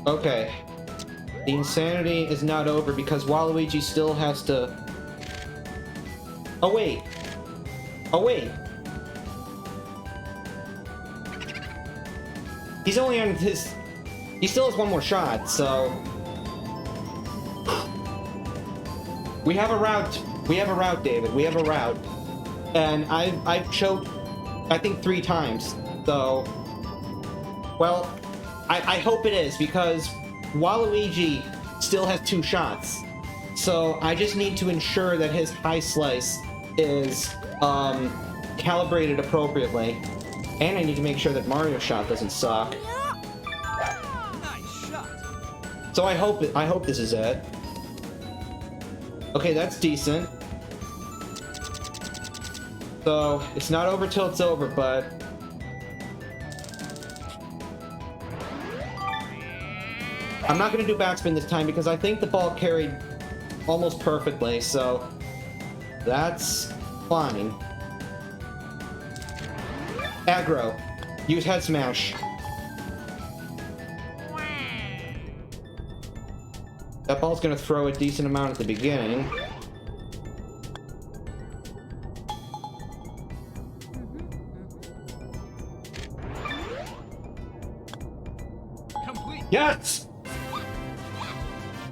Okay. The insanity is not over because Waluigi still has to... Oh wait. Oh wait. He's only on his... He still has one more shot, so... We have a route. We have a route, David. We have a route. And I've choked, I think, 3 times. So... Well, I hope it is, because Waluigi still has 2 shots. So I just need to ensure that his high slice is calibrated appropriately. And I need to make sure that Mario's shot doesn't suck. Nice shot. So I hope this is it. Okay, that's decent. So it's not over till it's over, but I'm not gonna do backspin this time because I think the ball carried almost perfectly, so that's fine. Aggro. Use head smash. That ball's gonna throw a decent amount at the beginning. Complete. Yes!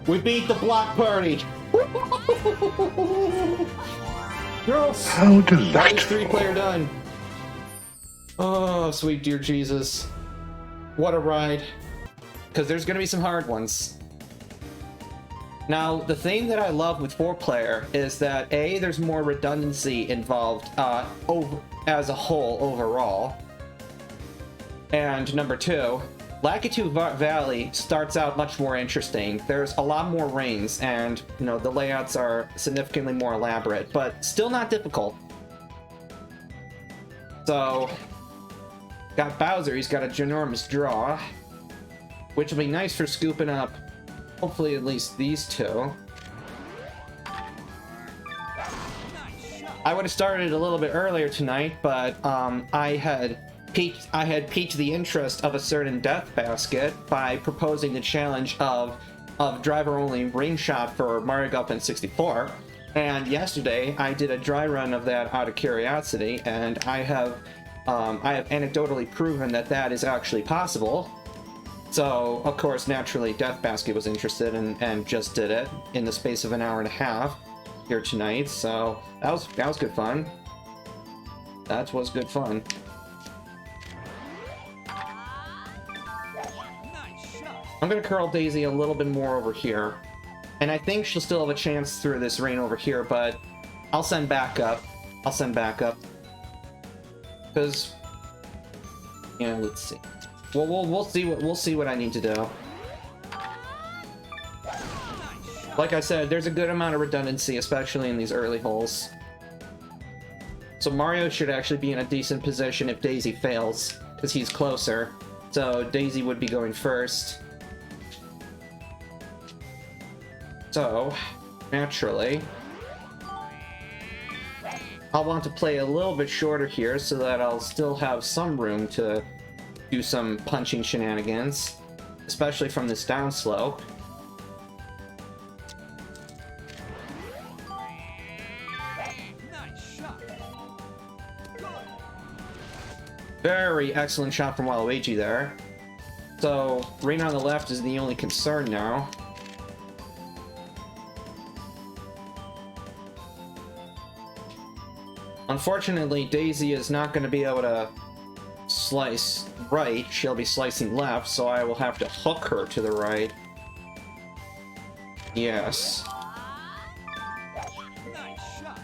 We beat the block party! Girls! How That is delightful. 3-player done. Oh, sweet dear Jesus. What a ride. Because there's gonna be some hard ones. Now, the thing that I love with 4-player is that A, there's more redundancy involved as a whole overall. And number 2, Lakitu Valley starts out much more interesting. There's a lot more rings, and you know the layouts are significantly more elaborate, but still not difficult. So, got Bowser. He's got a ginormous draw, which will be nice for scooping up, hopefully at least these 2. I would have started a little bit earlier tonight, but I had piqued the interest of a certain death basket by proposing the challenge of driver-only ring shot for Mario Golf 64. And yesterday, I did a dry run of that out of curiosity, and I have anecdotally proven that that is actually possible. So, of course, naturally, Death Basket was interested and just did it in the space of an hour and a half here tonight. So that was good fun. That was good fun. I'm gonna curl Daisy a little bit more over here. And I think she'll still have a chance through this rain over here, but I'll send backup. I'll send backup. Because, yeah, let's see. Well, we'll see what I need to do. Like I said, there's a good amount of redundancy, especially in these early holes. So Mario should actually be in a decent position if Daisy fails, because he's closer. So Daisy would be going first. So, naturally, I'll want to play a little bit shorter here so that I'll still have some room to do some punching shenanigans, especially from this downslope. Nice shot. Good. Very excellent shot from Waluigi there. So, rain on the left is the only concern now. Unfortunately, Daisy is not going to be able to slice right. She'll be slicing left, so I will have to hook her to the right. Yes. Nice shot.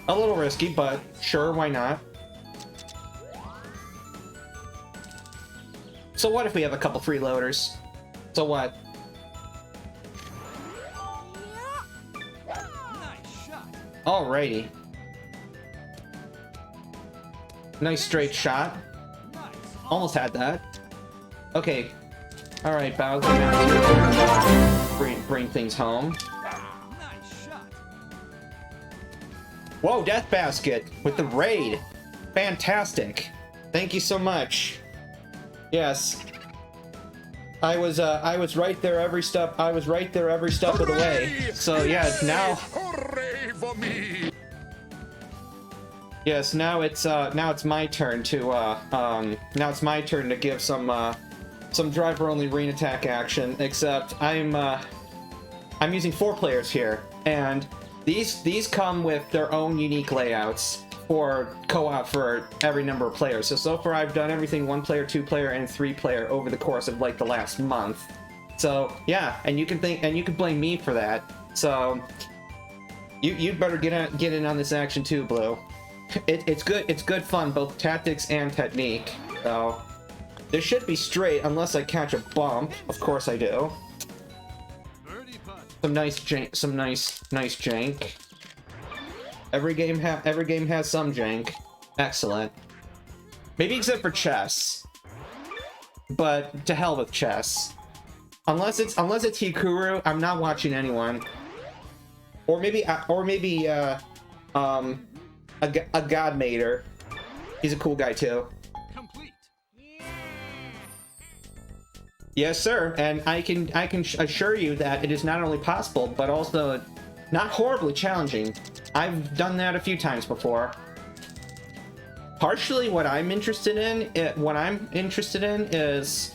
A little risky, but sure, why not? So what if we have a couple freeloaders? So what? Nice shot. Alrighty. Nice straight shot. Nice. Almost had that. Okay. Alright, Bowser now to bring things home. Nice shot. Whoa, Death Basket with the raid. Fantastic. Thank you so much. Yes. I was right there every step. I was right there every step of the way. So yeah, now. Hooray for me! Yes, now it's my turn to give some driver-only rain attack action. Except I'm using 4 players here, and these come with their own unique layouts for co-op for every number of players. So far I've done everything 1 player, 2 player, and 3 player over the course of like the last month. So yeah, and you can blame me for that. So you'd better get in on this action too, Blue. It's good fun, both tactics and technique. So this should be straight unless I catch a bump. Of course I do. Birdie putt. Some nice jank. Every game has some jank. Excellent. Maybe except for chess. But to hell with chess. Unless it's Hikuru, I'm not watching anyone. Or maybe a Godmater. He's a cool guy too. Complete. Yes, sir. And I can assure you that it is not only possible, but also not horribly challenging. I've done that a few times before. Partially, what I'm interested in is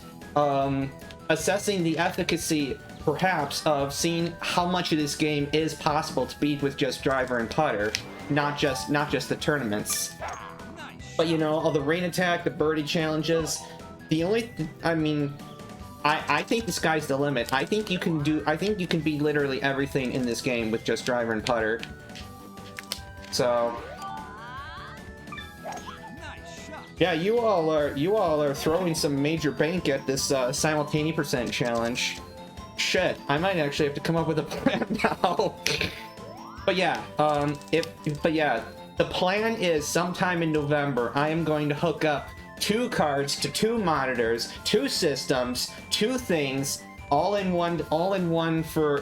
assessing the efficacy, perhaps, of seeing how much of this game is possible to beat with just driver and putter, not just the tournaments. Nice. But you know, all the rain attack, the birdie challenges, I think the sky's the limit. I think you can beat literally everything in this game with just driver and putter. So Nice shot. yeah, you all are throwing some major bank at this simultaneous percent challenge. Shit, I might actually have to come up with a plan now. But yeah, the plan is sometime in November I am going to hook up 2 cards to 2 monitors, 2 systems, 2 things, all in one for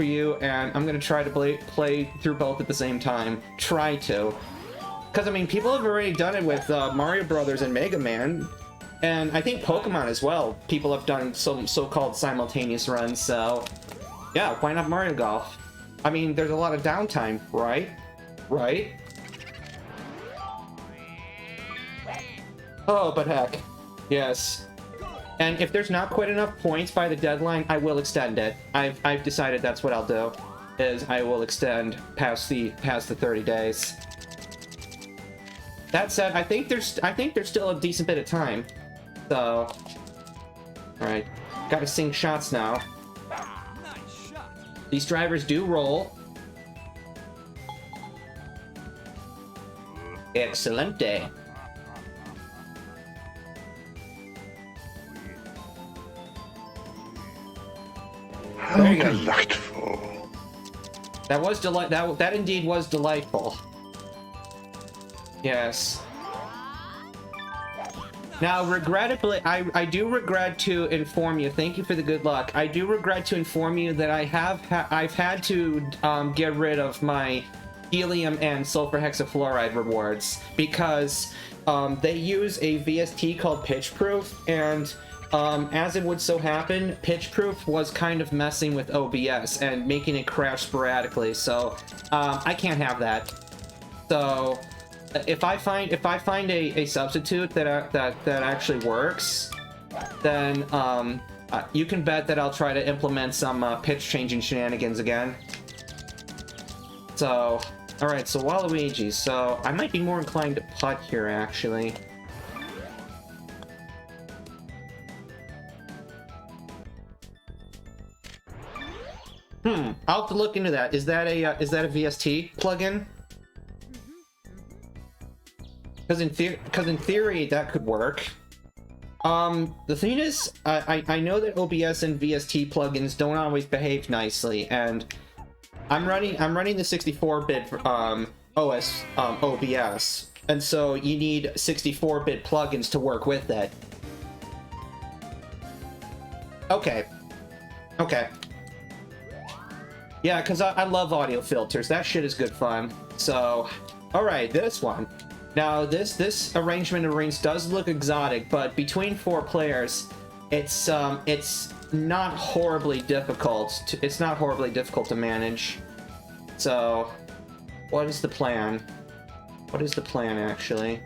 you, and I'm gonna try to play through both at the same time. Try to, because I mean, people have already done it with Mario Brothers and Mega Man, and I think Pokemon as well. People have done some so-called simultaneous runs. So yeah, why not Mario Golf? I mean, there's a lot of downtime, right? Right? Oh, but heck, yes. And if there's not quite enough points by the deadline, I will extend it. I've decided that's what I'll do, is I will extend past the 30 days. That said, I think there's still a decent bit of time. So, all right, gotta sink shots now. Nice shot. These drivers do roll. Excelente. How There you go. delightful. That was that indeed was delightful. Yes. Now, regrettably, I do regret to inform you. Thank you for the good luck. I do regret to inform you that I've had to get rid of my helium and sulfur hexafluoride rewards because they use a VST called Pitchproof, and as it would so happen, Pitchproof was kind of messing with OBS and making it crash sporadically. So I can't have that. So. If I find a substitute that actually works, then you can bet that I'll try to implement some pitch changing shenanigans again. So, all right. So Waluigi. So I might be more inclined to putt here, actually. I'll have to look into that. Is that a VST plugin? Because in theory, that could work. The thing is, I know that OBS and VST plugins don't always behave nicely, and I'm running the 64-bit OBS, and so you need 64-bit plugins to work with it. Okay. Yeah, because I love audio filters. That shit is good fun. So, all right, this one. Now, this arrangement of rings does look exotic, but between 4 players, it's not horribly difficult. It's not horribly difficult to manage. So, what is the plan? What is the plan, actually?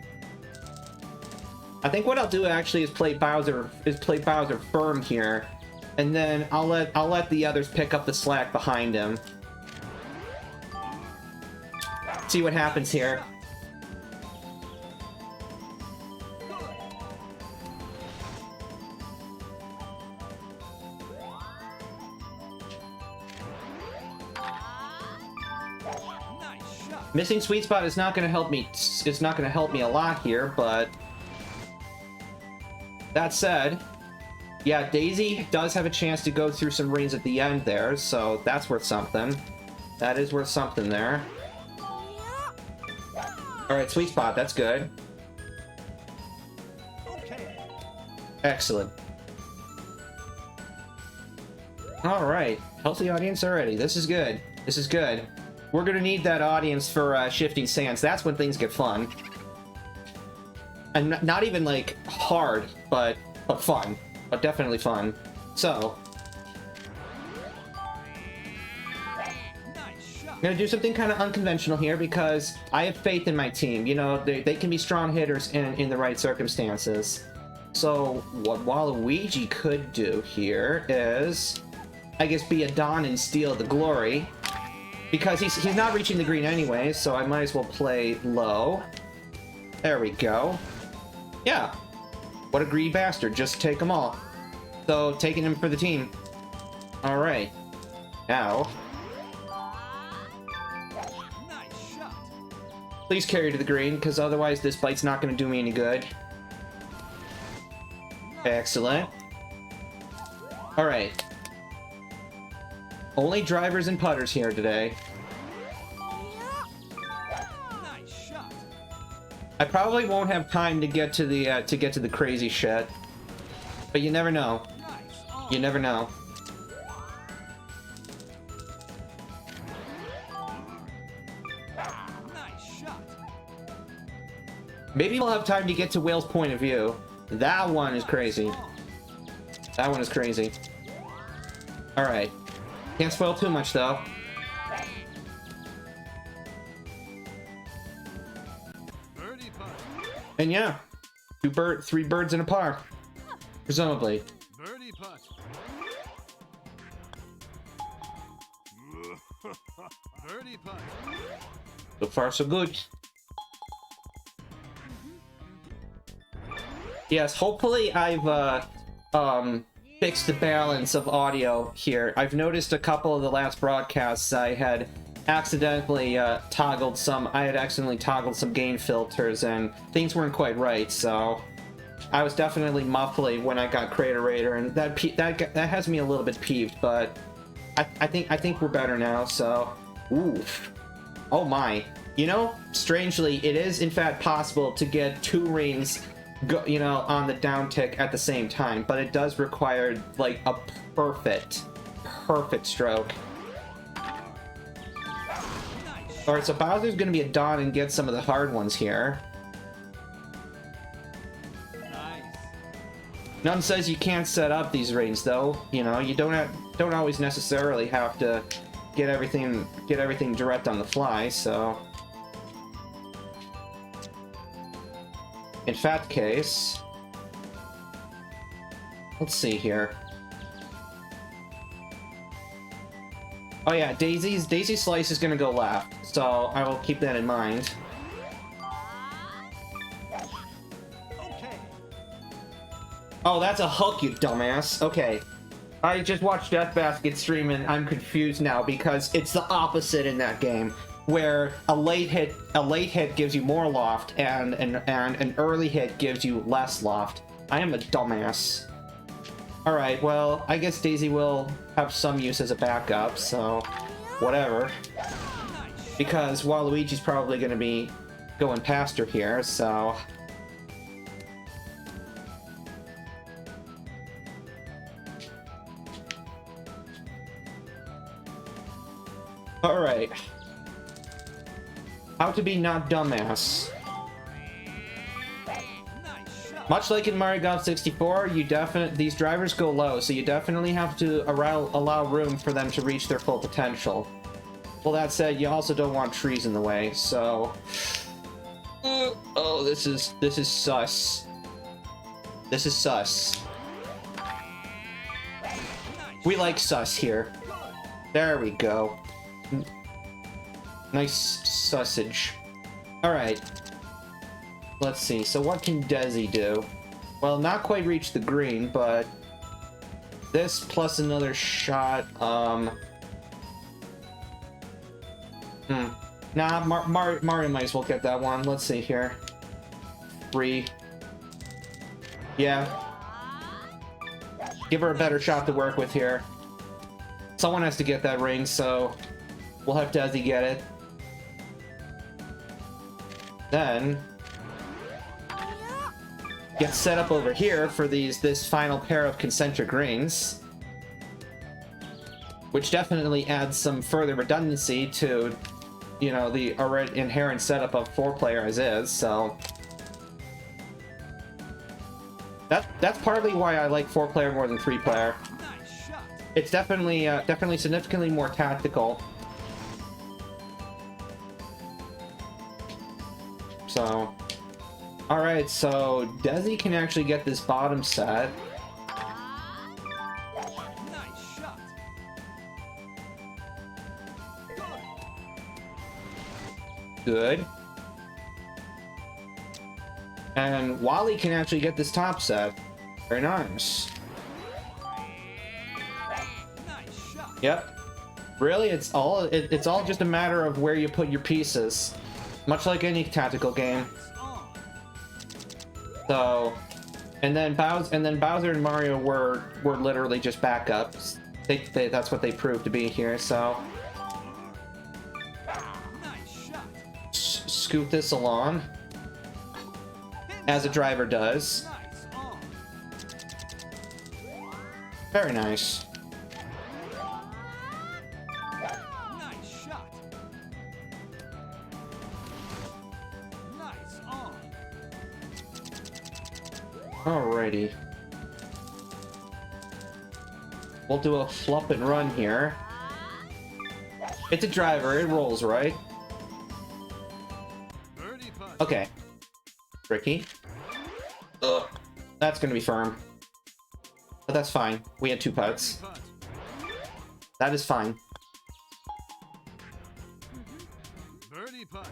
I think what I'll do actually is play Bowser firm here, and then I'll let the others pick up the slack behind him. See what happens here. Missing sweet spot is not going to help me. It's not going to help me a lot here, but that said, yeah, Daisy does have a chance to go through some rings at the end there, so that's worth something. That is worth something there. All right, sweet spot. That's good. Excellent. All right, healthy audience already. This is good. This is good. We're gonna need that audience for shifting sands. That's when things get fun, and not even like hard, but fun, but definitely fun. So, I'm gonna do something kind of unconventional here because I have faith in my team. You know, they can be strong hitters in the right circumstances. So, what Waluigi could do here is, I guess, be a Don and steal the glory. Because he's not reaching the green anyway, so I might as well play low. There we go. Yeah. What a greedy bastard. Just take them all. So, taking him for the team. Alright. Now. Please carry to the green, because otherwise this bite's not going to do me any good. Excellent. Alright. Only drivers and putters here today. I probably won't have time to get to the crazy shit, but you never know. You never know. Maybe we'll have time to get to Whale's point of view. That one is crazy. That one is crazy. All right. Can't spoil too much, though. And yeah, 3 birds in a par, presumably. Birdie putt. Birdie putt. So far, so good. Yes, hopefully I've fixed the balance of audio here. I've noticed a couple of the last broadcasts I had accidentally toggled some gain filters and things weren't quite right, so I was definitely muffly when I got Craterator, and that has me a little bit peeved, but I think we're better now, so Oof. Oh my. You know, strangely, it is in fact possible to get 2 rings, you know, on the down tick at the same time, but it does require, like, a perfect stroke. Alright, so Bowser's gonna be a Don and get some of the hard ones here. Nice. None says you can't set up these rings, though. You know, you don't always necessarily have to get everything direct on the fly, so... In that case... Let's see here. Oh yeah, Daisy Slice is gonna go left, so I will keep that in mind. Okay. Oh, that's a hook, you dumbass. Okay. I just watched Death Basket stream and I'm confused now because it's the opposite in that game, where a late hit gives you more loft and an early hit gives you less loft. I am a dumbass. Alright, well, I guess Daisy will have some use as a backup, so whatever. Because Waluigi's probably going to be going past her here, so... Alright. How to be not dumbass. Much like in Mario Golf 64, these drivers go low, so you definitely have to allow room for them to reach their full potential. Well, that said, you also don't want trees in the way, so... Oh, this is sus. This is sus. We like sus here. There we go. Nice sausage. Alright. Let's see, so what can Desi do? Well, not quite reach the green, but... This plus another shot, Nah, Mario might as well get that one. Let's see here. 3. Yeah. Give her a better shot to work with here. Someone has to get that ring, so... We'll have Desi get it. Then... Get set up over here for this final pair of concentric rings. Which definitely adds some further redundancy to, you know, the already inherent setup of 4-player as is, so... That's partly why I like 4-player more than 3-player. It's definitely significantly more tactical. So... Alright, so Desi can actually get this bottom set. Nice shot. Good. And Wally can actually get this top set. Very nice. Nice shot. Yep. Really, it's all just a matter of where you put your pieces. Much like any tactical game. So, and then Bowser and Mario were literally just backups. That's what they proved to be here. So, scoot this along, as a driver does. Very nice. Alrighty. We'll do a flop and run here. It's a driver, it rolls, right? Okay. Tricky. Ugh. That's gonna be firm. But that's fine. We had 2 putts. That is fine. Birdie putt.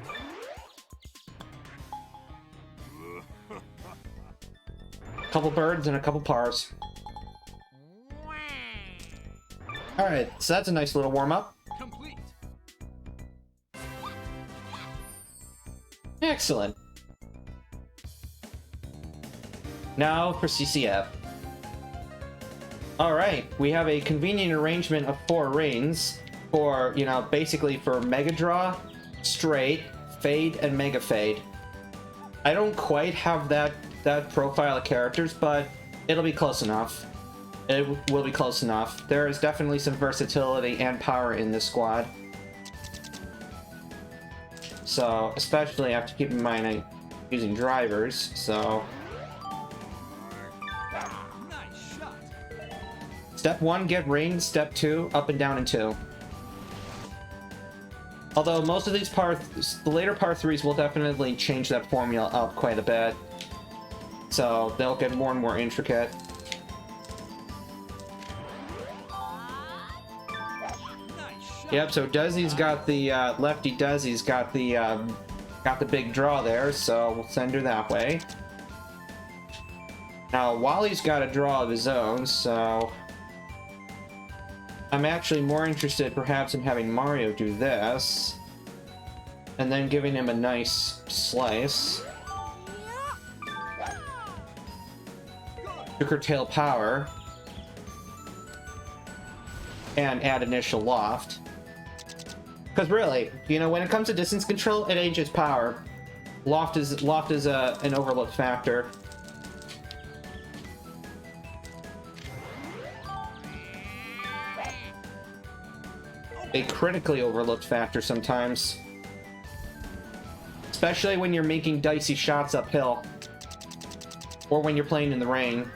Couple birds and a couple pars. Alright, so that's a nice little warm-up. Complete. Excellent. Now for CCF. Alright, we have a convenient arrangement of 4 rings. for, you know, basically for Mega Draw, Straight, Fade, and Mega Fade. I don't quite have that profile of characters, but it'll be close enough. It will be close enough. There is definitely some versatility and power in this squad. So, especially I have to keep in mind I'm using drivers, so... Nice shot. Step 1, get ring. Step 2, up and down in 2. Although most of these the later par 3s will definitely change that formula up quite a bit. So, they'll get more and more intricate. Yep, so Desi's got the, Lefty Desi's got the big draw there, so we'll send her that way. Now, Wally's got a draw of his own, so... I'm actually more interested perhaps in having Mario do this. And then giving him a nice slice. To curtail power. And add initial loft. Because really, you know, when it comes to distance control, it ain't just power. Loft is an overlooked factor. A critically overlooked factor sometimes. Especially when you're making dicey shots uphill. Or when you're playing in the rain.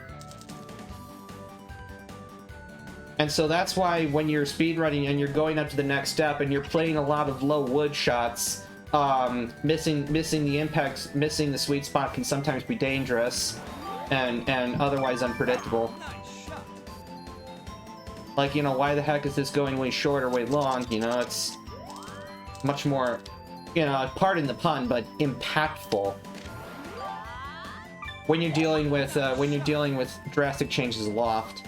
And so that's why when you're speedrunning and you're going up to the next step and you're playing a lot of low wood shots, missing the impacts, missing the sweet spot can sometimes be dangerous and otherwise unpredictable. Like, you know, why the heck is this going way short or way long? You know, it's much more, you know, pardon the pun, but impactful when you're dealing with drastic changes of loft.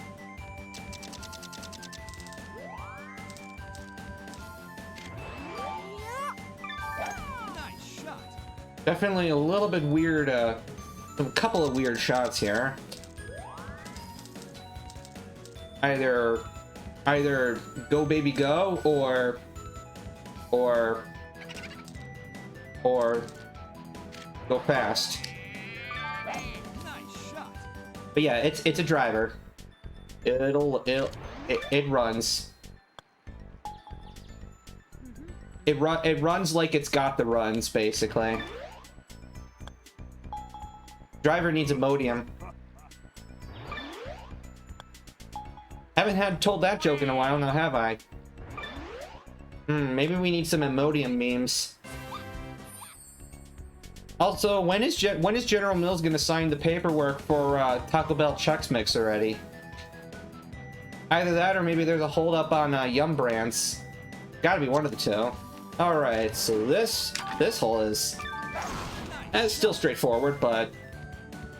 Definitely a little bit weird, a couple of weird shots here. Either go baby go, or go fast. But yeah, it's a driver. It runs. It runs like it's got the runs, basically. Driver needs Imodium. Haven't had told that joke in a while now, have I? Maybe we need some Imodium memes. Also, when is General Mills gonna sign the paperwork for Taco Bell Chex Mix already? Either that, or maybe there's a holdup on Yum Brands. Gotta be one of the two. All right, so this hole is still straightforward, but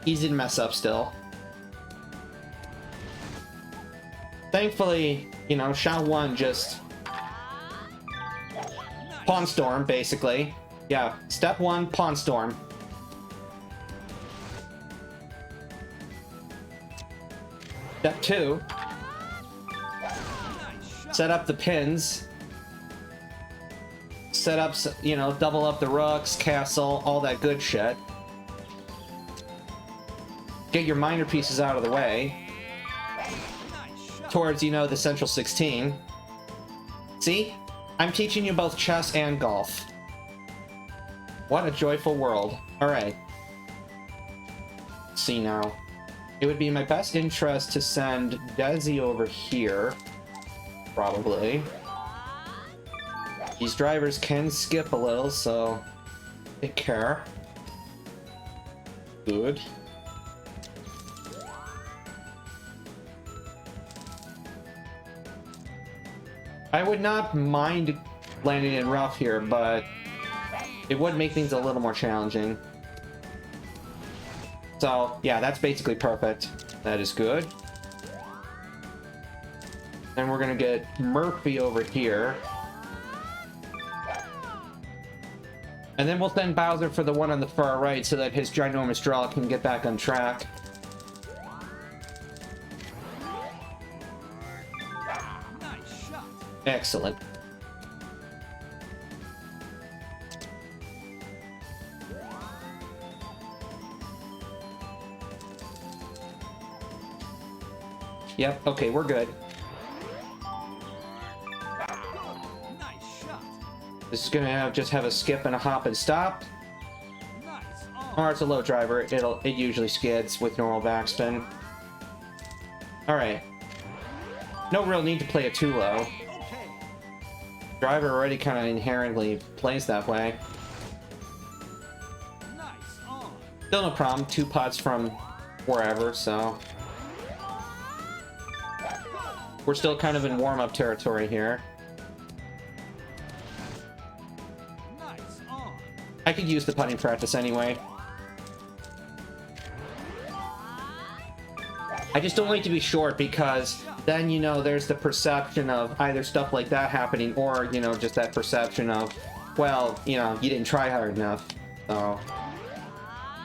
easy to mess up still. Thankfully, you know, shot 1 just Pawn Storm, basically. Yeah, step 1, Pawn Storm. Step 2, set up the pins. Set up, you know, double up the rooks, castle, all that good shit. Get your minor pieces out of the way. Towards, you know, the central 16. See? I'm teaching you both chess and golf. What a joyful world. Alright. See now. It would be in my best interest to send Desi over here. Probably. These drivers can skip a little, so take care. Good. I would not mind landing in rough here, but it would make things a little more challenging. So, yeah, that's basically perfect. That is good. Then we're gonna get Murphy over here. And then we'll send Bowser for the one on the far right so that his ginormous draw can get back on track. Excellent. Yep, okay, we're good. Nice shot. This is gonna just have a skip and a hop and stop. Nice Or it's a low driver. It usually skids with normal backspin. Alright. No real need to play it too low. Okay. Driver already kind of inherently plays that way. Nice on. Still no problem. 2 pots from wherever, so... We're still kind of in warm-up territory here. Nice on. I could use the putting practice anyway. I just don't like to be short because then, you know, there's the perception of either stuff like that happening or, you know, just that perception of, well, you know, you didn't try hard enough. So,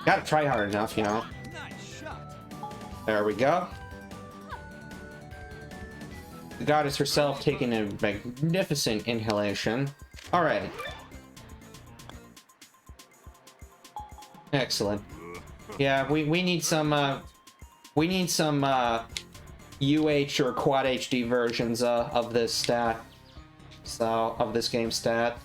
gotta try hard enough, you know. Nice shot. There we go. The goddess herself taking a magnificent inhalation. Alright. Excellent. Yeah, we need some UH or Quad HD versions of this stat. So, of this game stat.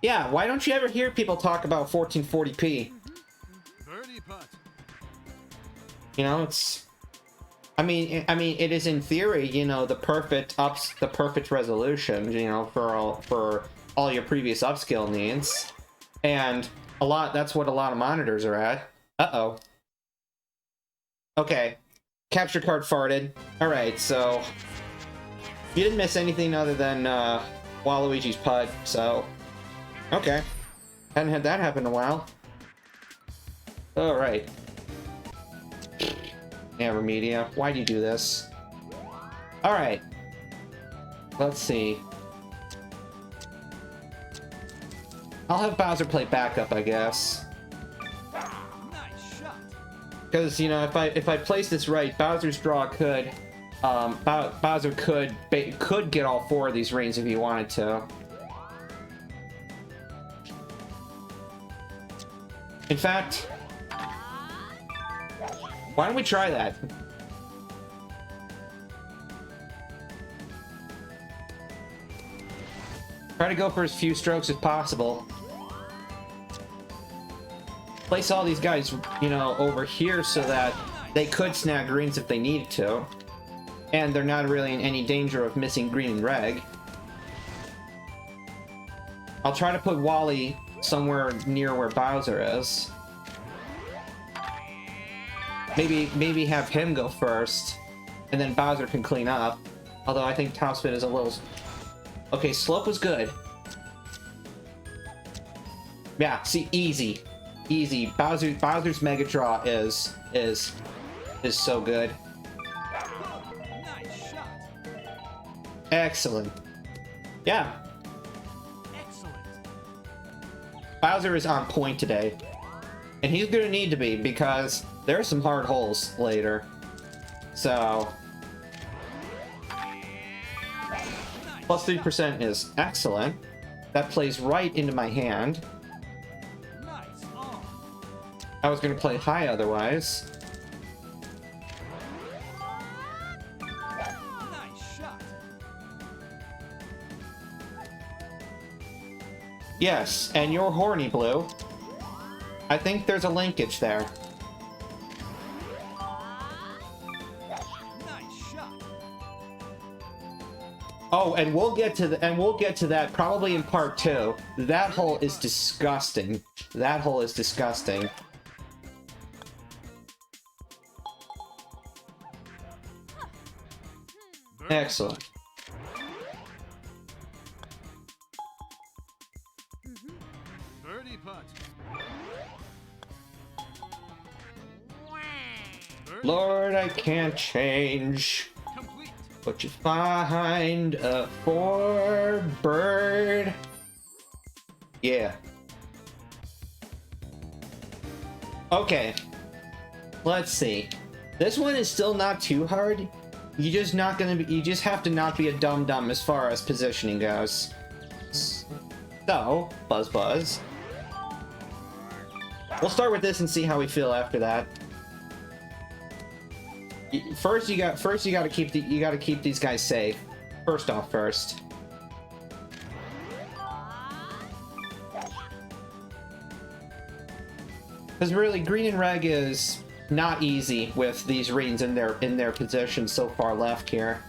Yeah, why don't you ever hear people talk about 1440p? Birdie putt. You know, it's... I mean, it is in theory, you know, the perfect resolution, you know, for all your previous upscale needs. And that's what a lot of monitors are at. Uh-oh. Okay. Capture card farted. Alright, so... You didn't miss anything other than, Waluigi's putt, so... Okay. Hadn't had that happen in a while. Alright. Yeah, Remedia, why'd you do this? Alright. Let's see. I'll have Bowser play backup, I guess. Nice shot. Because, you know, if I place this right, Bowser's draw could... Bowser could get all 4 of these rings if he wanted to. In fact... Why don't we try that? Try to go for as few strokes as possible. Place all these guys, you know, over here so that they could snag greens if they needed to. And they're not really in any danger of missing green and reg. I'll try to put Wally somewhere near where Bowser is. Maybe have him go first, and then Bowser can clean up. Although I think topspin is a little... Okay, slope was good. Yeah, see, easy. Easy. Bowser's Mega Draw is so good. Nice shot. Excellent. Yeah. Excellent. Bowser is on point today. And he's gonna need to be, because there are some hard holes later. So... Plus 3% is excellent. That plays right into my hand. Nice on. I was gonna play high otherwise. Nice shot. Yes, and you're horny, Blue. I think there's a linkage there. Nice shot. Oh, and we'll get to that probably in part 2. That hole is disgusting. That hole is disgusting. Excellent. Birdie putt. Birdie Lord, I can't change complete. what you find a 4-bird. Yeah. Okay. Let's see. This one is still not too hard. You just have to not be a dum-dum as far as positioning goes. So, buzz. We'll start with this and see how we feel after that. First you got to keep these guys safe. First off, first. Because really, green and red is not easy with these greens in their position so far left here.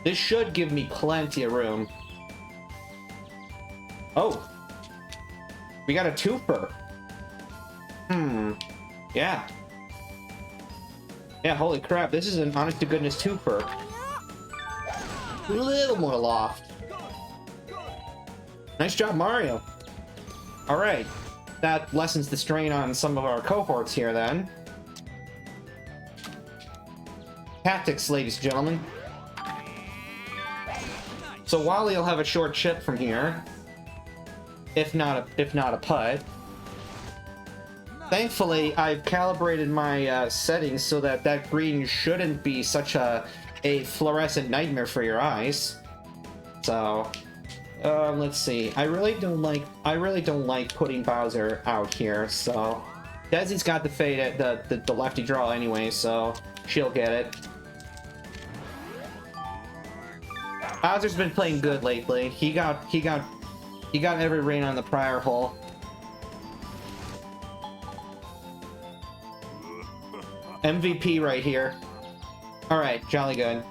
This should give me plenty of room. Oh! We got a twofer. Yeah. Yeah, holy crap, this is an honest-to-goodness twofer. A little more loft. Nice job, Mario. Alright. That lessens the strain on some of our cohorts here, then. Tactics, ladies and gentlemen. So Wally will have a short chip from here, if not a putt. Thankfully, I've calibrated my settings so that green shouldn't be such a fluorescent nightmare for your eyes. So, let's see. I really don't like putting Bowser out here. So, Desi's got the fade, the lefty draw anyway, so she'll get it. Bowser's been playing good lately. He got every rain on the prior hole. MVP right here. Alright, jolly good.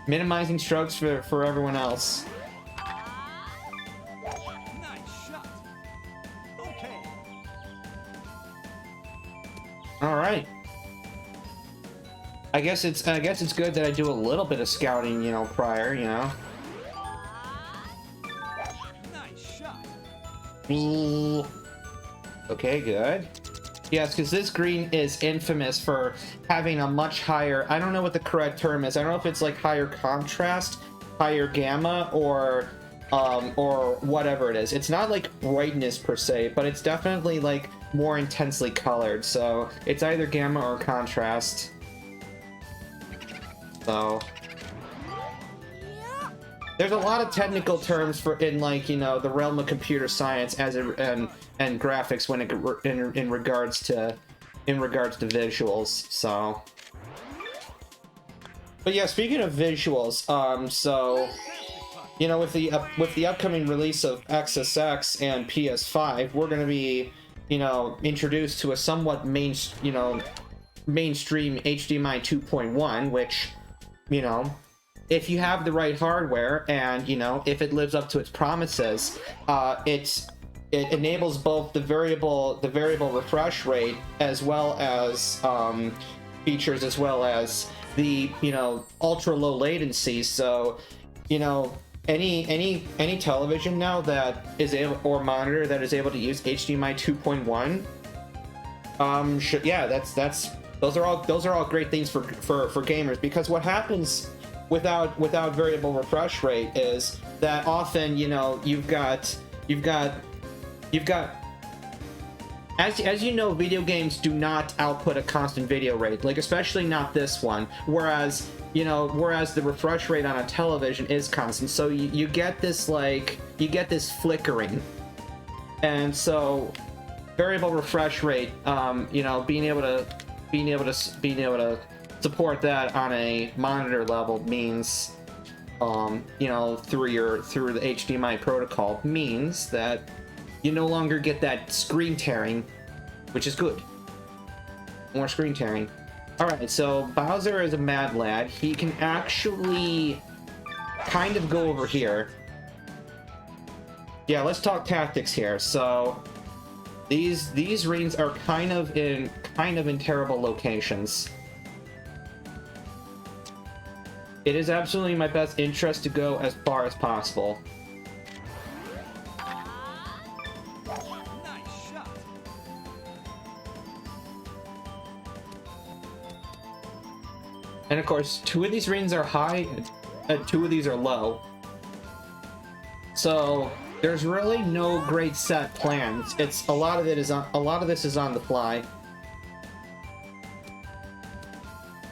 Minimizing strokes for everyone else. Nice shot. Okay. Alright. I guess it's good that I do a little bit of scouting, you know, prior, you know. Nice shot. Okay, good. Yes, because this green is infamous for having a much higher, I don't know what the correct term is. I don't know if it's like higher contrast, higher gamma, or whatever it is. It's not like brightness per se, but it's definitely like more intensely colored. So it's either gamma or contrast. So there's a lot of technical terms for in like, you know, the realm of computer science as and graphics when in regards to visuals. So, but yeah, speaking of visuals, so you know, with the upcoming release of XSX and PS5, we're going to be, you know, introduced to a somewhat mainstream HDMI 2.1, which, you know, if you have the right hardware and, you know, if it lives up to its promises, it enables both the variable refresh rate as well as features as well as the, you know, ultra low latency. So, you know, any television now that is able, or monitor that is able to use HDMI 2.1, yeah, those are all great things for gamers, because what happens without variable refresh rate is that often, you know, you've got as you know, video games do not output a constant video rate, like especially not this one, whereas the refresh rate on a television is constant. So you get this flickering, and so variable refresh rate, you know, being able to support that on a monitor level means, you know, through the HDMI protocol, means that you no longer get that screen tearing, which is good. More screen tearing. Alright, so Bowser is a mad lad. He can actually kind of go over here. Yeah, let's talk tactics here. So these rings are kind of in terrible locations. It is absolutely in my best interest to go as far as possible. Nice shot. And of course, 2 of these rings are high, and 2 of these are low. So There's really no great set plans. It's a lot of this is on the fly.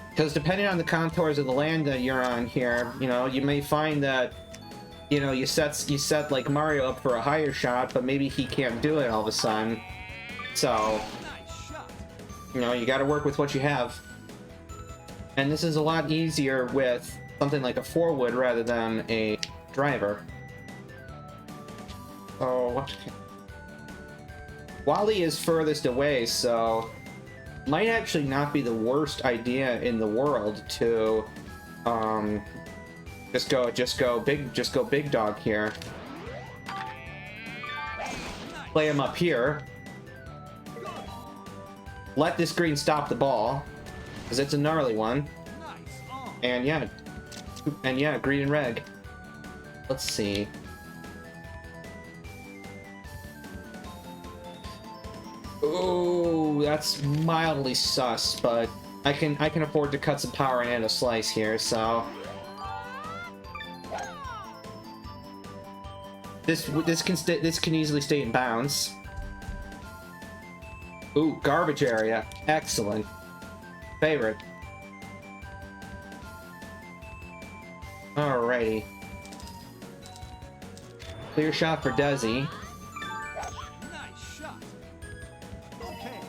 Because depending on the contours of the land that you're on here, you know, you may find that, you know, you set like Mario up for a higher shot, but maybe he can't do it all of a sudden. So, you know, you got to work with what you have. And this is a lot easier with something like a 4-wood rather than a driver. Oh, what? Wally is furthest away, so might actually not be the worst idea in the world to just go big dog here. Play him up here. Let this green stop the ball, because it's a gnarly one. And yeah, green and red. Let's see. Oh, that's mildly sus, but I can afford to cut some power and add a slice here, so this can easily stay in bounds. Ooh, garbage area. Excellent. Favorite. Alrighty. Clear shot for Desi. Nice shot. Okay.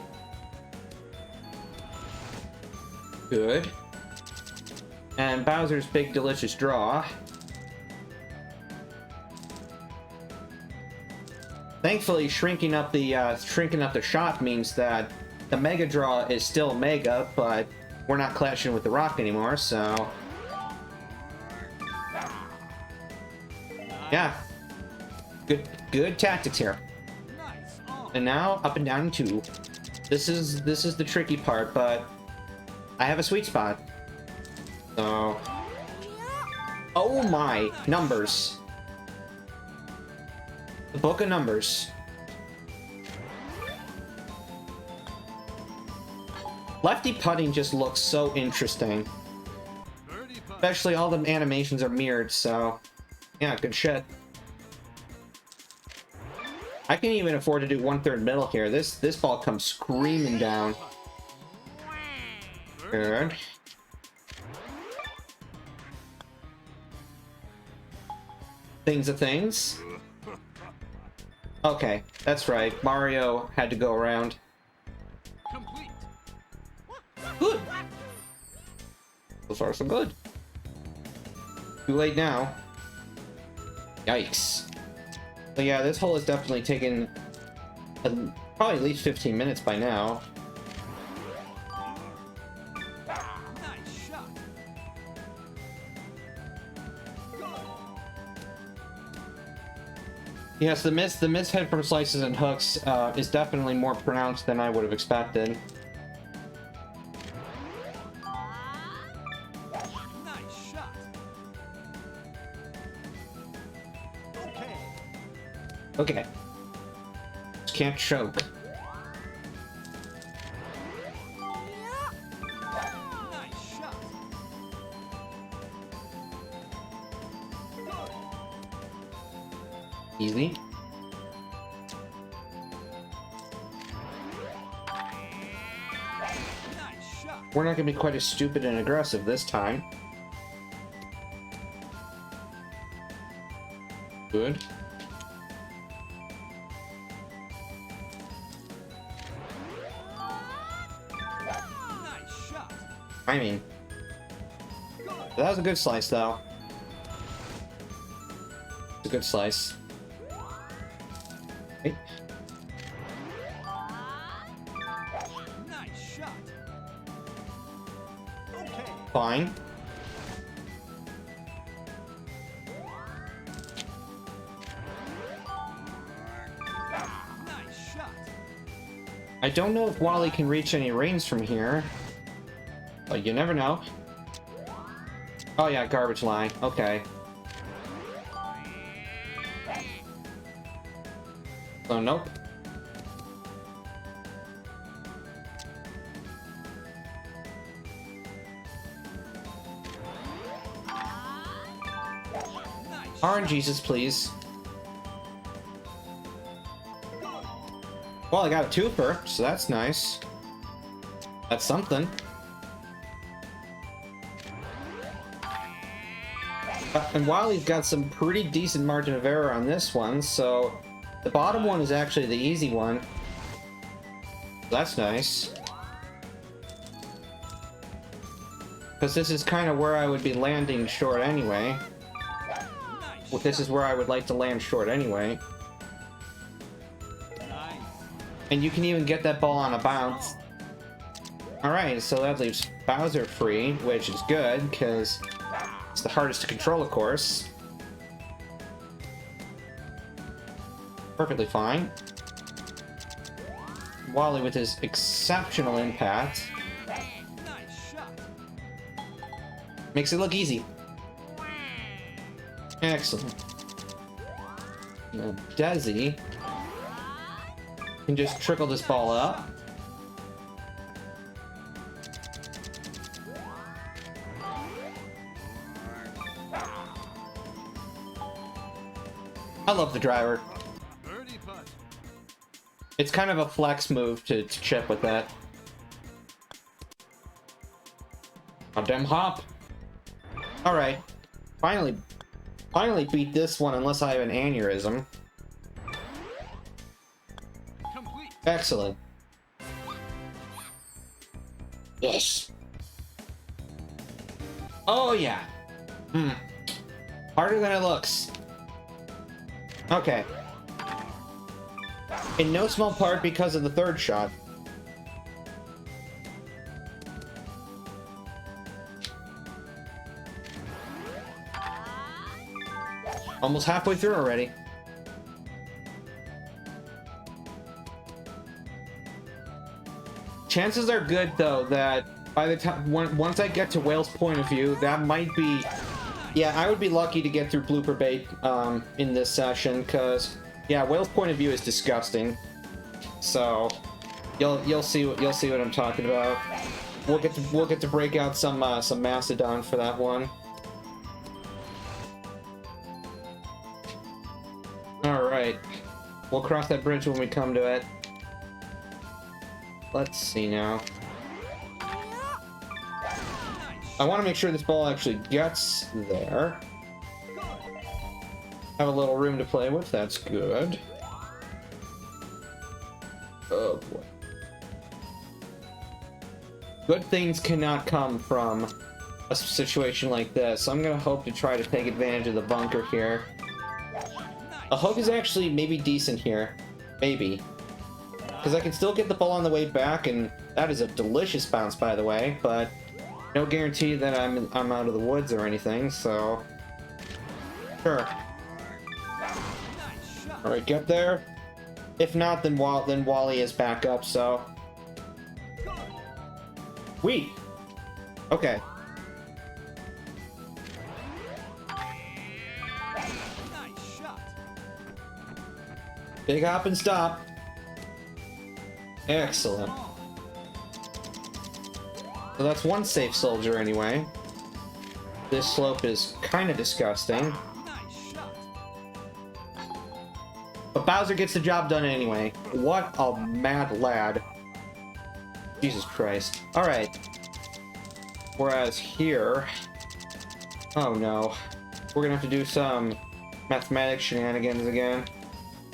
Good. And Bowser's big delicious draw. Thankfully, shrinking up the shot means that the Mega Draw is still Mega, but we're not clashing with the Rock anymore, so yeah, good tactics here. And now up and down in 2. This is the tricky part, but I have a sweet spot. So, oh my numbers. The book of numbers. Lefty putting just looks so interesting. Especially all the animations are mirrored, so yeah, good shit. I can even afford to do 1/3 middle here. This ball comes screaming down. Good. Things of things. Okay, that's right. Mario had to go around. Complete. Good. So far, so good. Too late now. Yikes. So yeah, this hole has definitely taken probably at least 15 minutes by now. Nice shot. Yes, the miss hit from slices and hooks is definitely more pronounced than I would have expected. Nice shot. Okay. Okay. Just can't choke. Nice shot. Easy. Nice shot. We're not gonna be quite as stupid and aggressive this time. Good. Nice shot. I mean, that was a good slice, though. It's a good slice. Okay. Nice shot. Okay. Fine. Nice shot. I don't know if Wally can reach any rings from here, but you never know. Oh yeah, garbage line. Okay. So nope. Nice. RNGesus, please. Well, I got a twofer, so that's nice. That's something. And Wally's got some pretty decent margin of error on this one, so the bottom one is actually the easy one. That's nice. Because this is kind of where I would be landing short anyway. Well, this is where I would like to land short anyway. Nice. And you can even get that ball on a bounce. Alright, so that leaves Bowser free, which is good, because it's the hardest to control, of course. Perfectly fine. Wally with his exceptional impact. Nice shot. Makes it look easy. Excellent. Now, Desi can just trickle this ball up. I love the driver. Birdie putt. It's kind of a flex move to chip with that. Goddamn hop. Alright. Finally beat this one unless I have an aneurysm. Complete. Excellent. Yes. Oh yeah. Harder than it looks. Okay. In no small part because of the third shot. Almost halfway through already. Chances are good, though, that by the time once I get to Whale's point of view, that might be... Yeah, I would be lucky to get through blooper bait in this session, because yeah, Whale's point of view is disgusting. So you'll see what I'm talking about. We'll get to break out some Mastodon for that one. All right, we'll cross that bridge when we come to it. Let's see now. I want to make sure this ball actually gets there. Have a little room to play with, that's good. Oh boy. Good things cannot come from a situation like this. I'm gonna hope to try to take advantage of the bunker here. A hook is actually maybe decent here. Maybe. Because I can still get the ball on the way back, and that is a delicious bounce, by the way, but no guarantee that I'm out of the woods or anything, so... Sure. Alright, get there. If not, then Wally is back up, so... Wheat! Okay. Nice shot. Big hop and stop. Excellent. So that's one safe soldier anyway. This slope is kind of disgusting. Nice shot. But Bowser gets the job done anyway. What a mad lad. Jesus Christ. Alright. Whereas here... Oh no. We're gonna have to do some mathematics shenanigans again.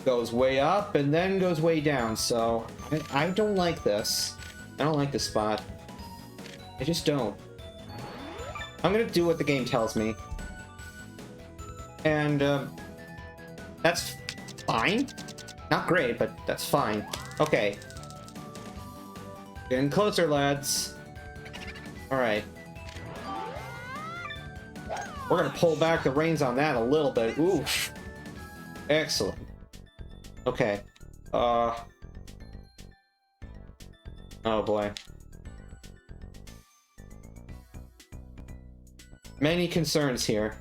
Goes way up and then goes way down, so... I don't like this. I don't like this spot. I just don't. I'm gonna do what the game tells me. And, that's fine. Not great, but that's fine. Okay. Getting closer, lads. Alright. We're gonna pull back the reins on that a little bit. Oof. Excellent. Okay. Oh boy. Many concerns here.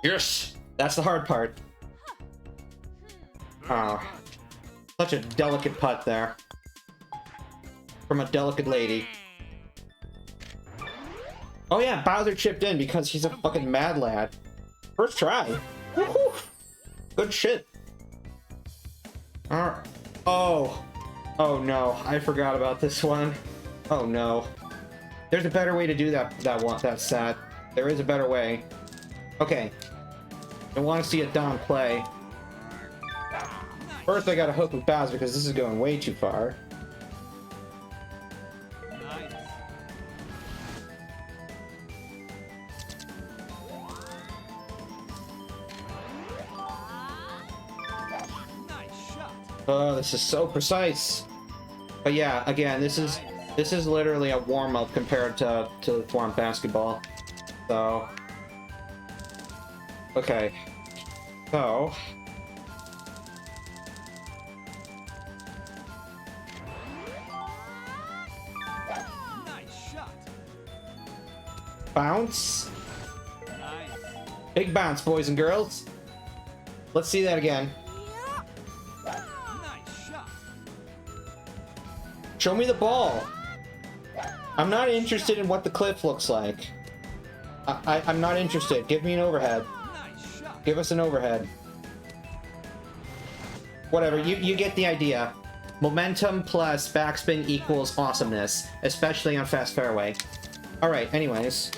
Yes! That's the hard part. Oh. Such a delicate putt there. From a delicate lady. Oh yeah, Bowser chipped in because he's a fucking mad lad. First try. Woohoo! Good shit. Alright. Oh. Oh no, I forgot about this one. Oh no. There's a better way to do that set. There is a better way. Okay. I want to see a Dom play. First I gotta hook with Baz because this is going way too far. Nice. Nice shot. Oh, this is so precise. But yeah, again, this is literally a warm-up compared to Thwomp basketball. So okay. So Nice shot. bounce. Nice. Big bounce, boys and girls. Let's see that again. Nice shot. Show me the ball. I'm not interested in what the cliff looks like. I'm not interested. Give me an overhead. Nice shot. Give us an overhead. Whatever, you get the idea. Momentum plus backspin equals awesomeness, especially on fast fairway. Alright, anyways.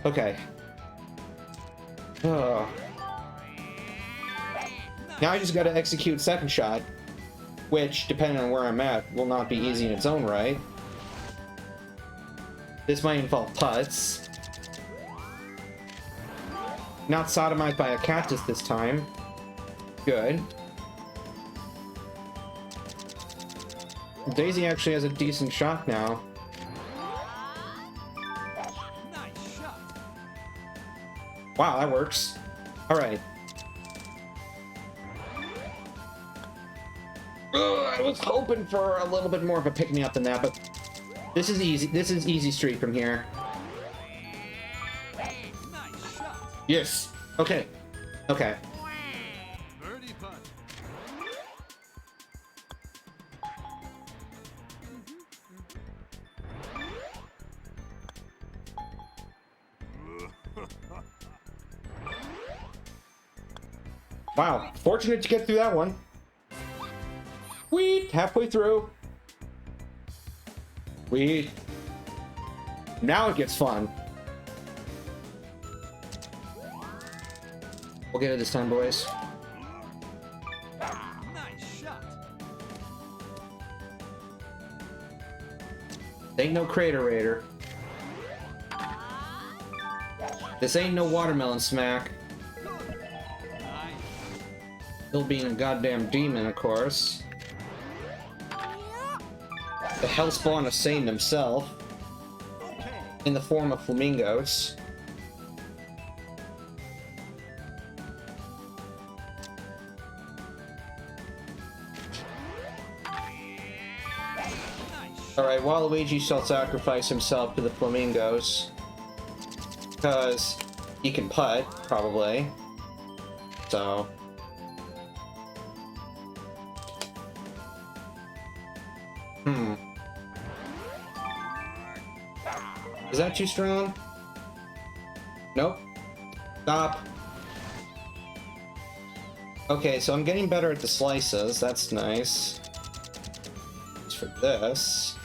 Okay. Oh. Now I just gotta execute second shot, which, depending on where I'm at, will not be easy in its own right. This might involve putts. Not sodomized by a cactus this time. Good. Daisy actually has a decent shot now. Nice shot. Wow, that works. Alright. I was hoping for a little bit more of a pick-me-up than that, but this is easy. This is easy street from here. Nice shot. Yes. Okay. Okay. Birdie putt. Wow. Fortunate to get through that one. Sweet. Halfway through. Sweet. Now it gets fun. We'll get it this time, boys. Nice shot. Ain't no crater raider. This ain't no watermelon smack. Nice. Still being a goddamn demon, of course. The hellspawn of Satan himself, Okay. in the form of flamingos. Nice. Alright, Waluigi shall sacrifice himself to the flamingos. Because he can putt, probably. So. Is that too strong? Nope. Stop. Okay, so I'm getting better at the slices. That's nice. As for this,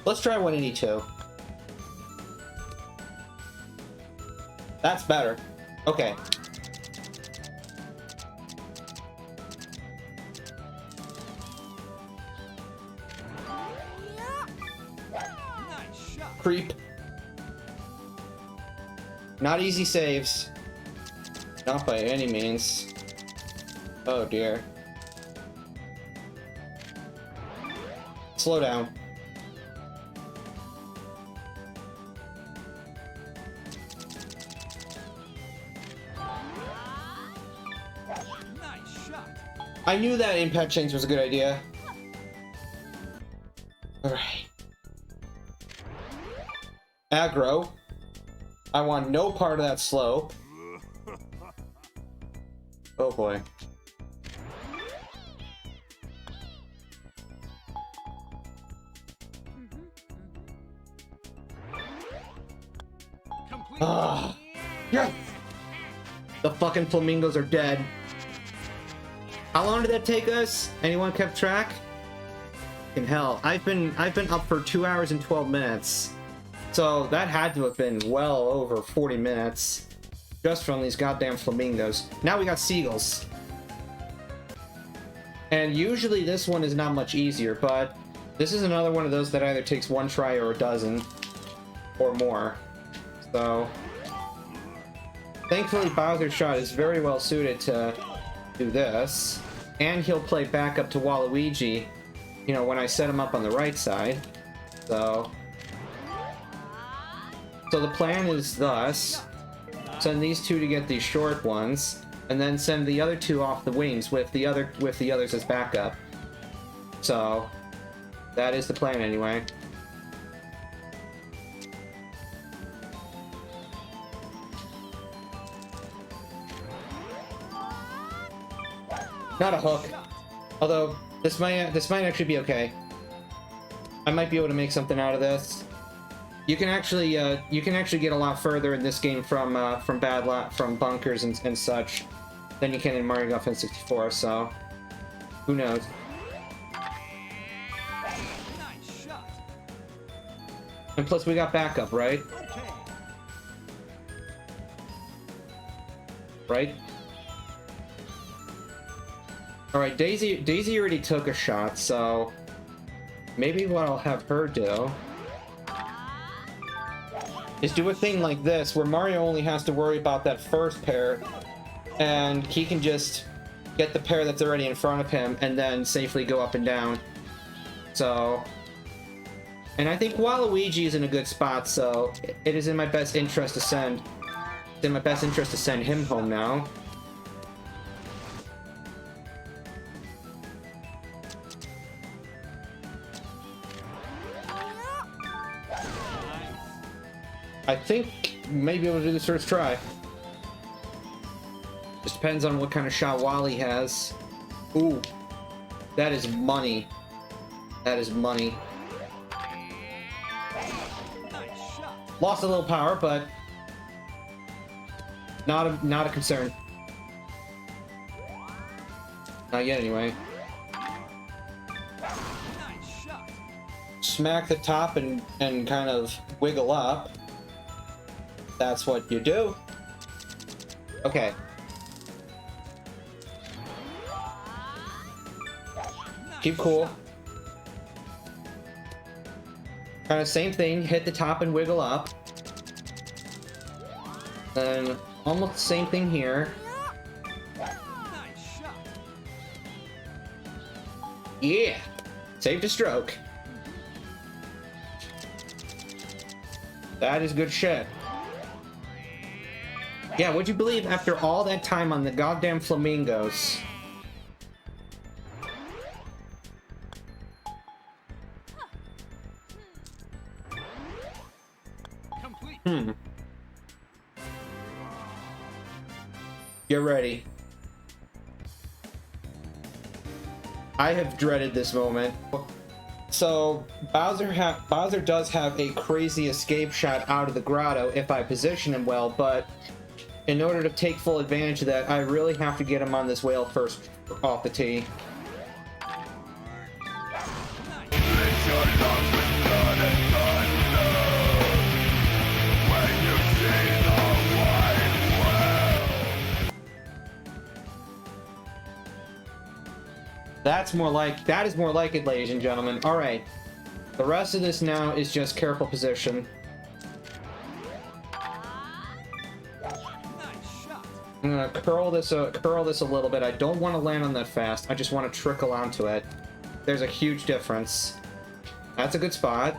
let's try 182. That's better. Okay. Nice shot. Creep. Not easy saves. Not by any means. Oh dear. Slow down. Nice shot. I knew that impact change was a good idea. Alright. Aggro. I want no part of that slope. Oh boy. Complete. Ah, yes! The fucking flamingos are dead. How long did that take us? Anyone kept track? In hell, I've been up for 2 hours and 12 minutes. So that had to have been well over 40 minutes just from these goddamn flamingos. Now we got seagulls. And usually this one is not much easier, but this is another one of those that either takes one try or a dozen or more. So thankfully Bowser's shot is very well suited to do this. And he'll play backup to Waluigi, you know, when I set him up on the right side. So the plan is thus: send these two to get these short ones, and then send the other two off the wings with the others as backup. So that is the plan anyway. Not a hook. Although this might actually be okay. I might be able to make something out of this. You can actually get a lot further in this game from bunkers and such than you can in Mario Golf N64. So who knows? Nice shot. And plus we got backup, right? Okay. Right? Alright, Daisy already took a shot, so maybe what I'll have her do is do a thing like this, where Mario only has to worry about that first pair, and he can just get the pair that's already in front of him, and then safely go up and down. So, and I think Waluigi is in a good spot, so it is in my best interest to send him home now. I think maybe we'll do this first try. Just depends on what kind of shot Wally has. Ooh, that is money. That is money. Nice shot. Lost a little power, but not a concern. Not yet, anyway. Nice shot. Smack the top and kind of wiggle up. That's what you do. Okay. Keep cool. Kind of same thing, hit the top and wiggle up. Then almost the same thing here. Nice shot. Yeah! Saved a stroke. That is good shit. Yeah, would you believe after all that time on the goddamn flamingos? Complete. Get ready. I have dreaded this moment. So Bowser does have a crazy escape shot out of the grotto if I position him well, but in order to take full advantage of that, I really have to get him on this whale first off the tee. That is more like it, ladies and gentlemen. All right, the rest of this now is just careful position. I'm gonna curl this a little bit. I don't want to land on that fast. I just want to trickle onto it. There's a huge difference. That's a good spot.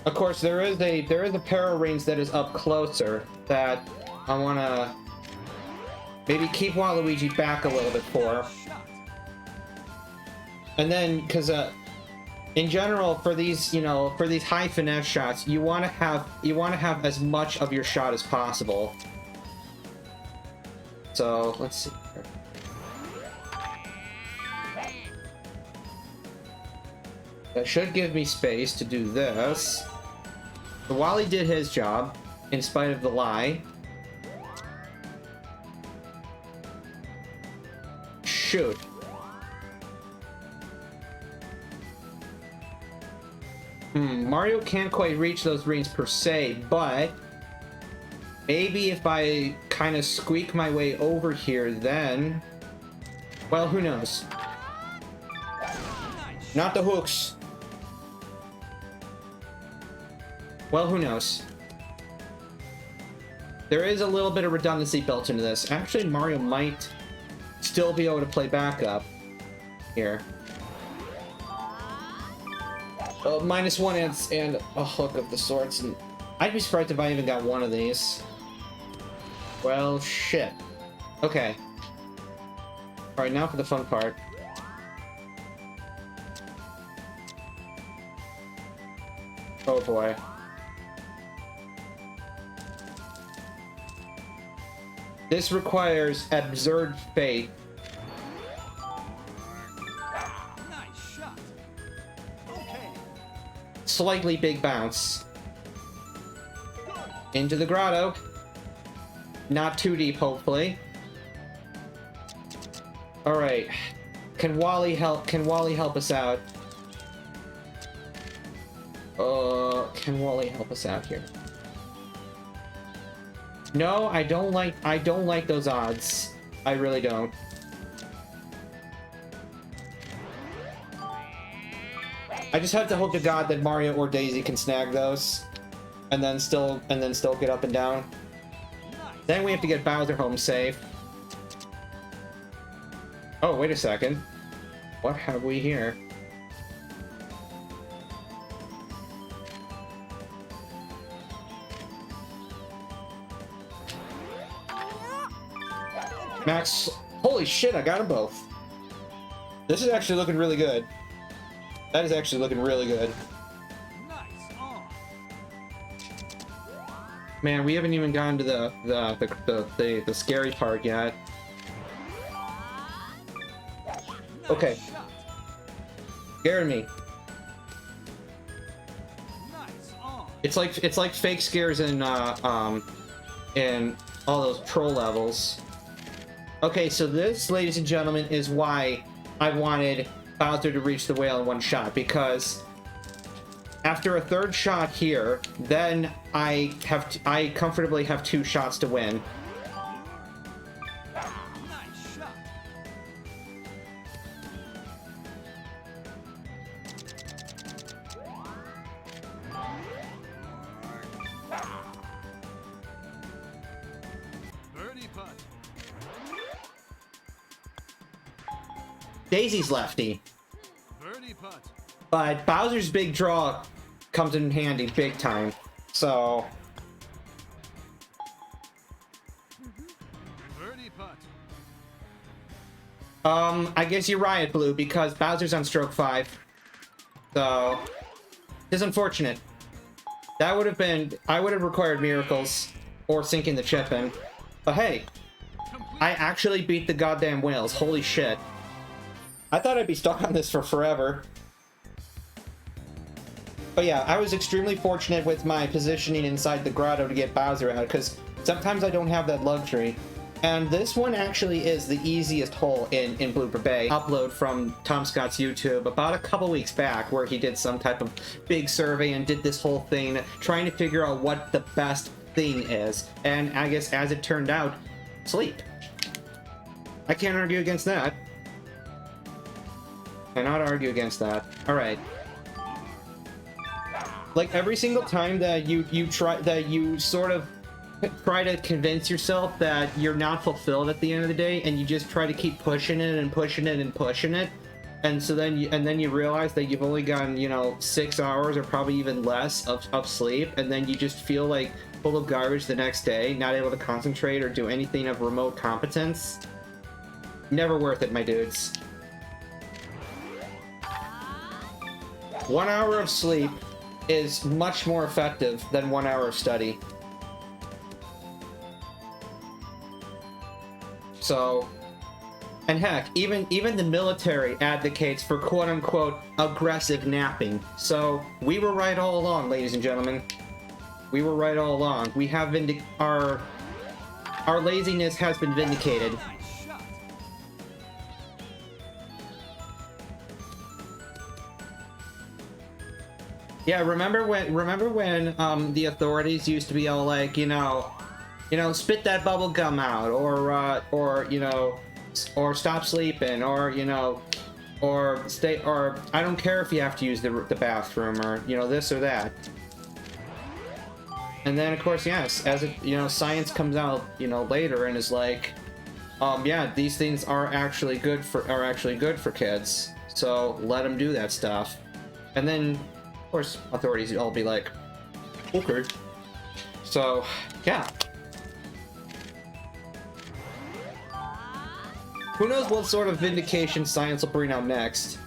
Of course, there is a para range that is up closer that I want to maybe keep Waluigi back a little bit for. And then, because in general, for these, for these high finesse shots, you want to have as much of your shot as possible. So let's see. That should give me space to do this. The Wally did his job, in spite of the lie. Shoot. Mario can't quite reach those greens per se, but maybe if I kind of squeak my way over here, then... Well, who knows? Not the hooks. Well, who knows? There is a little bit of redundancy built into this. Actually, Mario might still be able to play backup here. -1 and a hook of the sorts, and I'd be surprised if I even got one of these. Well, shit. Okay. Alright, now for the fun part. Oh boy. This requires absurd faith. Nice shot. Okay. Slightly big bounce. Into the grotto. Not too deep, hopefully. Alright. Can Wally help us out? Can Wally help us out here? No, I don't like those odds. I really don't. I just have to hope to God that Mario or Daisy can snag those, and then still get up and down. Then we have to get Bowser home safe. Oh, wait a second. What have we here? Max, holy shit, I got them both. This is actually looking really good. That is actually looking really good. Nice on. Man, we haven't even gotten to the scary part yet. Okay. Scaring me. Nice on. It's like fake scares in all those troll levels. Okay, so this, ladies and gentlemen, is why I wanted Bowser to reach the whale in one shot, because after a third shot here, then I comfortably have 2 shots to win. Nice shot. Birdie putt. Daisy's lefty, Birdie putt. but Bowser's big draw comes in handy big time. So Birdie putt. I guess you're right, Blue, because Bowser's on stroke 5. So it's unfortunate. That would have been, I would have required miracles or sinking the chip in. But hey, I actually beat the goddamn whales. Holy shit. I thought I'd be stuck on this for forever. But yeah, I was extremely fortunate with my positioning inside the grotto to get Bowser out, because sometimes I don't have that luxury. And this one actually is the easiest hole in Blooper Bay. Upload from Tom Scott's YouTube about a couple weeks back, where he did some type of big survey and did this whole thing trying to figure out what the best thing is. And I guess as it turned out, sleep. I can't argue against that. Cannot argue against that. Alright. Like every single time that you sort of try to convince yourself that you're not fulfilled at the end of the day, and you just try to keep pushing it and pushing it and pushing it, and so then you realize that you've only gotten, you know, 6 hours or probably even less of sleep, and then you just feel like full of garbage the next day, not able to concentrate or do anything of remote competence. Never worth it, my dudes. 1 hour of sleep is much more effective than 1 hour of study. So, And heck, even the military advocates for quote-unquote aggressive napping. So we were right all along, ladies and gentlemen. We were right all along. We have our laziness has been vindicated. Nice shot. Yeah, remember when the authorities used to be all like, you know, spit that bubble gum out, or you know, or stop sleeping, or you know, or stay, or I don't care if you have to use the bathroom, or you know, this or that. And then of course, yes, as it, you know, science comes out, you know, later and is like, yeah, these things are actually good for kids, so let them do that stuff. And then of course authorities all be like, okay. So yeah, who knows what sort of vindication science will bring out next.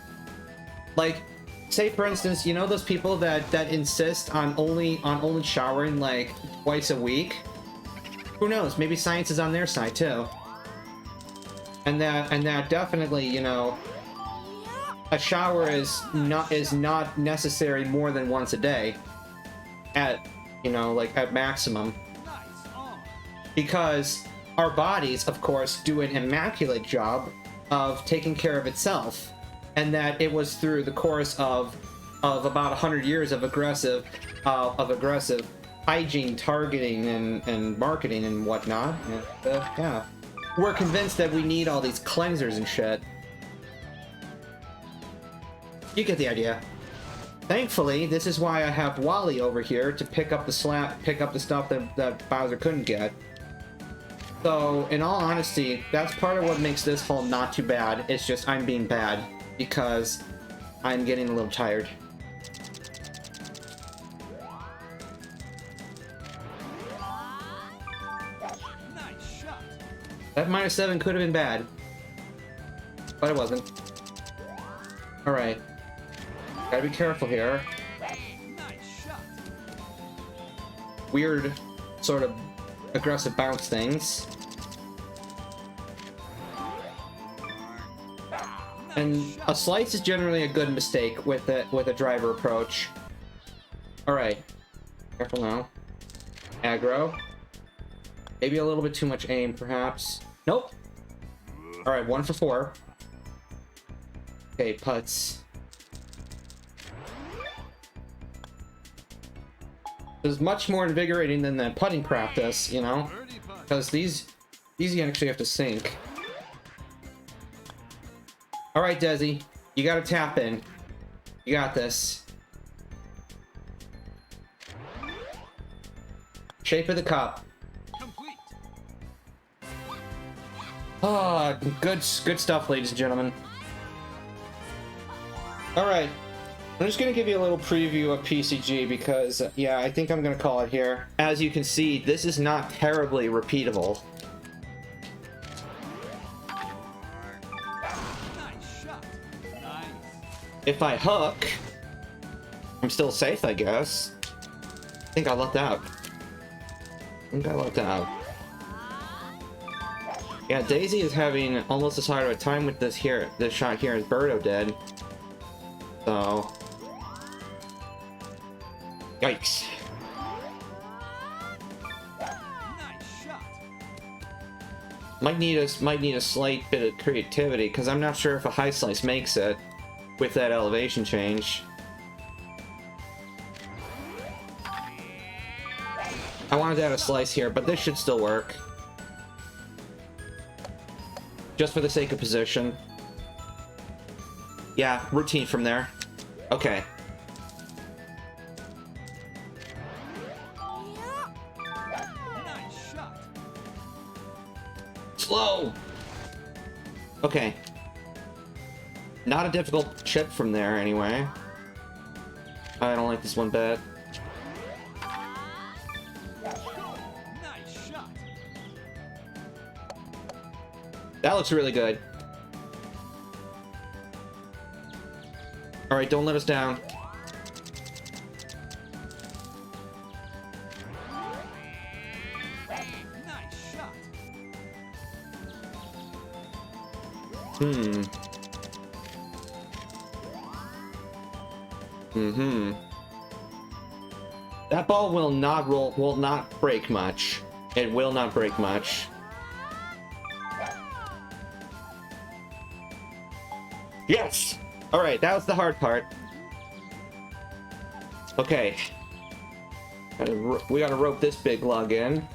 Like, say for instance, you know those people that insist on only showering like twice a week? Who knows, maybe science is on their side too. And that definitely, you know, a shower is not necessary more than once a day at, you know, like at maximum. Nice on. Because our bodies, of course, do an immaculate job of taking care of itself, and that it was through the course of about 100 years of aggressive hygiene, targeting, and marketing and whatnot. Yeah, we're convinced that we need all these cleansers and shit. You get the idea. Thankfully, this is why I have Wally over here to pick up the stuff that Bowser couldn't get. So, in all honesty, that's part of what makes this hole not too bad. It's just I'm being bad because I'm getting a little tired. Nice shot. That -7 could have been bad, but it wasn't. Alright. Gotta be careful here. Nice shot. Weird, sort of aggressive bounce things. And a slice is generally a good mistake with a driver approach. Alright. Careful now. Aggro. Maybe a little bit too much aim, perhaps. Nope. Alright, 1 for 4. Okay, putts. This is much more invigorating than the putting practice, you know? Birdie putt. Because these you actually have to sink. Alright, Desi. You gotta tap in. You got this. Shape of the cup. Complete. Ah, good stuff, ladies and gentlemen. Alright. I'm just gonna give you a little preview of PCG because, yeah, I think I'm gonna call it here. As you can see, this is not terribly repeatable. Nice shot. Nice. If I hook, I'm still safe, I guess. I think I lucked out. Yeah, Daisy is having almost as hard of a time with this shot here as Birdo did. So, yikes. Nice shot. Might need a slight bit of creativity because I'm not sure if a high slice makes it with that elevation change. I wanted to add a slice here, but this should still work. Just for the sake of position. Yeah, routine from there. Okay. Nice shot. Slow! Okay. Not a difficult chip from there, anyway. I don't like this one bit. Nice shot. That looks really good. Alright, don't let us down. Nice shot. That ball will not break much. It will not break much. Yes! Alright, that was the hard part. Okay. We gotta rope this big lug in.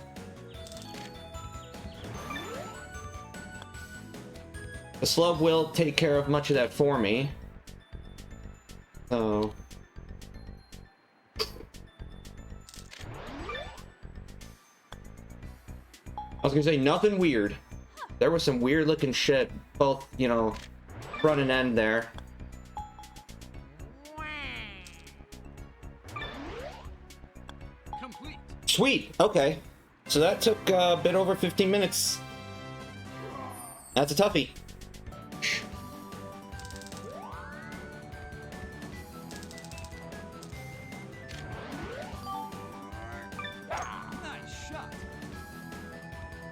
The slope will take care of much of that for me. So... I was gonna say, nothing weird. There was some weird looking shit, both, you know, front and end there. Complete. Sweet, okay. So that took a bit over 15 minutes. That's a toughie. Nice shot.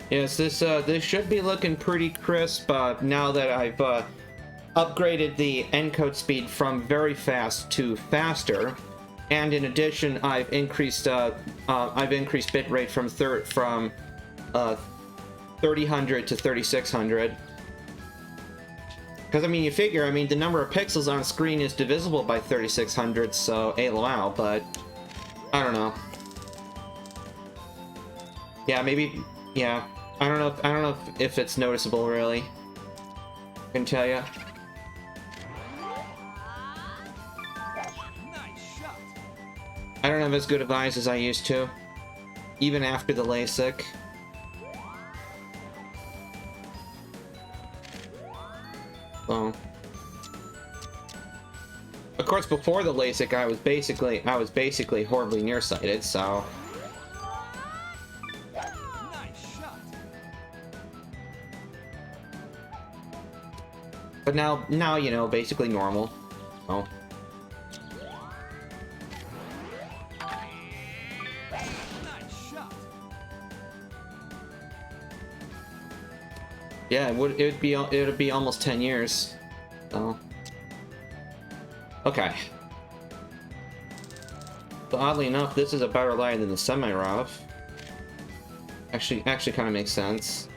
Yes, this should be looking pretty crisp now that I've upgraded the encode speed from very fast to faster, and in addition, I've increased bit rate from 3000 to 3600. Because I mean, you figure, I mean, the number of pixels on screen is divisible by 3600, so ALOL, but I don't know. Yeah, maybe. Yeah, I don't know if it's noticeable really. I can tell you. Nice shot. I don't have as good of eyes as I used to, even after the LASIK. So, of course, before the LASIK, I was basically horribly nearsighted. So, Nice shot. but now you know, basically normal. Oh. Nice shot. Yeah, it would be almost 10 years. So, okay. But oddly enough, this is a better line than the semi-RAW. Actually kind of makes sense.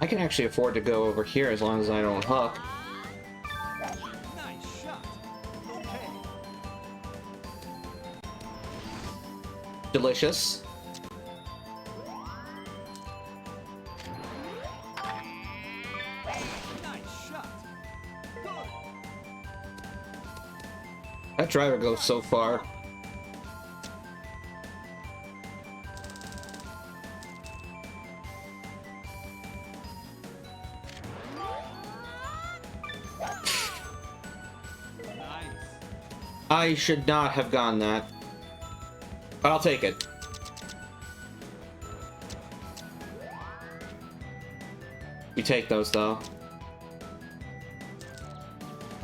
I can actually afford to go over here as long as I don't hook. Nice shot. Okay. Delicious. Nice shot. Good. That driver goes so far. Nice. I should not have gone that. But I'll take it. We take those, though.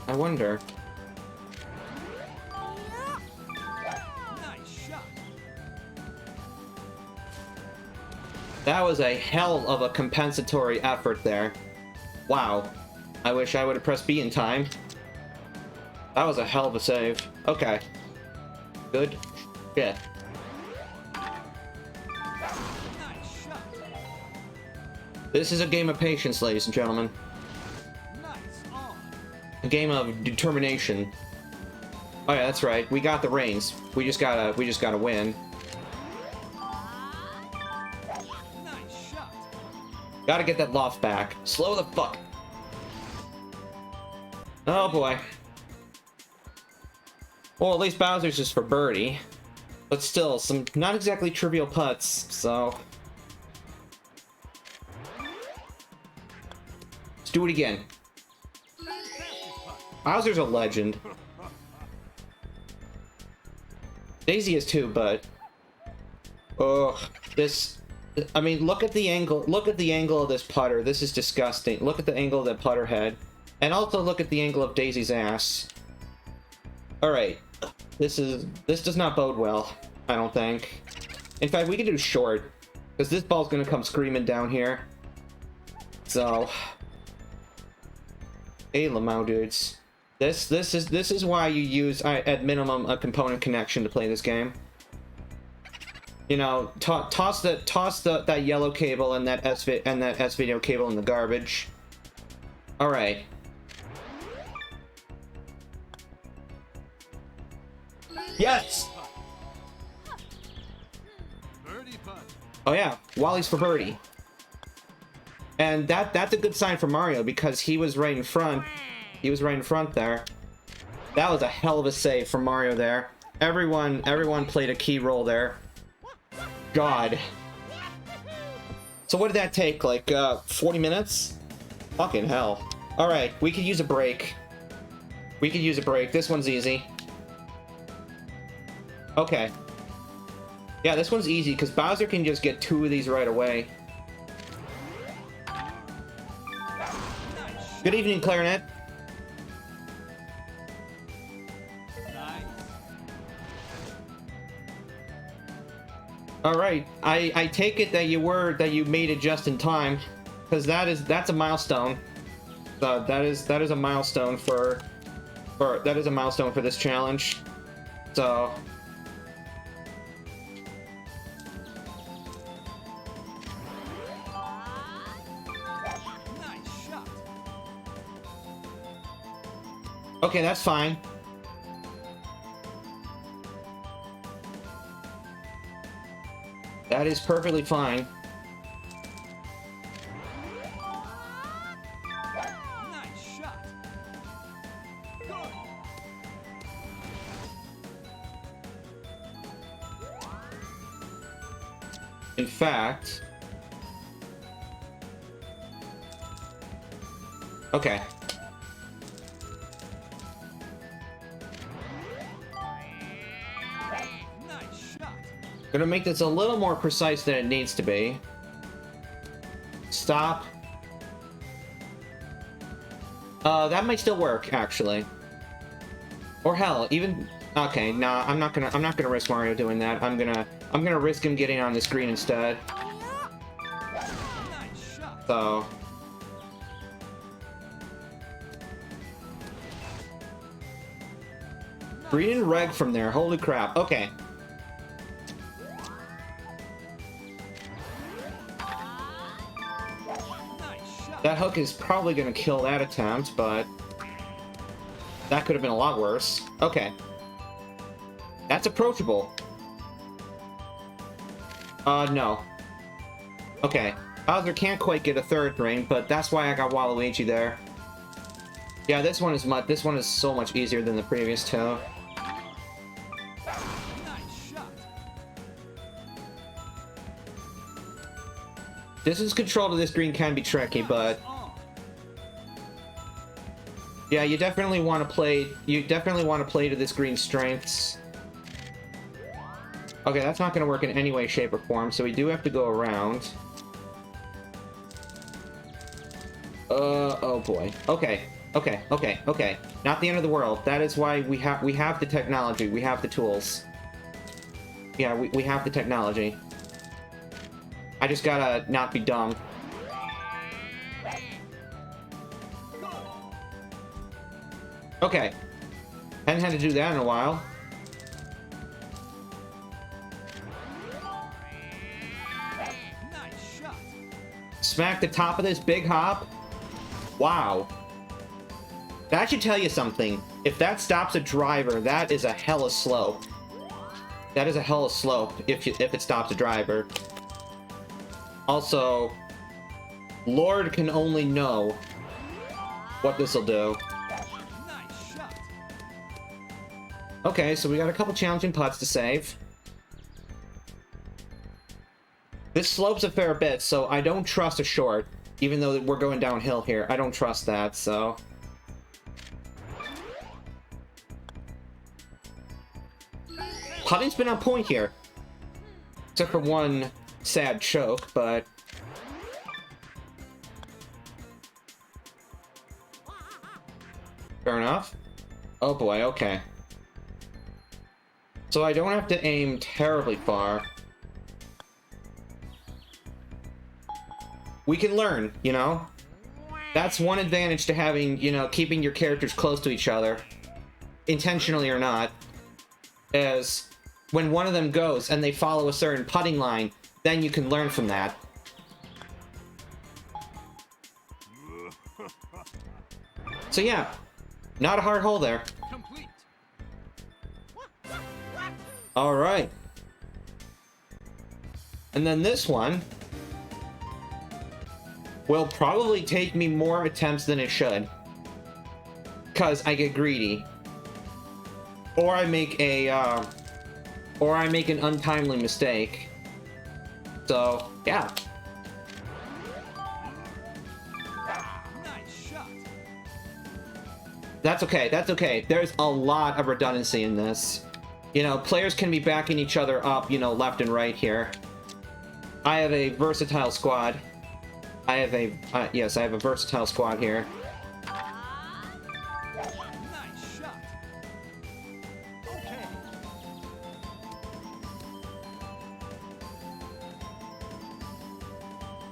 I wonder. Nice shot. That was a hell of a compensatory effort there. Wow. I wish I would have pressed B in time. That was a hell of a save. Okay. Good. Yeah. Nice shot. This is a game of patience, ladies and gentlemen. Nice on. A game of determination. Oh yeah, that's right. We got the reins. We just gotta win. Nice shot. Gotta get that loft back. Slow the fuck. Oh boy. Well, at least Bowser's just for birdie. But still, some not exactly trivial putts, so... Let's do it again. Bowser's a legend. Daisy is too, but... Ugh, this... I mean, look at the angle of this putter. This is disgusting. Look at the angle of that putter head. And also look at the angle of Daisy's ass. Alright. This does not bode well, I don't think. In fact, we can do short, because this ball's gonna come screaming down here. So, hey, Lamau dudes, this is why you use at minimum a component connection to play this game. You know, toss that yellow cable and that S video cable in the garbage. All right. Yes. Birdie putt. Oh yeah, Wally's for birdie. And that's a good sign for Mario because he was right in front. He was right in front there. That was a hell of a save from Mario there. Everyone played a key role there. God. So what did that take? Like 40 minutes? Fucking hell. All right, we could use a break. We could use a break. This one's easy. Okay. Yeah, this one's easy because Bowser can just get 2 of these right away. Good evening, Clarinet. Nice. All right, I take it that you made it just in time, because that's a milestone. That is a milestone for this challenge. So. Okay, that's fine. That is perfectly fine. Nice shot. Good. In fact... Okay. Gonna make this a little more precise than it needs to be. Stop. That might still work, actually. Or hell, even... Okay, nah, I'm not gonna risk Mario doing that. I'm gonna risk him getting on the screen instead. So... Green and reg from there, holy crap. Okay. That hook is probably going to kill that attempt, but that could have been a lot worse. Okay. That's approachable. No. Okay. Bowser can't quite get a third ring, but that's why I got Waluigi there. Yeah, this one is so much easier than the previous two. Distance control to this green can be tricky, but yeah, you definitely want to play to this green's strengths. Okay, that's not going to work in any way, shape, or form, so we do have to go around. Oh boy. Okay. Not the end of the world. That is why we have the technology. We have the tools. Yeah, we have the technology. I just gotta not be dumb. Okay. Hadn't had to do that in a while. Smack the top of this big hop. Wow. That should tell you something. If that stops a driver, that is a hella slope. That is a hella slope if it stops a driver. Also, Lord can only know what this'll do. Okay, so we got a couple challenging putts to save. This slopes a fair bit, so I don't trust a short. Even though we're going downhill here, I don't trust that, so... Putting's been on point here. Except for one sad choke, but... Fair enough. Oh boy, okay. So I don't have to aim terribly far. We can learn, you know? That's one advantage to having, you know, keeping your characters close to each other, intentionally or not, is when one of them goes and they follow a certain putting line, then you can learn from that. So yeah, not a hard hole there. Complete. All right. And then this one will probably take me more attempts than it should, because I get greedy, or I make an untimely mistake. So yeah. Nice shot. That's okay, that's okay. There's a lot of redundancy in this. You know, players can be backing each other up, you know, left and right here. I have a versatile squad. Yes, I have a versatile squad here. Nice shot. Okay.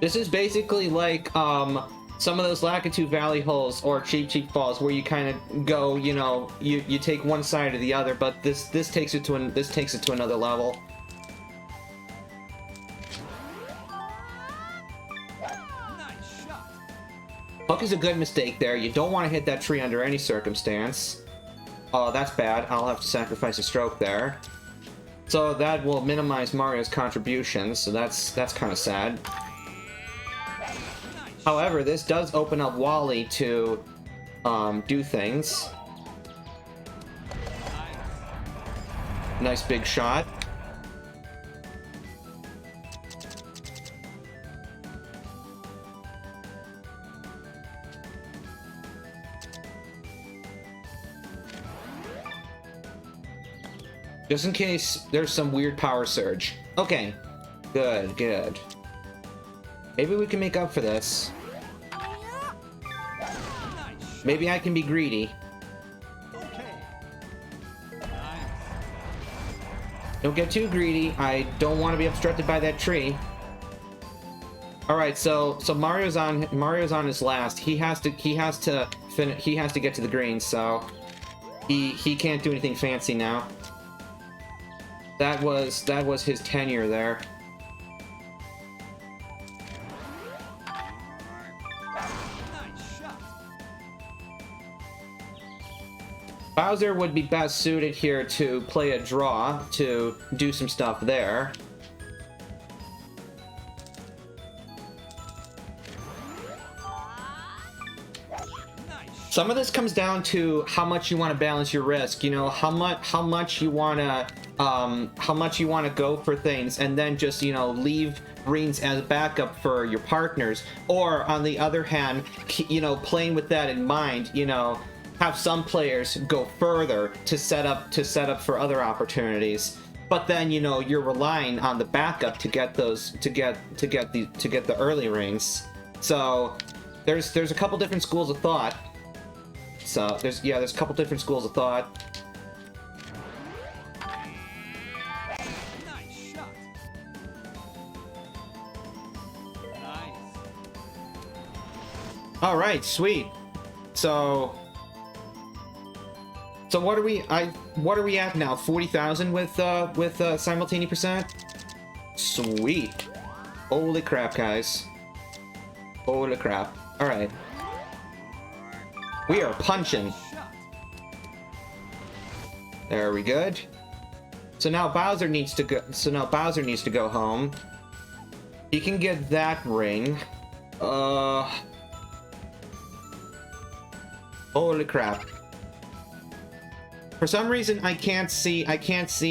This is basically like some of those Lakitu Valley holes or Cheep-Cheep Falls, where you kind of go, you know, you take one side or the other, but this takes it to another level. Hook is a good mistake there. You don't want to hit that tree under any circumstance. Oh, that's bad. I'll have to sacrifice a stroke there. So that will minimize Mario's contributions, so that's kind of sad. However, this does open up Wally to do things. Nice big shot. Just in case there's some weird power surge. Okay. Good, good. Maybe we can make up for this. Maybe I can be greedy. Don't get too greedy. I don't want to be obstructed by that tree. All right, so Mario's on his last. He has to get to the green, so he can't do anything fancy now. That was his tenure there. Bowser would be best suited here to play a draw to do some stuff there. Some of this comes down to how much you want to balance your risk. You know, how much you want to go for things, and then just, you know, leave greens as backup for your partners. Or on the other hand, you know, playing with that in mind, you know, have some players go further to set up for other opportunities. But then, you know, you're relying on the backup to get those to get the early rings. So there's a couple different schools of thought. So there's a couple different schools of thought. Nice shot. Nice. All right, sweet. So what are we at now? 40,000 with simultaneous percent. Sweet. Holy crap, guys. Holy crap. All right. We are punching. There we good. So now Bowser needs to go home. He can get that ring. Holy crap. For some reason I can't see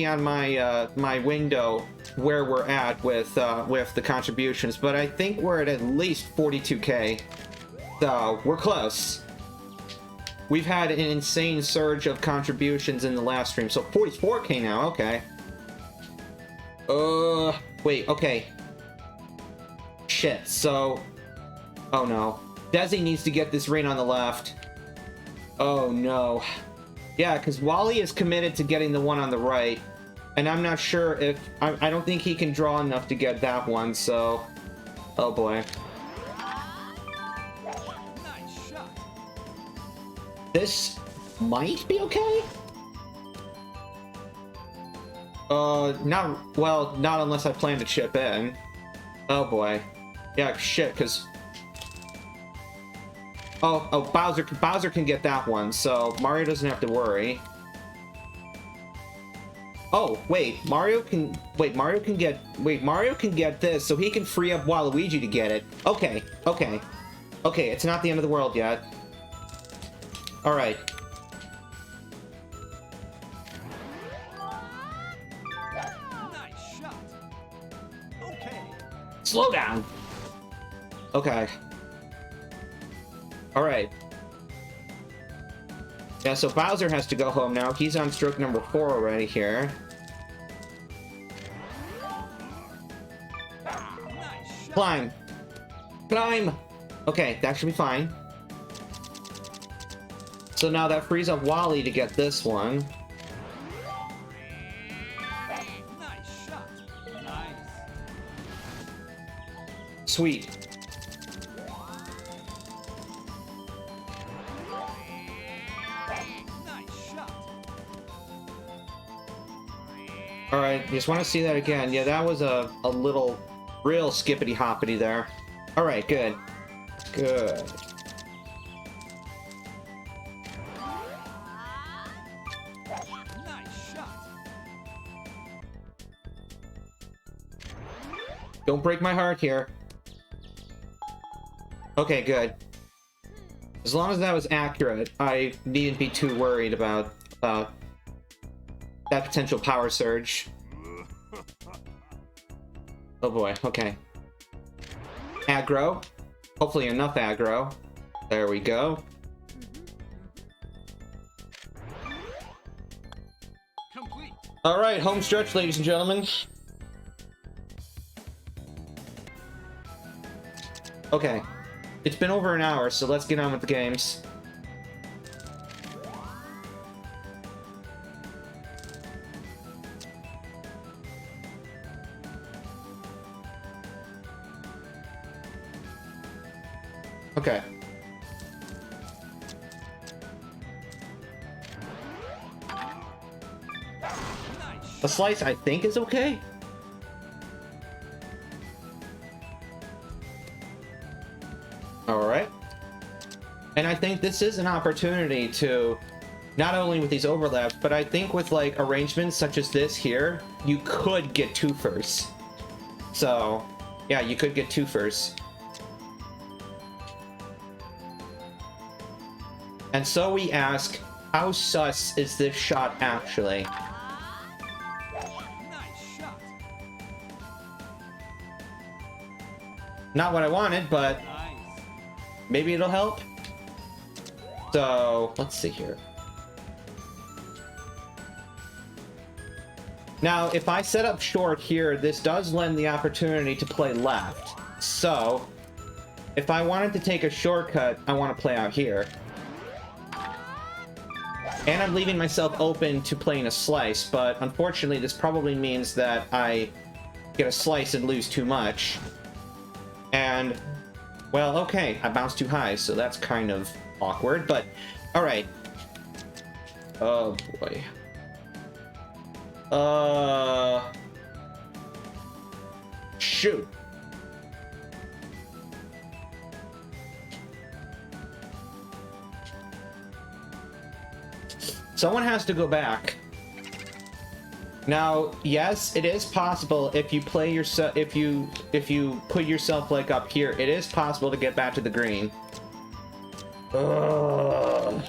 on my my window where we're at with the contributions, but I think we're at least 42k. So we're close. We've had an insane surge of contributions in the last stream, so 44k now, okay. Wait, okay. Shit, so... Oh no. Desi needs to get this ring on the left. Oh no. Yeah, because Wally is committed to getting the one on the right, and I'm not sure if... I don't think he can draw enough to get that one, so... Oh boy. Nice This might be okay? Not unless I plan to chip in. Oh boy. Yeah, shit, because... Oh, Bowser can get that one, so Mario doesn't have to worry. Oh, Mario can get this, so he can free up Waluigi to get it. Okay, it's not the end of the world yet. Alright. Nice shot. Okay. Slow down! Okay. Alright. Yeah, so Bowser has to go home now. He's on stroke number 4 already here. Nice shot. Climb! Climb! Okay, that should be fine. So now that frees up Wally to get this one. Nice shot. Nice. Sweet. Nice shot. Alright, just want to see that again. Yeah, that was a little real skippity-hoppity there. Alright, good. Good. Nice shot. Don't break my heart here. Okay, good. As long as that was accurate, I needn't be too worried about that potential power surge. Oh boy, okay. Aggro. Hopefully enough aggro. There we go. Complete. Alright, home stretch, ladies and gentlemen. Okay. It's been over an hour, so let's get on with the games. Okay. A slice, I think, is okay. Alright. And I think this is an opportunity to, not only with these overlaps, but I think with, like, arrangements such as this here, you could get twofers. So, yeah, you could get twofers. And so we ask, how sus is this shot actually? Nice shot. Not what I wanted, but Nice. maybe it'll help. So, let's see here. Now, if I set up short here, this does lend the opportunity to play left. So, if I wanted to take a shortcut, I want to play out here. And I'm leaving myself open to playing a slice, but unfortunately this probably means that I get a slice and lose too much. And, well, okay, I bounced too high, so that's kind of awkward, but alright. Oh boy. Shoot. Someone has to go back. Now, yes, it is possible if you play yourself, if you put yourself like up here, it is possible to get back to the green. Ugh.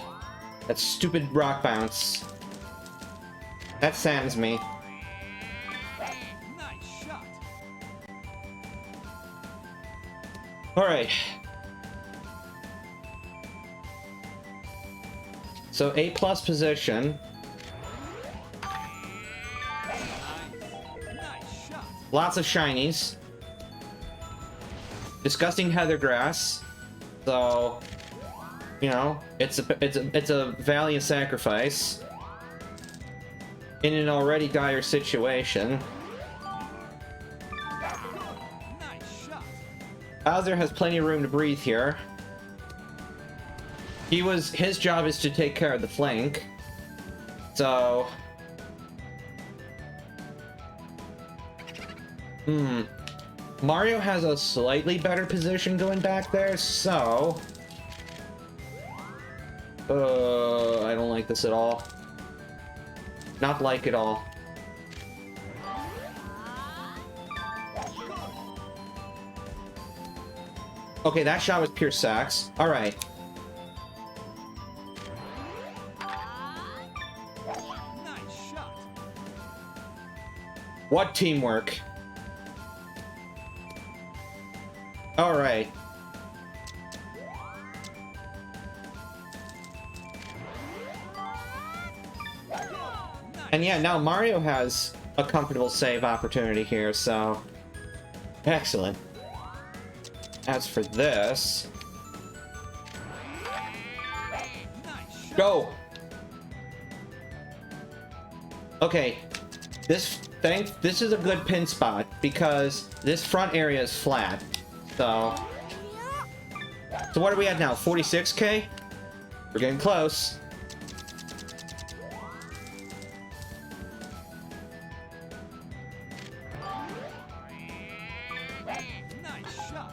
That stupid rock bounce. That saddens me. Nice shot. Alright. So A+ position. Nice shot. Lots of shinies. Disgusting heather grass. So, you know, it's a valiant sacrifice in an already dire situation. Nice shot. Bowser has plenty of room to breathe here. His job is to take care of the flank. So... Mario has a slightly better position going back there, so... I don't like this at all. Not like at all. Okay, that shot was pure sax. Alright. Nice shot. What teamwork? Alright. And yeah, now Mario has a comfortable save opportunity here, so... Excellent. As for this... Go! Okay. This is a good pin spot, because this front area is flat. So what are we at now? 46k? We're getting close. Nice shot.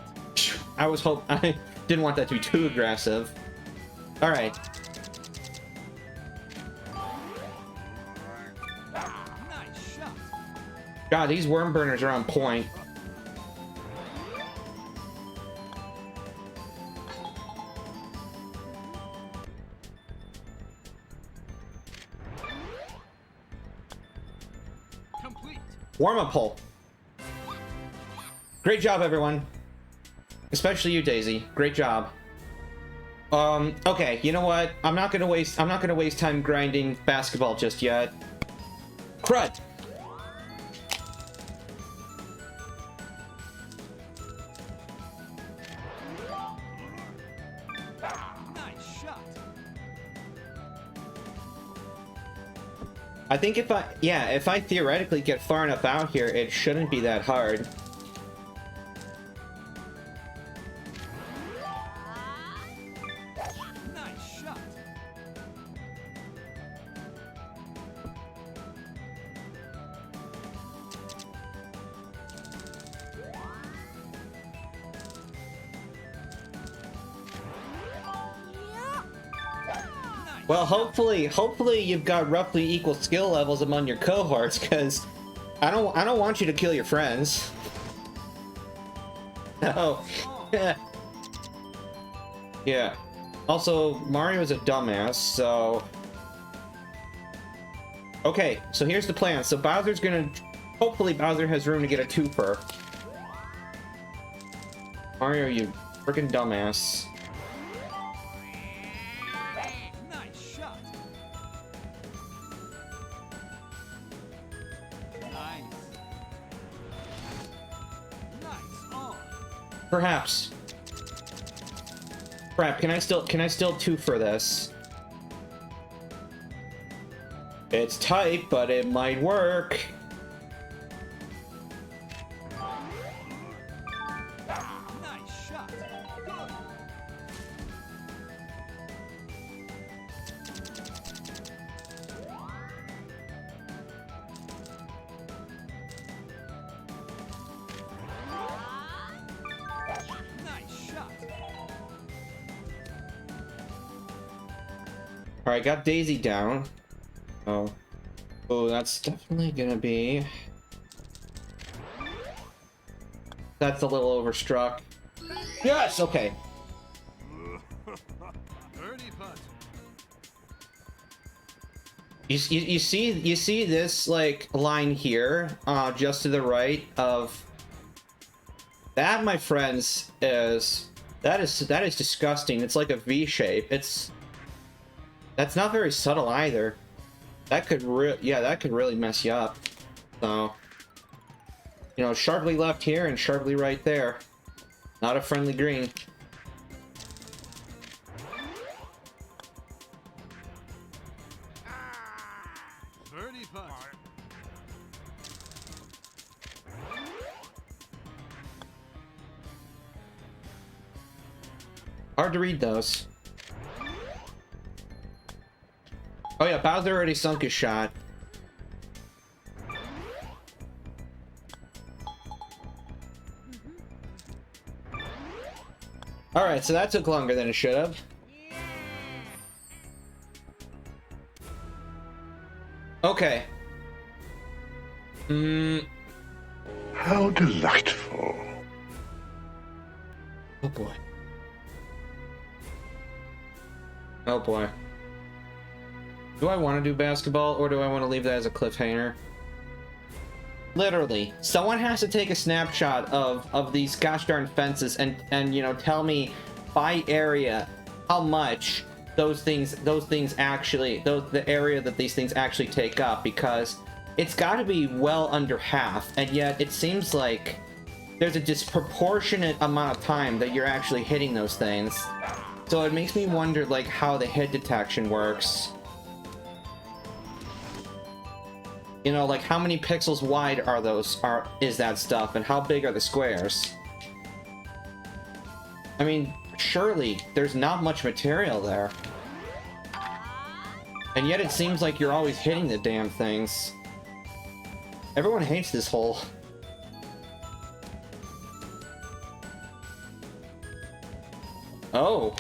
I didn't want that to be too aggressive. All right. Nice shot. God, these worm burners are on point. Complete. Warm-up hole. Great job, everyone. Especially you, Daisy. Great job. Okay, you know what? I'm not gonna waste time grinding basketball just yet. Crud! Nice shot. I think if I theoretically get far enough out here, it shouldn't be that hard. Nice shot. Well, hopefully you've got roughly equal skill levels among your cohorts, because I don't want you to kill your friends. No. Yeah. Also, Mario's a dumbass, so... Okay, so here's the plan. So Bowser's gonna... Hopefully Bowser has room to get a twofer. Mario, you freaking dumbass. Nice shot. Nice. Nice on. Perhaps. Crap, can I still twofer this? It's tight, but it might work. Nice shot. Good. Nice shot. Alright, got Daisy down. Oh, that's definitely gonna be... That's a little overstruck. Yes! Okay. Birdie putt. You see this, like, line here, just to the right of... That, my friends, is... That is disgusting. It's like a V shape. That's not very subtle either. That could really mess you up. So, you know, sharply left here and sharply right there. Not a friendly green. Birdie putt. Hard to read those. Oh yeah, Bowser already sunk his shot. Alright, so that took longer than it should have. Okay. How delightful. Oh boy. Oh boy. Do I want to do basketball, or do I want to leave that as a cliffhanger? Literally, someone has to take a snapshot of these gosh darn fences and you know, tell me by area how much those things actually, the area that these things actually take up, because it's got to be well under half, and yet it seems like there's a disproportionate amount of time that you're actually hitting those things. So it makes me wonder, like, how the hit detection works. You know, like, how many pixels wide is that stuff, and how big are the squares? I mean, surely there's not much material there. And yet it seems like you're always hitting the damn things. Everyone hates this hole. Oh.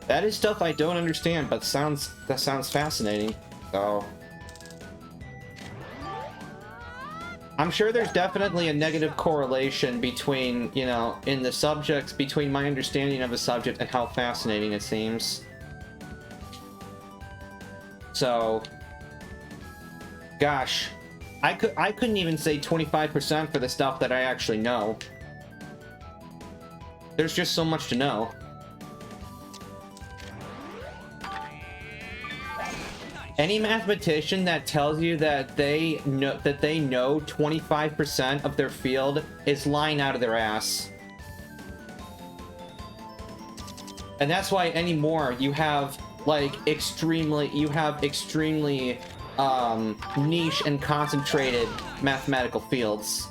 That is stuff I don't understand, but that sounds fascinating. So I'm sure there's definitely a negative correlation between, you know, in the subjects, between my understanding of a subject and how fascinating it seems. So, gosh, I couldn't even say 25% for the stuff that I actually know. There's just so much to know. Any mathematician that tells you that they know 25% of their field is lying out of their ass. And that's why anymore you have like extremely niche and concentrated mathematical fields.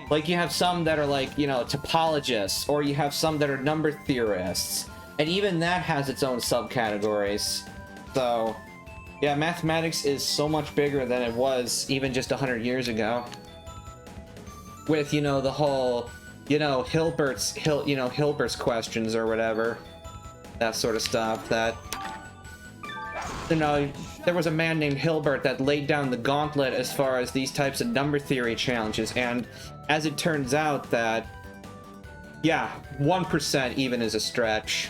Like you have some that are like, you know, topologists, or you have some that are number theorists. And even that has its own subcategories. So, yeah, mathematics is so much bigger than it was even just 100 years ago. With, you know, the whole, you know, Hilbert's questions or whatever. That sort of stuff. That, you know, there was a man named Hilbert that laid down the gauntlet as far as these types of number theory challenges. And as it turns out that, yeah, 1% even is a stretch.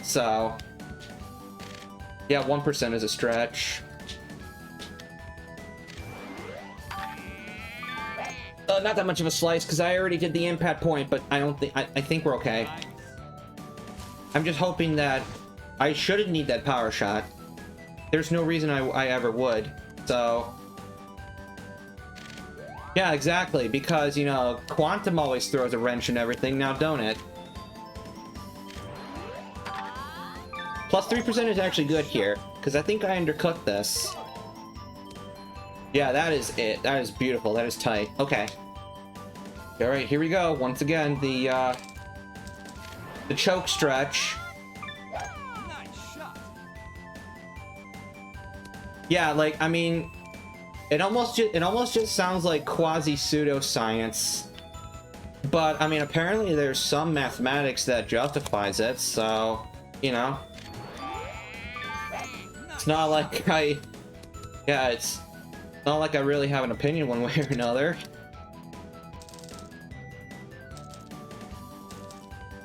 So, yeah, 1% is a stretch. Not that much of a slice, because I already did the impact point, but I don't think, I think we're okay. I'm just hoping that I shouldn't need that power shot. There's no reason I ever would, so. Yeah, exactly, because, you know, Quantum always throws a wrench in everything, now don't it? Plus 3% is actually good here, because I think I undercooked this. Yeah, that is it. That is beautiful. That is tight. Okay. Alright, here we go. Once again, the choke stretch. Nice shot. Yeah, like, I mean, it almost just sounds like quasi-pseudoscience. But, I mean, apparently there's some mathematics that justifies it, so, you know. It's not like it's not like I really have an opinion one way or another.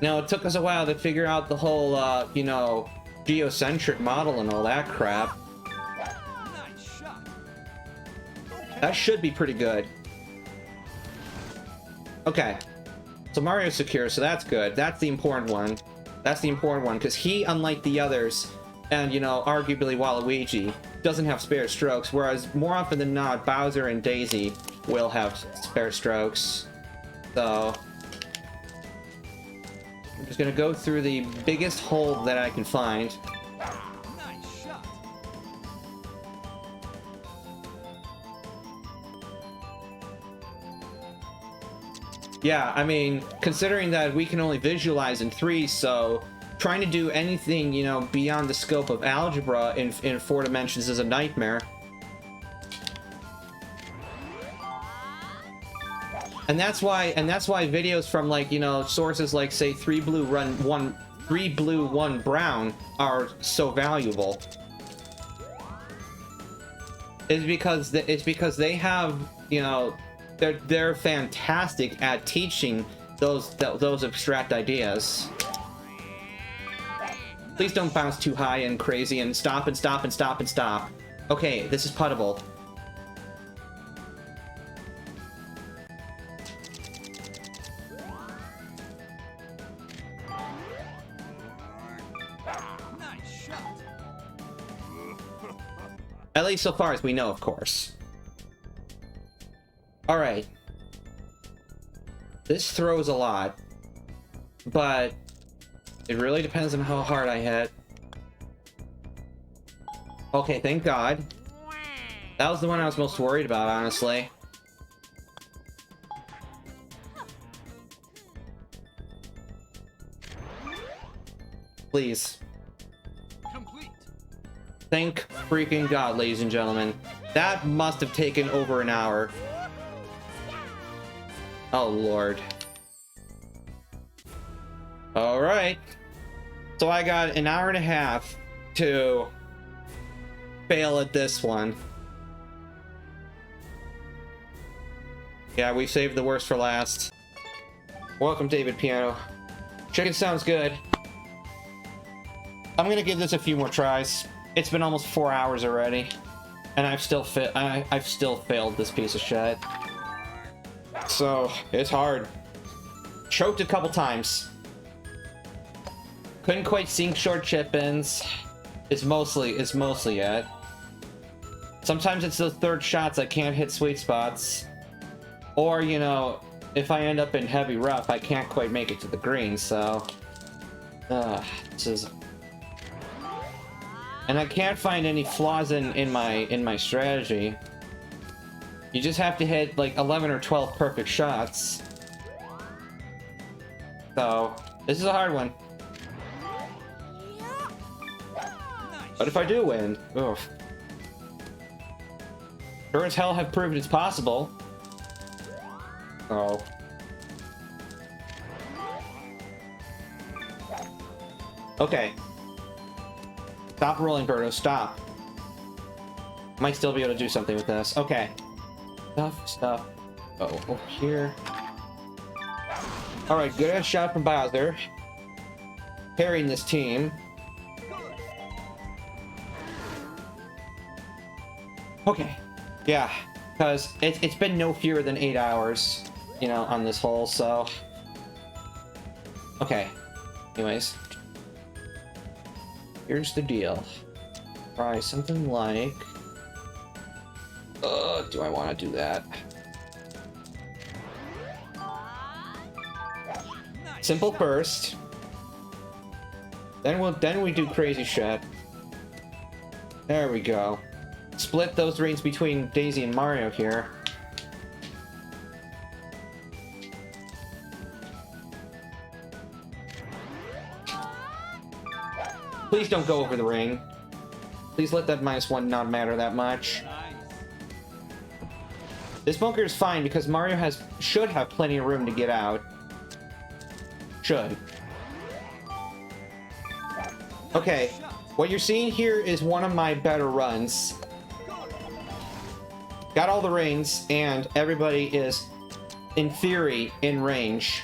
Now, it took us a while to figure out the whole, you know, geocentric model and all that crap. Nice shot. That should be pretty good. Okay. So Mario's secure, so that's good. That's the important one. That's the important one, because he, unlike the others, and, you know, arguably Waluigi, doesn't have spare strokes, whereas more often than not, Bowser and Daisy will have spare strokes. So I'm just gonna go through the biggest hole that I can find. Nice shot. Yeah, I mean, considering that we can only visualize in 3, so trying to do anything, you know, beyond the scope of algebra in 4 dimensions is a nightmare. And that's why videos from, like, you know, sources like, say, 3 blue 1 brown are so valuable. It's because they have, you know, they're fantastic at teaching those abstract ideas. Please don't bounce too high and crazy and stop and stop and stop and stop. Okay, this is puttable. Nice shot. At least so far as we know, of course. Alright. This throws a lot, but it really depends on how hard I hit. Okay, thank God. That was the one I was most worried about, honestly. Please. Complete. Thank freaking God, ladies and gentlemen. That must have taken over an hour. Oh, Lord. Alright. So I got an hour and a half to fail at this one. Yeah, we saved the worst for last. Welcome, David Piano. Chicken sounds good. I'm gonna give this a few more tries. It's been almost 4 hours already, and I've still failed this piece of shit. So it's hard. Choked a couple times. Couldn't quite sink short chip-ins. It's mostly it. Sometimes it's those third shots I can't hit sweet spots, or, you know, if I end up in heavy rough, I can't quite make it to the green. So, this is. And I can't find any flaws in my strategy. You just have to hit like 11 or 12 perfect shots. So, this is a hard one. But if I do win, oof. Sure as hell have proved it's possible. Oh. Okay. Stop rolling, Birdo, stop. Might still be able to do something with this. Okay. Stuff. Oh, over here. Alright, good ass shot from Bowser. Parrying this team. Okay. Yeah, because it's been no fewer than 8 hours, you know, on this hole, so... Okay. Anyways. Here's the deal. Try something like... do I want to do that? Simple first. Then we do crazy shit. There we go. Split those rings between Daisy and Mario here. Please don't go over the ring. Please let that -1 not matter that much. This bunker is fine because Mario should have plenty of room to get out. Should. Okay, what you're seeing here is one of my better runs. Got all the rings, and everybody is, in theory, in range.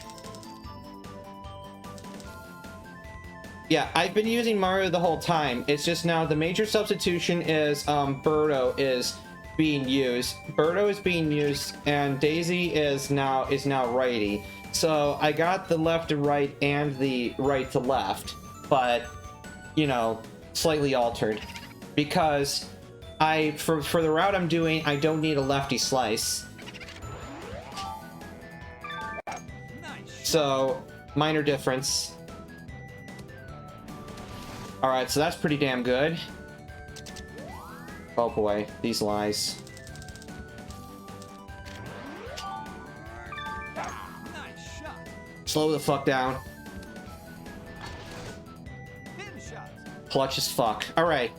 Yeah, I've been using Mario the whole time. It's just now the major substitution is Birdo is being used. Birdo is being used, and Daisy is now righty. So I got the left to right and the right to left, but you know, slightly altered because for the route I'm doing, I don't need a lefty slice. So minor difference. Alright, so that's pretty damn good. Oh boy, these lies. Slow the fuck down. shot. Clutch as fuck. Alright.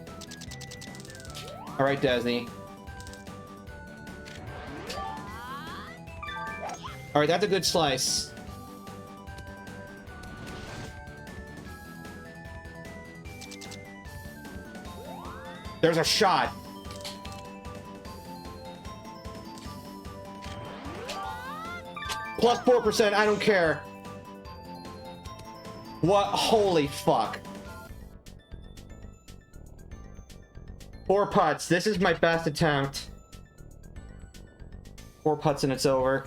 Alright, Disney. Alright, that's a good slice. There's a shot. Plus 4%, I don't care. What? Holy fuck. 4 putts. This is my best attempt. 4 putts and it's over.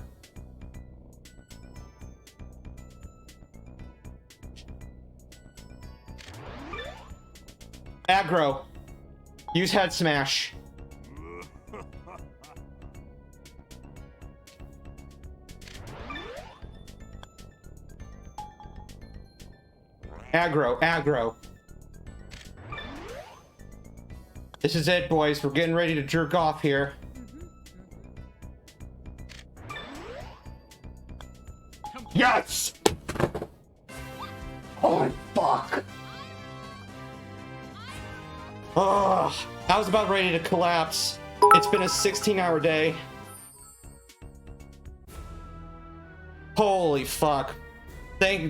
Aggro. Use head smash. Aggro, aggro. This is it, boys. We're getting ready to jerk off here. Yes! Oh, fuck. Ugh. I was about ready to collapse. It's been a 16-hour day. Holy fuck.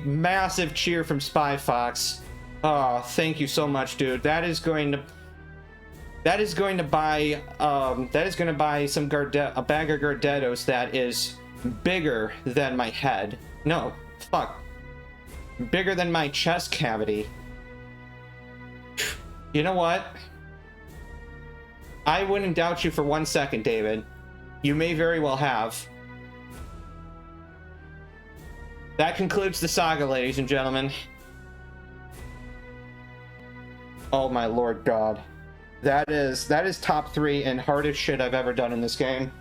Massive cheer from Spy Fox. Oh, thank you so much, dude. That is going to buy some a bag of Gardettos that is bigger than my head. No, fuck. Bigger than my chest cavity. You know what? I wouldn't doubt you for 1 second, David. You may very well have. That concludes the saga, ladies and gentlemen. Oh my lord god. That is top 3 and hardest shit I've ever done in this game.